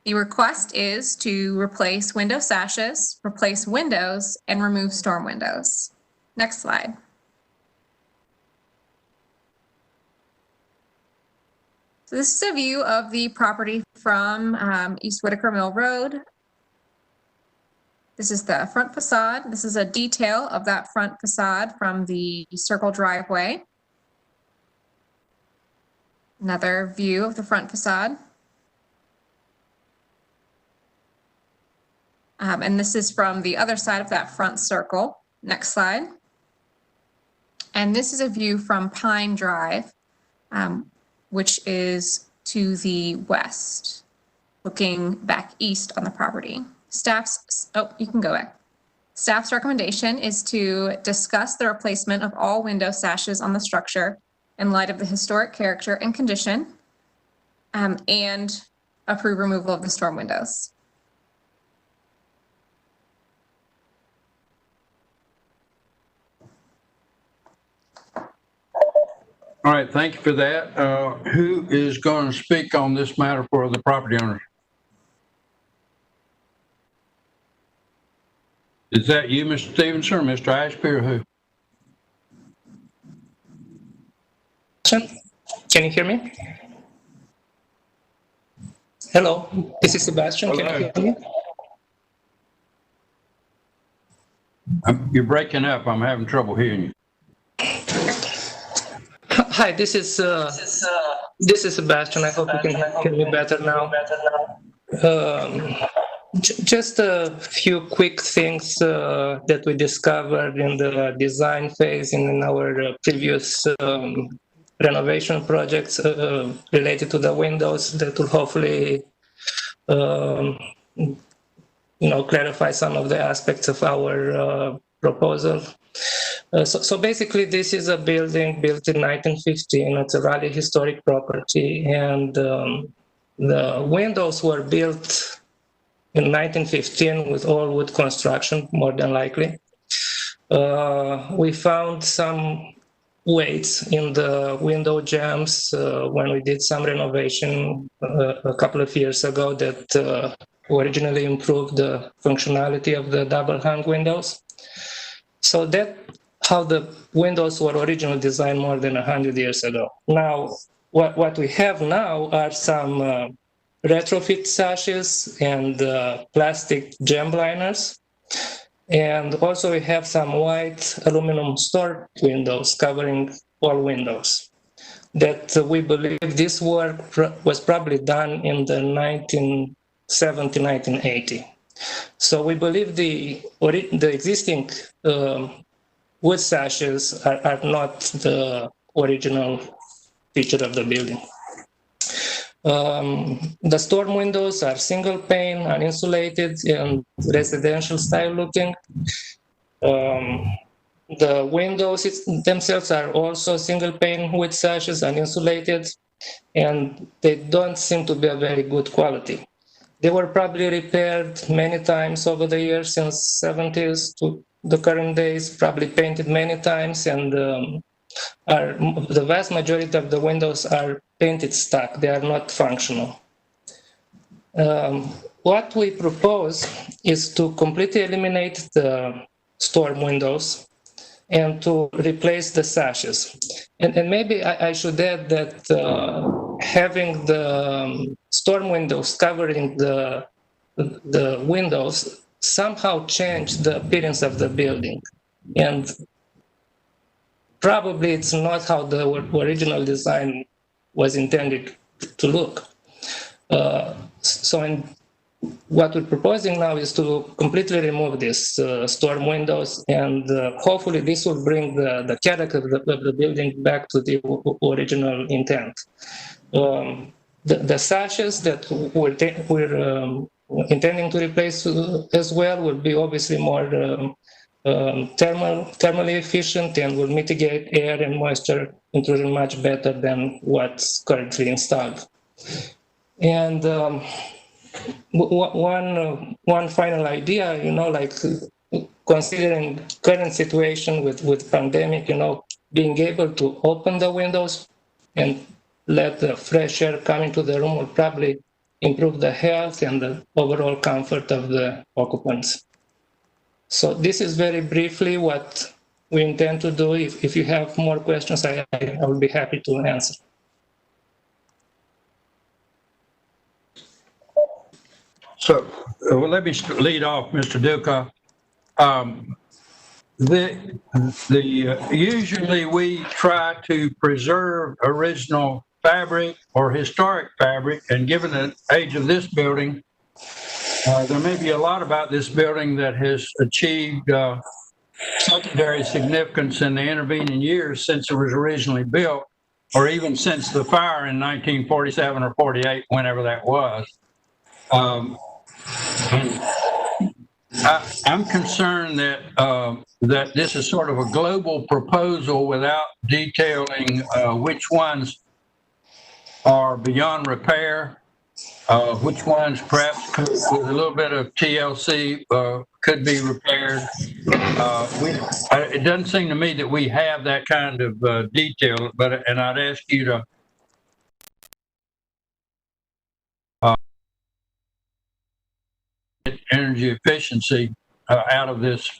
The request is to replace window sashes, replace windows, and remove storm windows. Next slide. So this is a view of the property from East Whitaker Mill Road. This is the front facade. This is a detail of that front facade from the circle driveway. Another view of the front facade. And this is from the other side of that front circle. Next slide. And this is a view from Pine Drive, which is to the west, looking back east on the property. You can go back. Staff's recommendation is to discuss the replacement of all window sashes on the structure in light of the historic character and condition, and approve removal of the storm windows. All right, thank you for that. Who is going to speak on this matter for the property owners? Is that you, Mr. Stevenson, or Mr. Ashby, or who? Can you hear me? Hello, this is Sebastian. Hello. Can you hear me? You're breaking up. I'm having trouble hearing you. Hi, this is Sebastian. I hope you can hear me better now. Just a few quick things that we discovered in the design phase and in our previous renovation projects related to the windows that will hopefully clarify some of the aspects of our proposal. So basically, this is a building built in 1915. It's a Raleigh historic property, and the windows were built in 1915 with all wood construction, more than likely. We found some weights in the window jambs when we did some renovation a couple of years ago that originally improved the functionality of the double hung windows. So that how the windows were originally designed more than 100 years ago. Now, what we have now are some retrofit sashes and plastic gem liners. And also we have some white aluminum store windows covering all windows. That we believe this work was probably done in the 1970, 1980. So we believe the existing wood sashes are not the original feature of the building. The storm windows are single pane, uninsulated, and residential style looking. The windows themselves are also single pane with sashes, uninsulated, and they don't seem to be a very good quality. They were probably repaired many times over the years, since 70s to the current days, probably painted many times, and the vast majority of the windows are painted stock. They are not functional. What we propose is to completely eliminate the storm windows and to replace the sashes. And maybe I should add that having the storm windows covering the windows somehow changed the appearance of the building. And probably it's not how the original design was intended to look. What we're proposing now is to completely remove these storm windows, and hopefully this will bring the character of the building back to the original intent. The sashes that we're intending to replace as well will be obviously more thermally efficient and will mitigate air and moisture intrusion much better than what's currently installed. And one final idea, like considering current situation with pandemic, being able to open the windows and let the fresh air come into the room will probably improve the health and the overall comfort of the occupants. So this is very briefly what we intend to do. If you have more questions, I will be happy to answer. So let me lead off, Mr. Duca. Usually we try to preserve original fabric or historic fabric, and given the age of this building, there may be a lot about this building that has achieved secondary significance in the intervening years since it was originally built, or even since the fire in 1947 or 48, whenever that was. I'm concerned that this is sort of a global proposal without detailing which ones are beyond repair, which ones perhaps could, with a little bit of TLC could be repaired. It doesn't seem to me that we have that kind of detail, and I'd ask you to energy efficiency out of this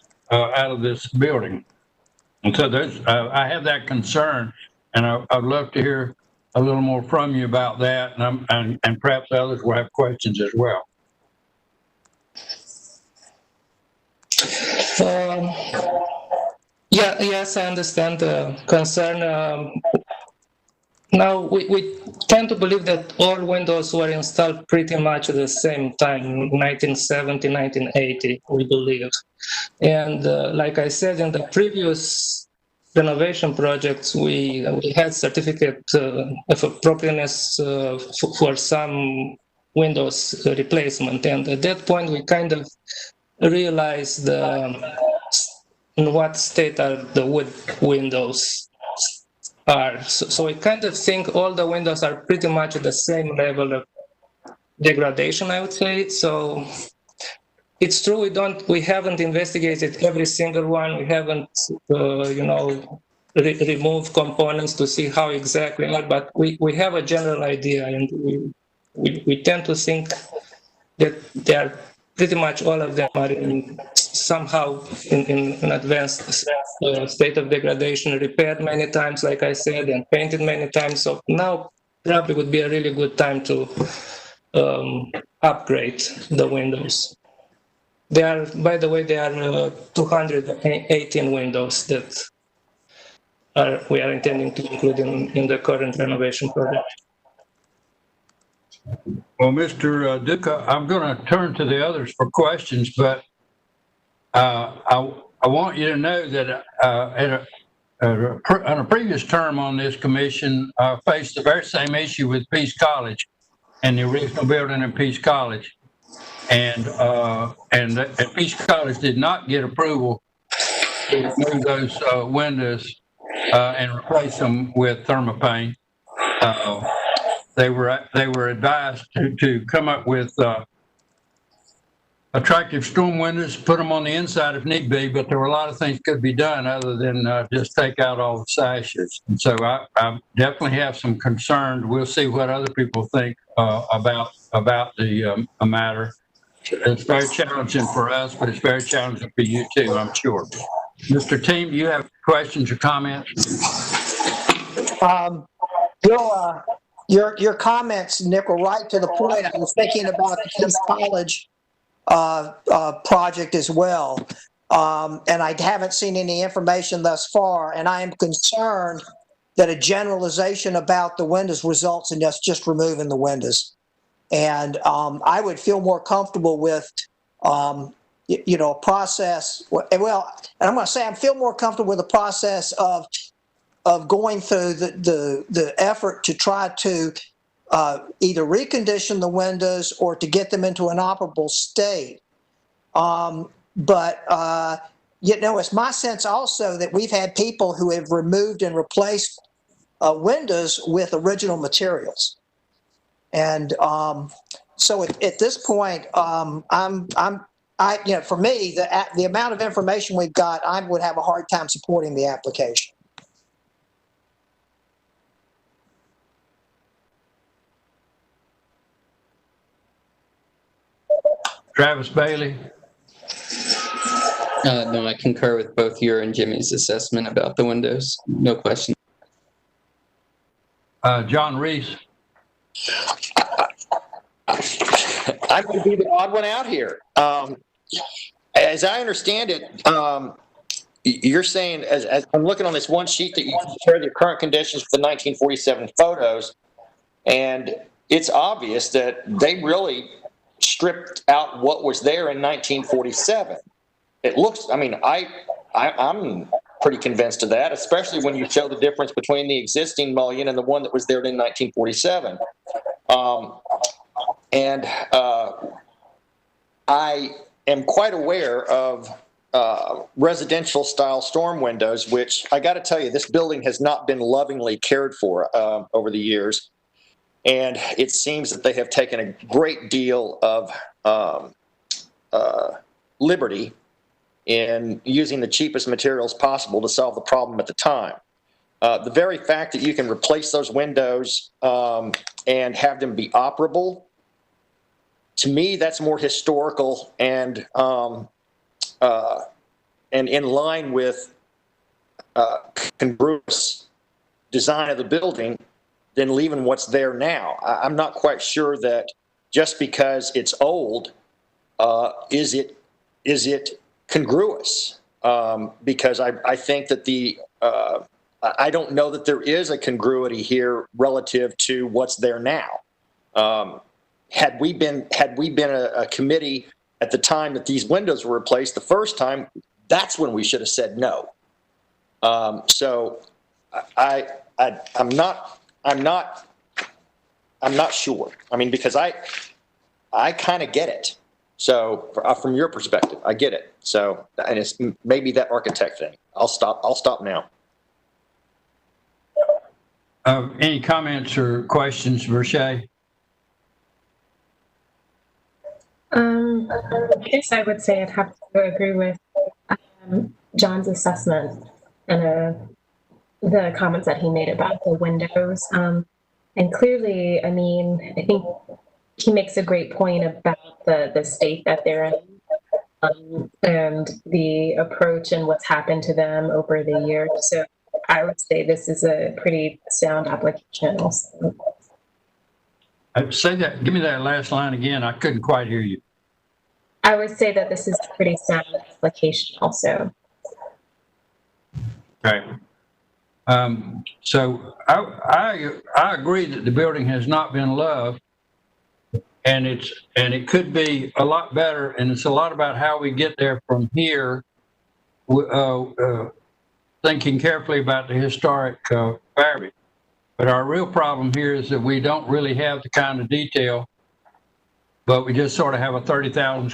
building. And so I have that concern, and I'd love to hear a little more from you about that, and perhaps others will have questions as well. Yes, I understand the concern. Now, we tend to believe that all windows were installed pretty much at the same time, 1970, 1980, we believe. And like I said, in the previous renovation projects, we had certificate of appropriateness for some windows replacement. And at that point, we kind of realized in what state are the wood windows are. So we kind of think all the windows are pretty much at the same level of degradation, I would say. So it's true we haven't investigated every single one. We haven't, removed components to see how exactly are, but we have a general idea, and we tend to think that they are pretty much all of them are in somehow in advanced state of degradation, repaired many times, like I said, and painted many times. So now probably would be a really good time to upgrade the windows. They are, by the way, 218 windows that we are intending to include in the current renovation project. Well, Mr. Duca, I'm going to turn to the others for questions, but I want you to know that on a previous term on this commission, I faced the very same issue with Peace College and the original building in Peace College. And Peace College did not get approval to remove those windows and replace them with thermopane. They were advised to come up with attractive storm windows, put them on the inside if need be, but there were a lot of things could be done other than just take out all the sashes. And so I definitely have some concern. We'll see what other people think about the matter. It's very challenging for us, but it's very challenging for you too, I'm sure. Mr. Team, do you have questions or comments? Your comments, Nick, were right to the point. I was thinking about the Peace College project as well. And I haven't seen any information thus far. And I am concerned that a generalization about the windows results in us just removing the windows. And I would feel more comfortable with, a process. Well, and I'm going to say I feel more comfortable with the process of going through the effort to try to either recondition the windows or to get them into an operable state. But it's my sense also that we've had people who have removed and replaced windows with original materials. And so at this point, for me, the amount of information we've got, I would have a hard time supporting the application. Travis Bailey. No, I concur with both your and Jimmy's assessment about the windows. No question. John Reese. I'm going to be the odd one out here. As I understand it, you're saying, as I'm looking on this one sheet that you compare the current conditions with the 1947 photos, and it's obvious that they really stripped out what was there in 1947. It looks, I'm pretty convinced of that, especially when you show the difference between the existing mullion and the one that was there in 1947. I am quite aware of residential style storm windows, which I got to tell you, this building has not been lovingly cared for over the years. And it seems that they have taken a great deal of liberty in using the cheapest materials possible to solve the problem at the time. The very fact that you can replace those windows and have them be operable, to me, that's more historical and in line with congruous design of the building than leaving what's there now. I'm not quite sure that just because it's old, is it congruous? Because I think that I don't know that there is a congruity here relative to what's there now. Had we been a committee at the time that these windows were replaced the first time, that's when we should have said no. So I'm not sure. Because I kind of get it. So from your perspective, I get it. So, and it's maybe that architect thing. I'll stop now. Any comments or questions, Verche? I guess I would say I'd have to agree with John's assessment and the comments that he made about the windows. And clearly, I think he makes a great point about the state that they're in. and the approach and what's happened to them over the years. So I would say this is a pretty sound application also. Say that, give me that last line again. I couldn't quite hear you. I would say that this is a pretty sound application also. Okay. So I agree that the building has not been loved, and it could be a lot better, and it's a lot about how we get there from here, thinking carefully about the historic fabric. But our real problem here is that we don't really have the kind of detail, but we just sort of have a 30,000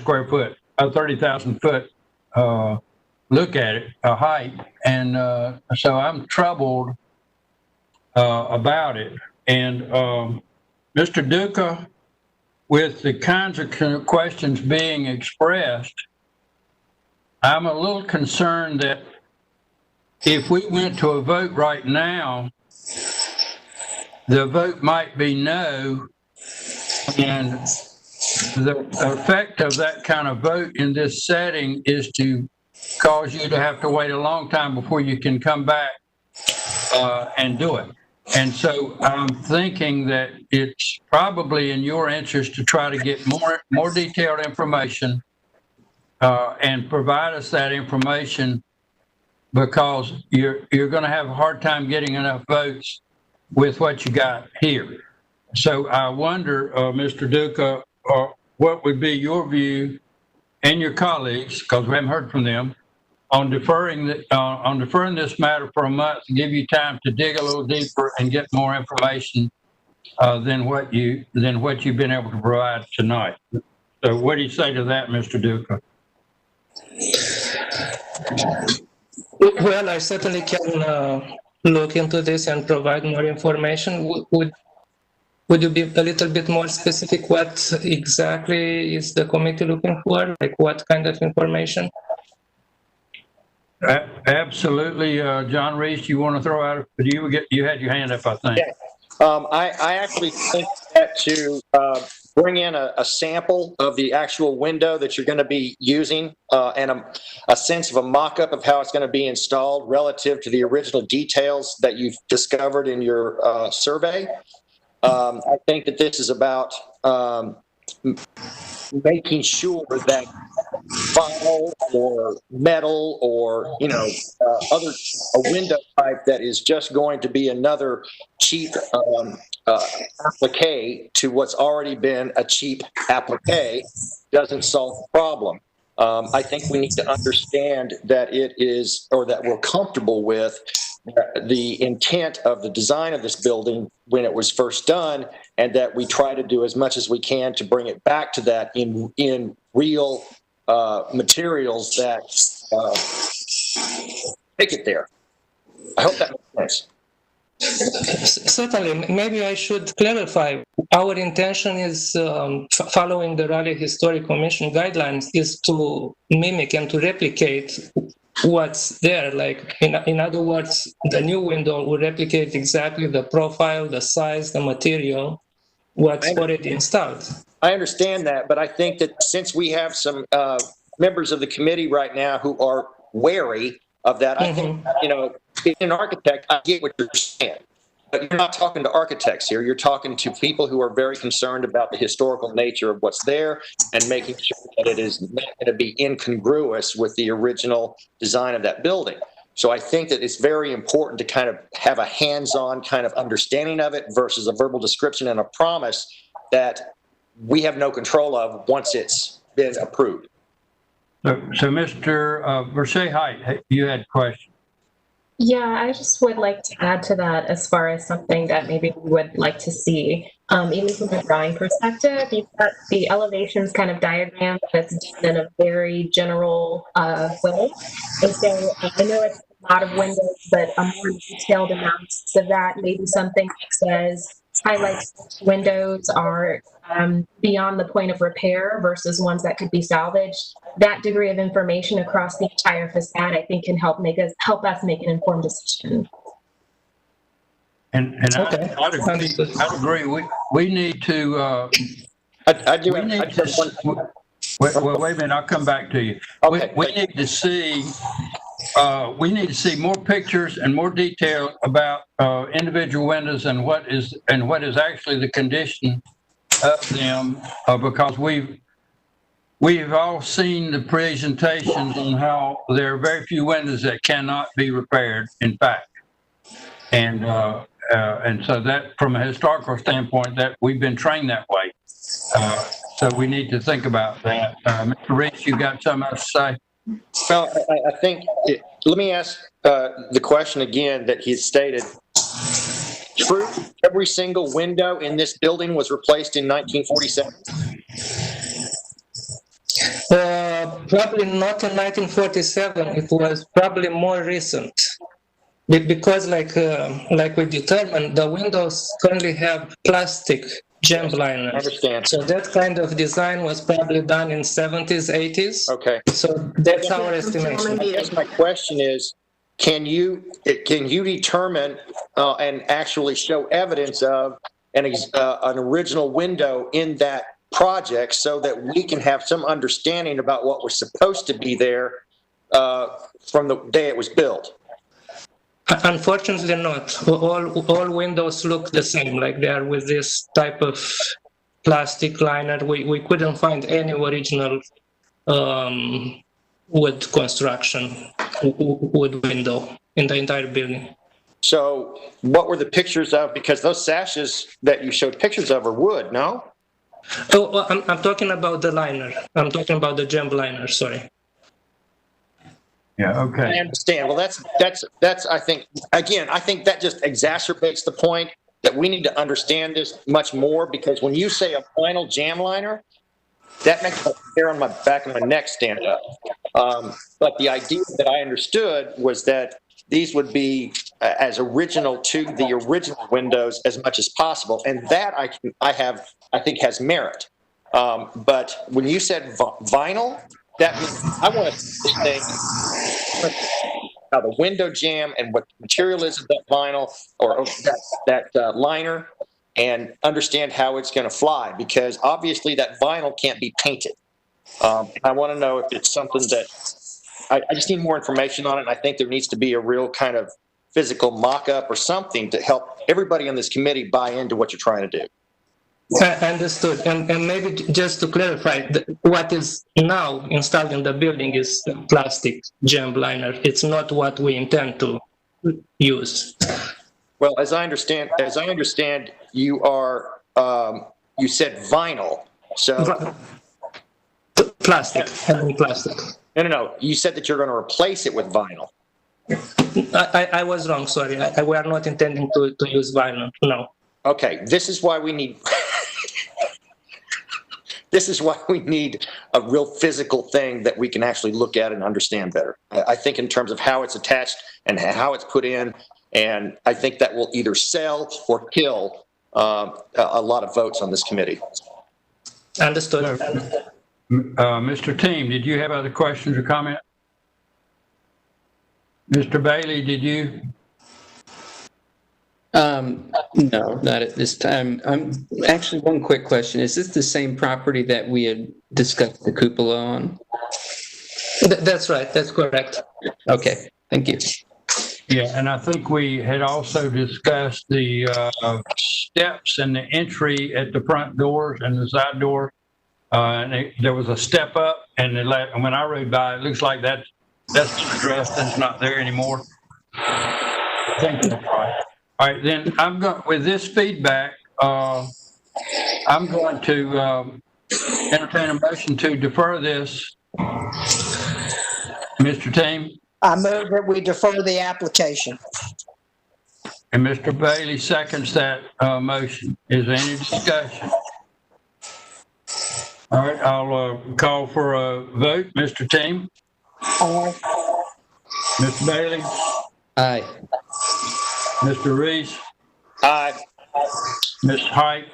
foot look at it, a height. And so I'm troubled about it. And Mr. Duca, with the kinds of questions being expressed, I'm a little concerned that if we went to a vote right now, the vote might be no, and the effect of that kind of vote in this setting is to cause you to have to wait a long time before you can come back and do it. And so I'm thinking that it's probably in your interest to try to get more detailed information and provide us that information, because you're going to have a hard time getting enough votes with what you got here. So I wonder, Mr. Duca, what would be your view and your colleagues, because we haven't heard from them, on deferring this matter for a month to give you time to dig a little deeper and get more information than what you've been able to provide tonight. So what do you say to that, Mr. Duca? Well, I certainly can look into this and provide more information. Would you be a little bit more specific? What exactly is the committee looking for? Like what kind of information? Absolutely. John Reese, you want to throw out, you had your hand up, I think. Yeah. I actually think that to bring in a sample of the actual window that you're going to be using and a sense of a mock-up of how it's going to be installed relative to the original details that you've discovered in your survey. I think that this is about making sure that vinyl or metal or a window type that is just going to be another cheap applique to what's already been a cheap applique doesn't solve the problem. I think we need to understand that it is, or that we're comfortable with the intent of the design of this building when it was first done, and that we try to do as much as we can to bring it back to that in real materials that take it there. I hope that makes sense. Certainly. Maybe I should clarify. Our intention is, following the Raleigh Historic Commission guidelines, is to mimic and to replicate what's there. Like, in other words, the new window will replicate exactly the profile, the size, the material, what's already installed. I understand that, but I think that since we have some members of the committee right now who are wary of that, I think, being an architect, I get what you're saying. But you're not talking to architects here. You're talking to people who are very concerned about the historical nature of what's there and making sure that it is not going to be incongruous with the original design of that building. So I think that it's very important to kind of have a hands-on kind of understanding of it versus a verbal description and a promise that we have no control of once it's been approved. So Mr. Versailles, you had a question. Yeah, I just would like to add to that as far as something that maybe we would like to see. Even from a drawing perspective, you've got the elevations kind of diagram that's done in a very general way. And so I know it's a lot of windows, but a more detailed analysis of that, maybe something that says highlights which windows are beyond the point of repair versus ones that could be salvaged. That degree of information across the entire facade, I think, can help us make an informed decision. And okay. I'd agree. We need to. Wait a minute, I'll come back to you. Okay. We need to see, more pictures and more detail about individual windows and what is actually the condition of them, because we've all seen the presentations on how there are very few windows that cannot be repaired, in fact. And so that, from a historical standpoint, that we've been trained that way. So we need to think about that. Mr. Reese, you got something else to say? Well, I think, let me ask the question again that he stated. True, every single window in this building was replaced in 1947? Probably not in 1947. It was probably more recent. Because like we determined, the windows currently have plastic gem liners. I understand. So that kind of design was probably done in 70s, 80s. Okay. So that's our estimation. I guess my question is, can you determine and actually show evidence of an original window in that project so that we can have some understanding about what was supposed to be there from the day it was built? Unfortunately not. All windows look the same, like they are with this type of plastic liner. We couldn't find any original wood construction, wood window in the entire building. So what were the pictures of? Because those sashes that you showed pictures of are wood, no? Oh, I'm talking about the liner. I'm talking about the gem liner, sorry. Yeah, okay. I understand. Well, that's. I think that just exacerbates the point that we need to understand this much more, because when you say a vinyl jam liner, that makes my hair on my back of my neck stand up. But the idea that I understood was that these would be as original to the original windows as much as possible, and that I think has merit. But when you said vinyl, that means I want to say how the window jam and what the material is of that vinyl or that liner, and understand how it's going to fly, because obviously that vinyl can't be painted. I want to know if it's something that I just need more information on it. And I think there needs to be a real kind of physical mock-up or something to help everybody on this committee buy into what you're trying to do. Understood. And maybe just to clarify, what is now installed in the building is plastic gem liner. It's not what we intend to use. Well, as I understand, you are. You said vinyl, so plastic. Plastic. No. You said that you're going to replace it with vinyl. I was wrong. Sorry. We are not intending to use vinyl. No. Okay. This is why we need. This is why we need a real physical thing that we can actually look at and understand better. I think in terms of how it's attached and how it's put in, and I think that will either sell or kill a lot of votes on this committee. Understood. Mr. Team, did you have other questions or comments? Mr. Bailey, did you? No, not at this time. Actually, one quick question. Is this the same property that we had discussed the cupola on? That's right. That's correct. Okay. Thank you. Yeah, and I think we had also discussed the steps and the entry at the front doors and the side doors. And there was a step up, and when I rode by, it looks like that's addressed and it's not there anymore. I think that's right. All right, then I'm going, with this feedback, I'm going to entertain a motion to defer this. Mr. Team? I move that we defer the application. And Mr. Bailey seconds that motion. Is there any discussion? All right, I'll call for a vote. Mr. Team? Aye. Mr. Bailey? Aye. Mr. Reese? Aye. Ms. Height?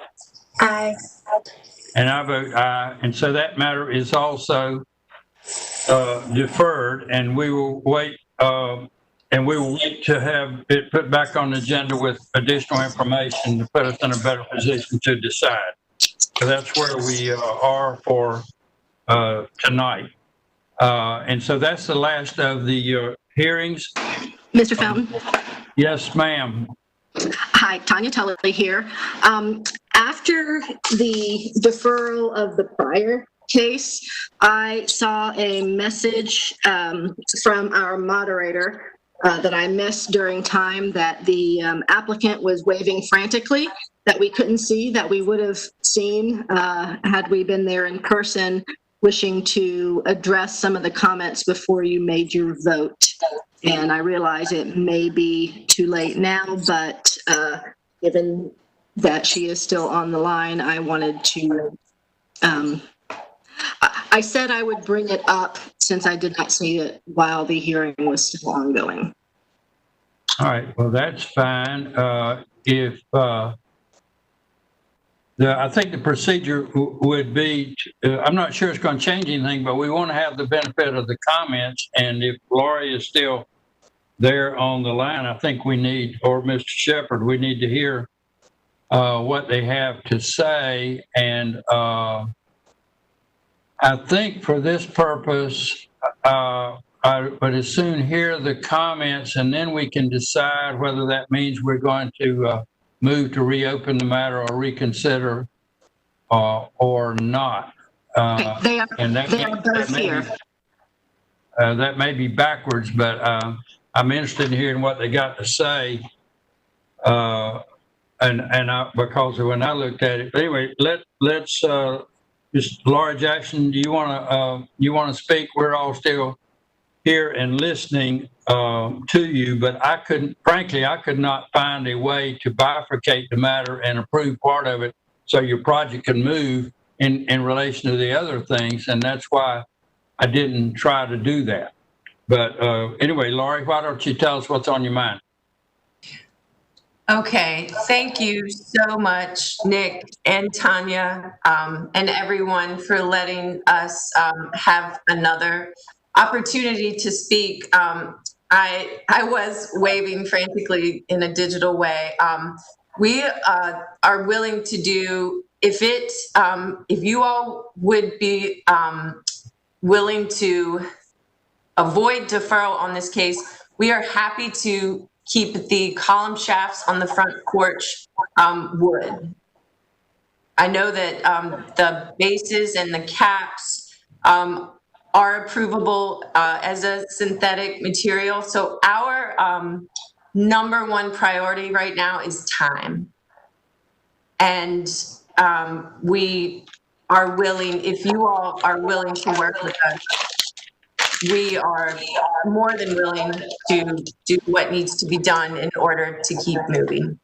Aye. And I vote aye. And so that matter is also deferred, and we will wait to have it put back on the agenda with additional information to put us in a better position to decide. So that's where we are for tonight. And so that's the last of the hearings. Mr. Fountain? Yes, ma'am. Hi, Tanya Tully here. After the deferral of the prior case, I saw a message from our moderator that I missed during time that the applicant was waving frantically, that we couldn't see, that we would have seen had we been there in person, wishing to address some of the comments before you made your vote. And I realize it may be too late now, but given that she is still on the line, I wanted to, I said I would bring it up since I did not see it while the hearing was still ongoing. All right, well, that's fine. I think the procedure would be, I'm not sure it's going to change anything, but we want to have the benefit of the comments. And if Laurie is still there on the line, I think we need, or Mr. Shepherd, we need to hear what they have to say. And I think for this purpose, I would as soon hear the comments, and then we can decide whether that means we're going to move to reopen the matter or reconsider or not. They are both here. That may be backwards, but I'm interested in hearing what they got to say. Because when I looked at it, but anyway, let's just Laura Jackson, do you want to speak? We're all still here and listening to you, but frankly, I could not find a way to bifurcate the matter and approve part of it so your project can move in relation to the other things, and that's why I didn't try to do that. But anyway, Laurie, why don't you tell us what's on your mind? Okay, thank you so much, Nick and Tanya, and everyone for letting us have another opportunity to speak. I was waving frantically in a digital way. We are willing to do, if you all would be willing to avoid deferral on this case, we are happy to keep the column shafts on the front porch wood. I know that the bases and the caps are approvable as a synthetic material. So our number one priority right now is time. And we are willing, if you all are willing to work with us, we are more than willing to do what needs to be done in order to keep moving.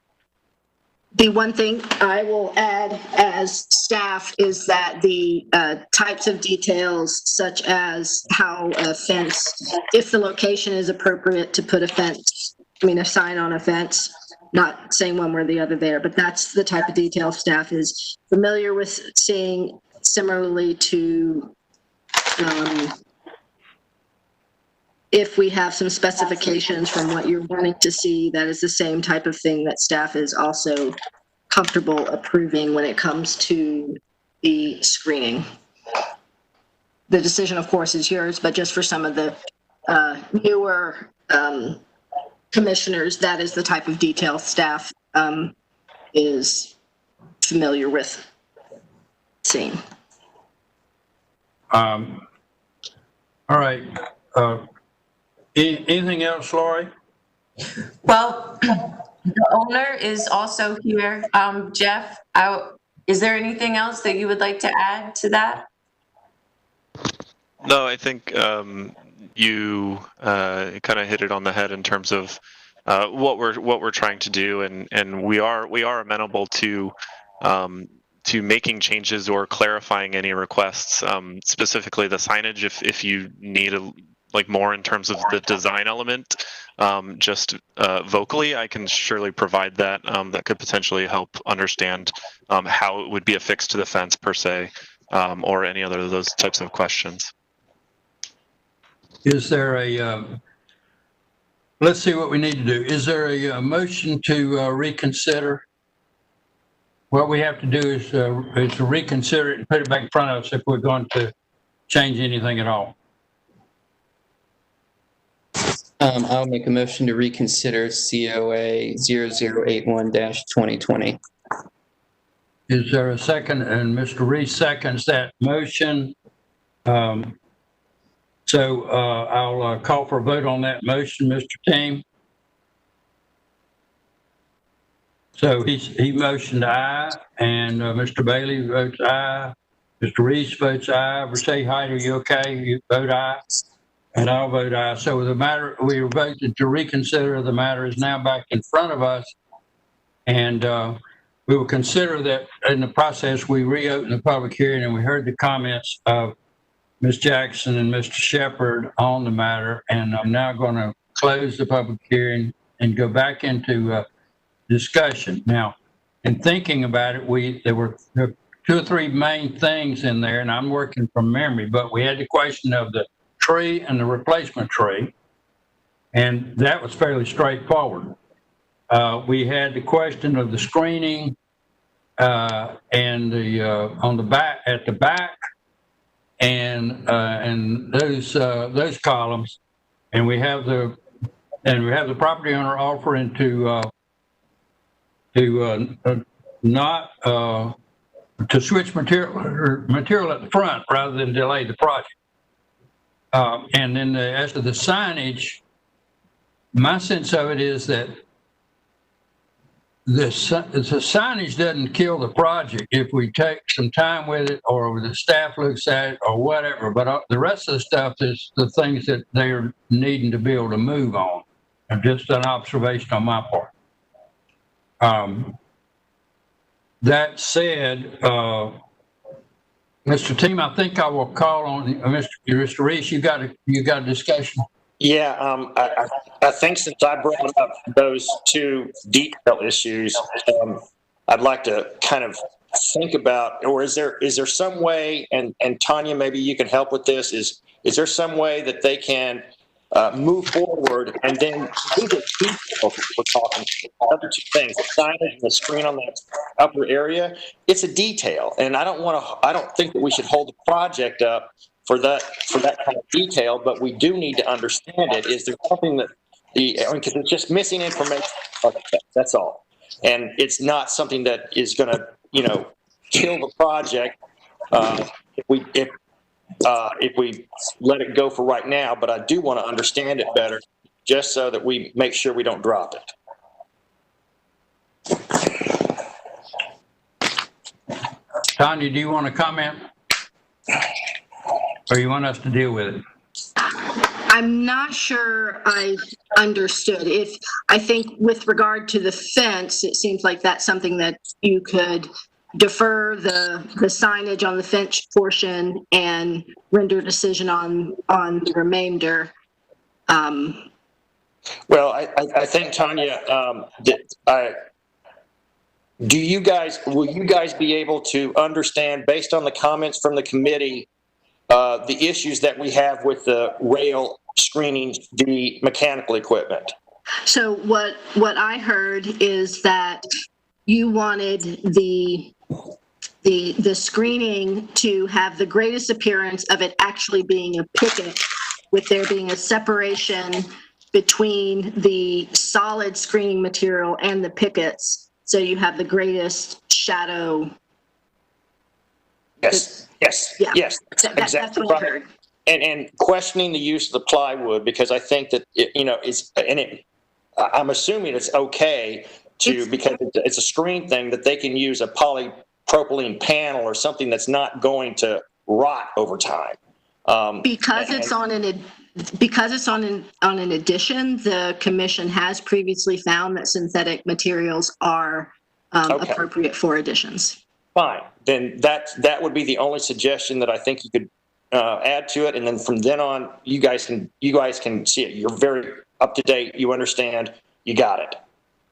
The one thing I will add as staff is that the types of details, such as how a fence, if the location is appropriate to put a sign on a fence, not saying one way or the other there, but that's the type of detail staff is familiar with seeing, similarly to if we have some specifications from what you're wanting to see, that is the same type of thing that staff is also comfortable approving when it comes to the screening. The decision, of course, is yours, but just for some of the newer commissioners, that is the type of detail staff is familiar with seeing. All right. Anything else, Laurie? Well, the owner is also here. Jeff, is there anything else that you would like to add to that? No, I think you kind of hit it on the head in terms of what we're trying to do, and we are amenable to making changes or clarifying any requests, specifically the signage. If you need more in terms of the design element, just vocally, I can surely provide that. That could potentially help understand how it would be affixed to the fence per se, or any other of those types of questions. Is there let's see what we need to do. Is there a motion to reconsider? What we have to do is to reconsider it and put it back in front of us if we're going to change anything at all? I'll make a motion to reconsider COA 0081-2020. Is there a second? And Mr. Reese seconds that motion. I'll call for a vote on that motion, Mr. Team. So he motioned aye, and Mr. Bailey votes aye. Mr. Reese votes aye. Versailles Height, are you okay? You vote aye, and I'll vote aye. So the matter, we voted to reconsider. The matter is now back in front of us, and we will consider that in the process. We reopened the public hearing, and we heard the comments of Ms. Jackson and Mr. Shepherd on the matter, and I'm now going to close the public hearing and go back into discussion. Now, in thinking about it, there were 2 or 3 main things in there, and I'm working from memory, but we had the question of the tree and the replacement tree, and that was fairly straightforward. We had the question of the screening and the on the back, at the back, and those columns, and we have the property owner offering to switch material at the front rather than delay the project. And then as to the signage, my sense of it is that the signage doesn't kill the project if we take some time with it, or the staff looks at it, or whatever. But the rest of the stuff is the things that they're needing to be able to move on. And just an observation on my part. That said, Mr. Team, I think I will call on Mr. Reese. You got a discussion? Yeah, I think since I brought up those 2 detail issues, I'd like to kind of think about, or is there some way, and Tanya, maybe you can help with this, is there some way that they can move forward and then do the details we're talking about? Other 2 things, the signage and the screen on that upper area, it's a detail, and I don't think that we should hold the project up for that kind of detail, but we do need to understand it. Is there something that because it's just missing information? That's all, and it's not something that is going to kill the project if we let it go for right now. But I do want to understand it better, just so that we make sure we don't drop it. Tanya, do you want to comment? Or you want us to deal with it? I'm not sure I understood. I think with regard to the fence, it seems like that's something that you could defer the signage on the fence portion and render a decision on the remainder. Well, I think, Tanya, will you guys be able to understand, based on the comments from the committee, the issues that we have with the rail screening the mechanical equipment? So what I heard is that you wanted the screening to have the greatest appearance of it actually being a picket, with there being a separation between the solid screening material and the pickets, so you have the greatest shadow. Yes, exactly. That's what I heard. And questioning the use of the plywood, because I think that I'm assuming it's okay because it's a screen thing, that they can use a polypropylene panel or something that's not going to rot over time. Because it's on an addition, the commission has previously found that synthetic materials are appropriate for additions. Fine, then that would be the only suggestion that I think you could add to it, and then from then on, you guys can see it. You're very up to date. You understand. You got it.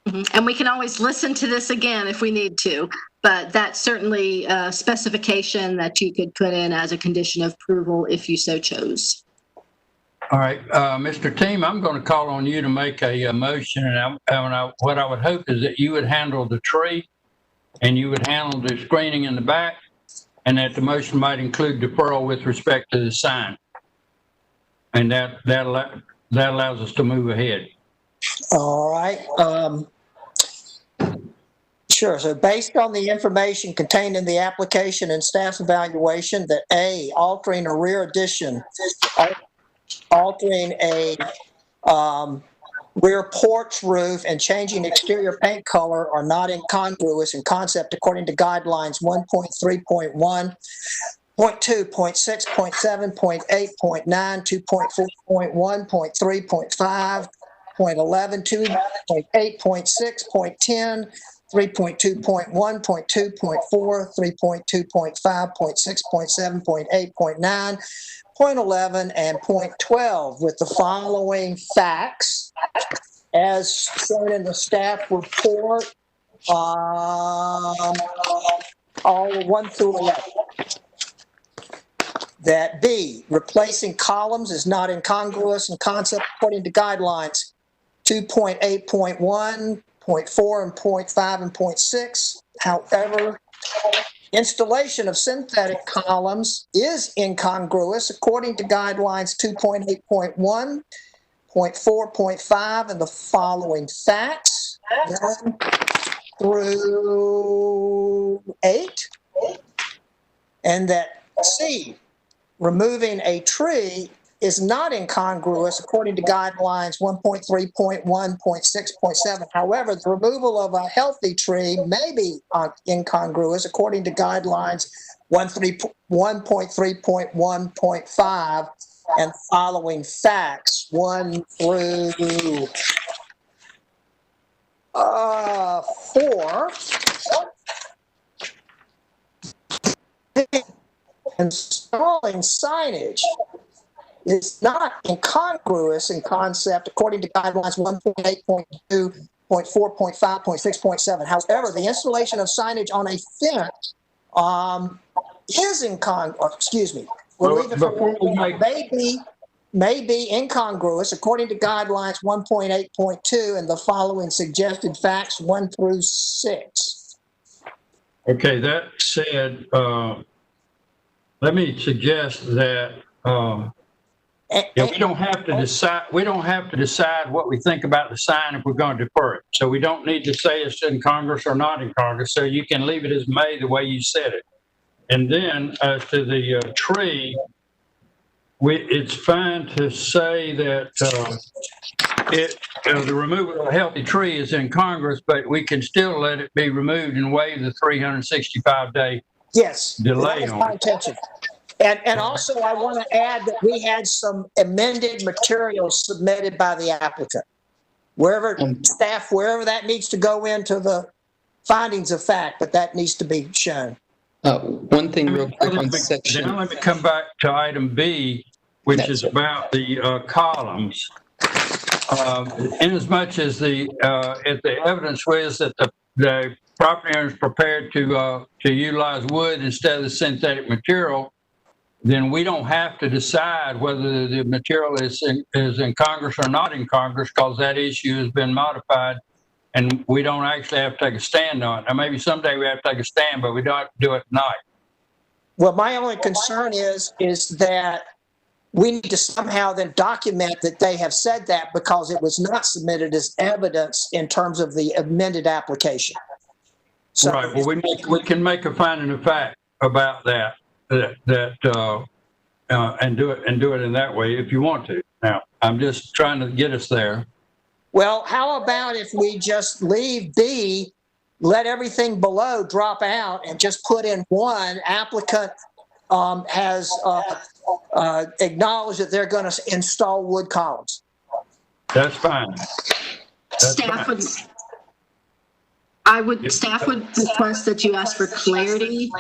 Mm-hmm. And we can always listen to this again if we need to, but that's certainly a specification that you could put in as a condition of approval if you so chose. All right, Mr. Team, I'm going to call on you to make a motion, and what I would hope is that you would handle the tree, and you would handle the screening in the back, and that the motion might include deferral with respect to the sign. And that allows us to move ahead. All right. Sure. So based on the information contained in the application and staff's evaluation, that A, altering a rear addition, altering a rear porch roof, and changing exterior paint color are not incongruous in concept according to guidelines 1.3.1, 0.2, 0.6, 0.7, 0.8, 0.9, 2.4.1, 0.3, 0.5, 0.11, 2.8, 0.6, 0.10, 3.2.1, 0.2, 0.4, 3.2.5, 0.6, 0.7, 0.8, 0.9, 0.11, and 0.12 with the following facts as shown in the staff report, all 1 through 11. That B, replacing columns is not incongruous in concept according to guidelines 2.8.1, 0.4, and 0.5, and 0.6. However, installation of synthetic columns is incongruous according to guidelines 2.8.1, 0.4, 0.5, and the following facts 1 through 8. And that C, removing a tree is not incongruous according to guidelines 1.3.1, 0.6, 0.7. However, the removal of a healthy tree may be incongruous according to guidelines 1.3.1.5 and following facts 1 through 4. Installing signage is not incongruous in concept according to guidelines 1.8.2, 0.4, 0.5, 0.6, 0.7. However, the installation of signage on a fence is may be incongruous according to guidelines 1.8.2 and the following suggested facts 1 through 6. Okay, that said, let me suggest that we don't have to decide. We don't have to decide what we think about the sign if we're going to defer it. So we don't need to say it's in Congress or not in Congress. So you can leave it as may the way you said it. And then as to the tree, it's fine to say that the removal of a healthy tree is in Congress, but we can still let it be removed and waive the 365-day delay that was on my it. intention. And also, I want to add that we had some amended materials submitted by the applicant. Wherever that needs to go into the findings of fact, but that needs to be shown. One thing real quick on section. Now let me come back to item B, which is about the columns. Inasmuch as if the evidence was that the property owner is prepared to utilize wood instead of the synthetic material, then we don't have to decide whether the material is in Congress or not in Congress, because that issue has been modified and we don't actually have to take a stand on it. Now, maybe someday we have to take a stand, but we don't have to do it tonight. Well, my only concern is that we need to somehow then document that they have said that because it was not submitted as evidence in terms of the amended application. So, right. Well, we can make a finding of fact about that and do it in that way if you want to. Now, I'm just trying to get us there. Well, how about if we just leave B, let everything below drop out, and just put in 1 applicant has acknowledged that they're going to install wood columns. That's fine. Staff would request that you ask for clarity.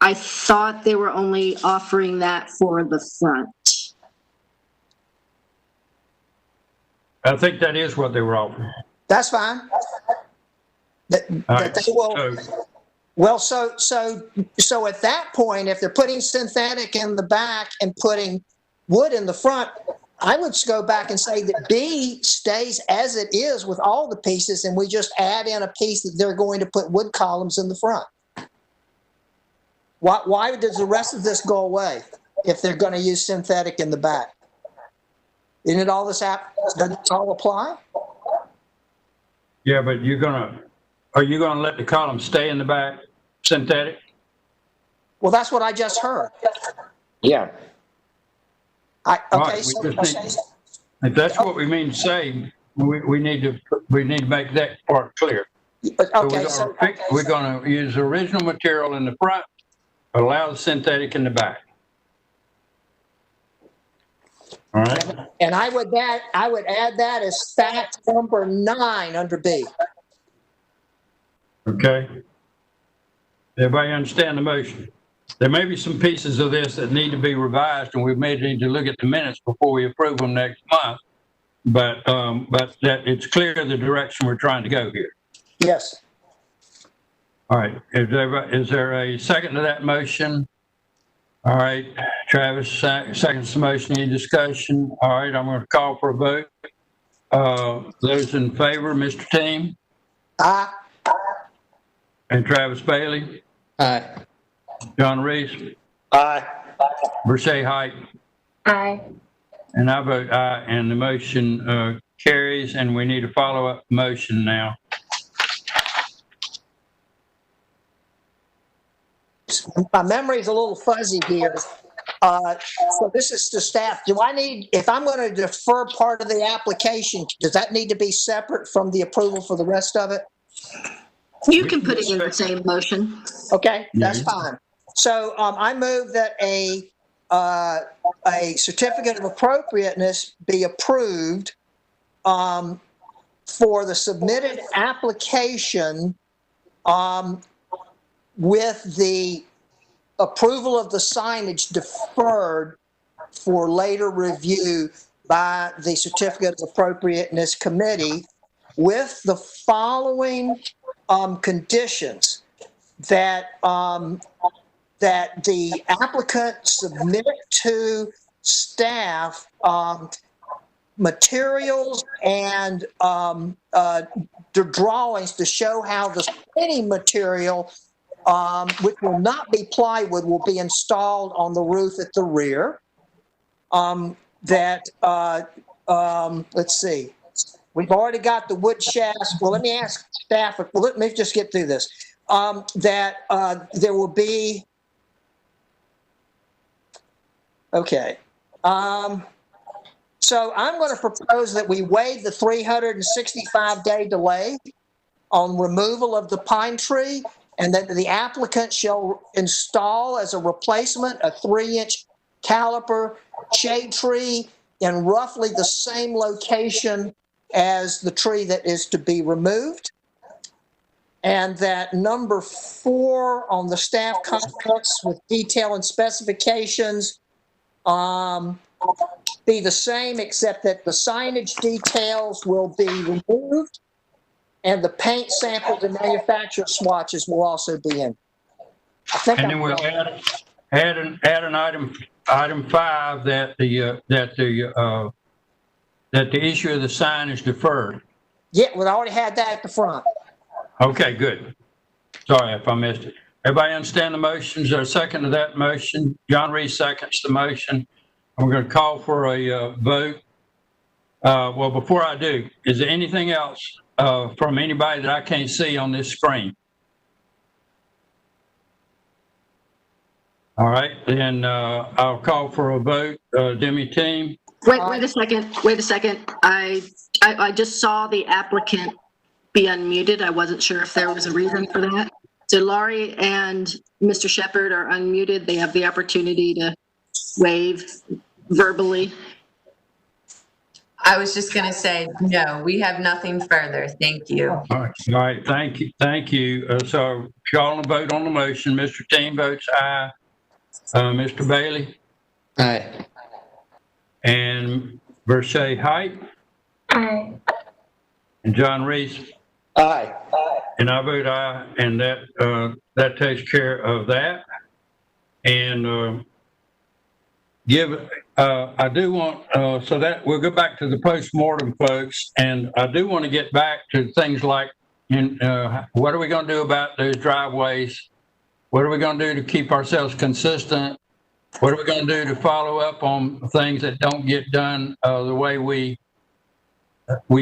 I thought they were only offering that for the front. I think that is what they were offering. That's fine. That they will. Well, so at that point, if they're putting synthetic in the back and putting wood in the front, I would go back and say that B stays as it is with all the pieces, and we just add in a piece that they're going to put wood columns in the front. Why does the rest of this go away if they're going to use synthetic in the back? Isn't it all this doesn't it all apply? Yeah, but are you gonna let the column stay in the back, synthetic? Well, that's what I just heard. Yeah. Right, if that's what we mean to say, we need to make that part clear. Okay, We're going to use the original material in the front, allow the synthetic in the back. All right. And I would add that as fact number 9 under B. Okay. Everybody understand the motion? There may be some pieces of this that need to be revised, and we may need to look at the minutes before we approve them next month. But that it's clear the direction we're trying to go here. Yes. All right. Is there a second to that motion? All right. Travis seconds the motion. Any discussion? All right. I'm going to call for a vote. Those in favor, Mr. Team? Aye. And Travis Bailey? Aye. John Reese? Aye. Verche Height? Aye. And I vote aye, and the motion carries, and we need a follow-up motion now. My memory is a little fuzzy here. So this is to staff. If I'm going to defer part of the application, does that need to be separate from the approval for the rest of it? You can put it in the same motion. Okay, that's fine. So I move that a certificate of appropriateness be approved for the submitted application with the approval of the signage deferred for later review by the certificate of appropriateness committee with the following conditions: that that the applicant submit to staff materials and the drawings to show how the spinning material, which will not be plywood, will be installed on the roof at the rear. Let's see. We've already got the wood shafts. Well, let me ask staff. Well, let me just get through this. There will be. Okay. So I'm going to propose that we waive the 365-day delay on removal of the pine tree, and that the applicant shall install as a replacement a 3-inch caliper shade tree in roughly the same location as the tree that is to be removed. And that number 4 on the staff comments with detail and specifications be the same, except that the signage details will be removed and the paint samples and manufacturer swatches will also be in. And then we'll add an item 5 that the issue of the sign is deferred. Yeah, we already had that at the front. Okay, good. Sorry if I missed it. Everybody understand the motion? Is there a second to that motion? John Reese seconds the motion. We're going to call for a vote. Well, before I do, is there anything else from anybody that I can't see on this screen? All right, then I'll call for a vote. Demi Team? Wait a second. I just saw the applicant be unmuted. I wasn't sure if there was a reason for that. So Laurie and Mr. Shepherd are unmuted. They have the opportunity to wave verbally. I was just going to say, no, we have nothing further. Thank you. All right. Thank you. So y'all vote on the motion. Mr. Team votes aye. Mr. Bailey? Aye. And Verche Height? Aye. And John Reese? Aye. And I vote aye, and that takes care of that. And I do want, so that we'll go back to the postmortem, folks, and I do want to get back to things like, what are we going to do about those driveways What are we going to do to keep ourselves consistent? What are we going to do to follow up on things that don't get done the way we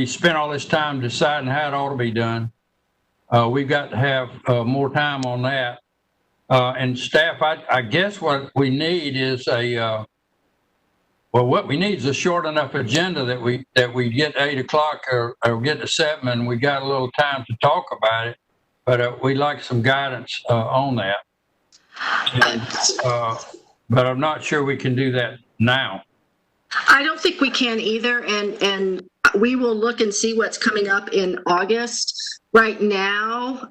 spent all this time deciding how it ought to be done? We've got to have more time on that. And staff, I guess what we need is what we need is a short enough agenda that we get 8 o'clock or get to 7 and we got a little time to talk about it. But we'd like some guidance on that. And, but I'm not sure we can do that now. I don't think we can either, and we will look and see what's coming up in August. Right now,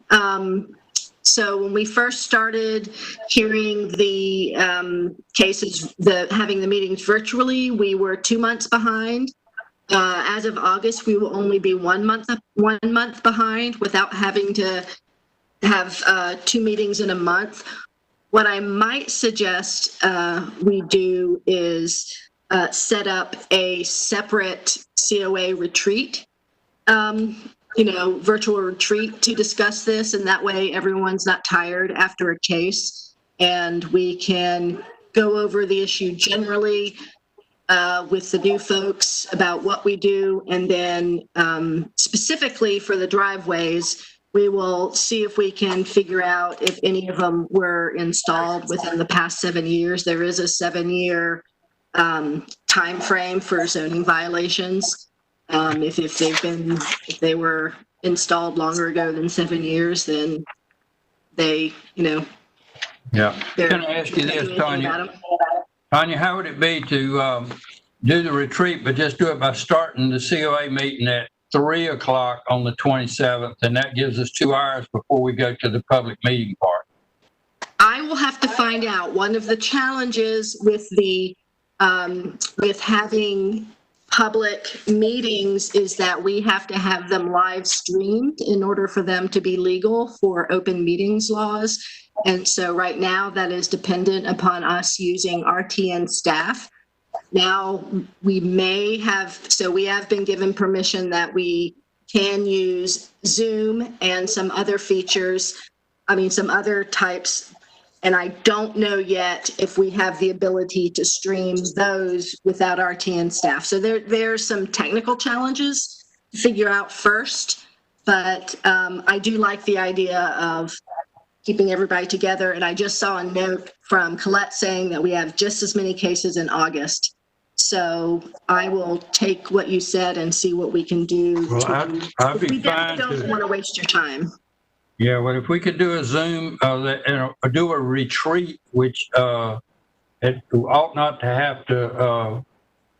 so when we first started hearing the cases, having the meetings virtually, we were 2 months behind. As of August, we will only be 1 month behind without having to have 2 meetings in a month. What I might suggest we do is set up a separate COA retreat, virtual retreat to discuss this, and that way everyone's not tired after a case, and we can go over the issue generally with the new folks about what we do, and then specifically for the driveways, we will see if we can figure out if any of them were installed within the past 7 years. There is a 7-year time frame for zoning violations. If they were installed longer ago than 7 years, then they, Yeah. Can I ask you this, Tanya? Tanya, how would it be to do the retreat, but just do it by starting the COA meeting at 3 o'clock on the 27th, and that gives us 2 hours before we go to the public meeting part? I will have to find out. One of the challenges with with having public meetings is that we have to have them live streamed in order for them to be legal for open meetings laws. And so right now that is dependent upon us using RTN staff. Now we have been given permission that we can use Zoom and some other features, some other types. And I don't know yet if we have the ability to stream those without RTN staff. So there's some technical challenges to figure out first, but I do like the idea of keeping everybody together. And I just saw a note from Colette saying that we have just as many cases in August. So I will take what you said and see what we can do. Well, I'd be fine. We don't want to waste your time. Yeah, well, if we could do a Zoom, do a retreat, which it ought not to have to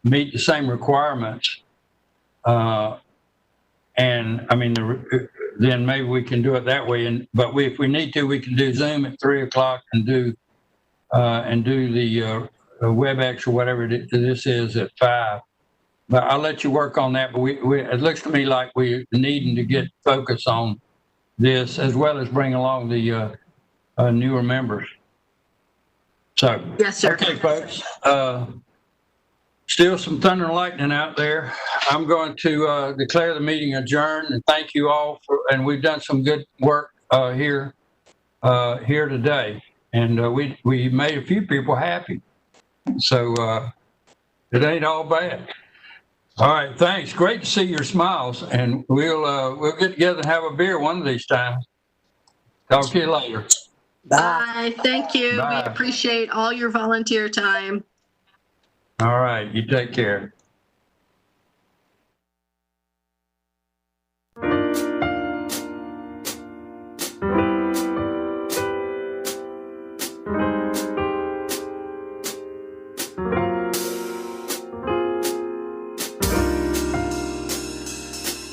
meet the same requirements. Then maybe we can do it that way. But if we need to, we can do Zoom at 3 o'clock and do the WebEx or whatever this is at 5. But I'll let you work on that. But it looks to me like we're needing to get focus on this as well as bring along the newer members. So, yes, sir. Okay, folks. Still some thunder and lightning out there. I'm going to declare the meeting adjourned, and thank you all and we've done some good work here today, and we made a few people happy. So it ain't all bad. All right, thanks. Great to see your smiles, and we'll get together and have a beer one of these times. Talk to you later. Bye. Thank you. Bye. We appreciate all your volunteer time. All right, you take care.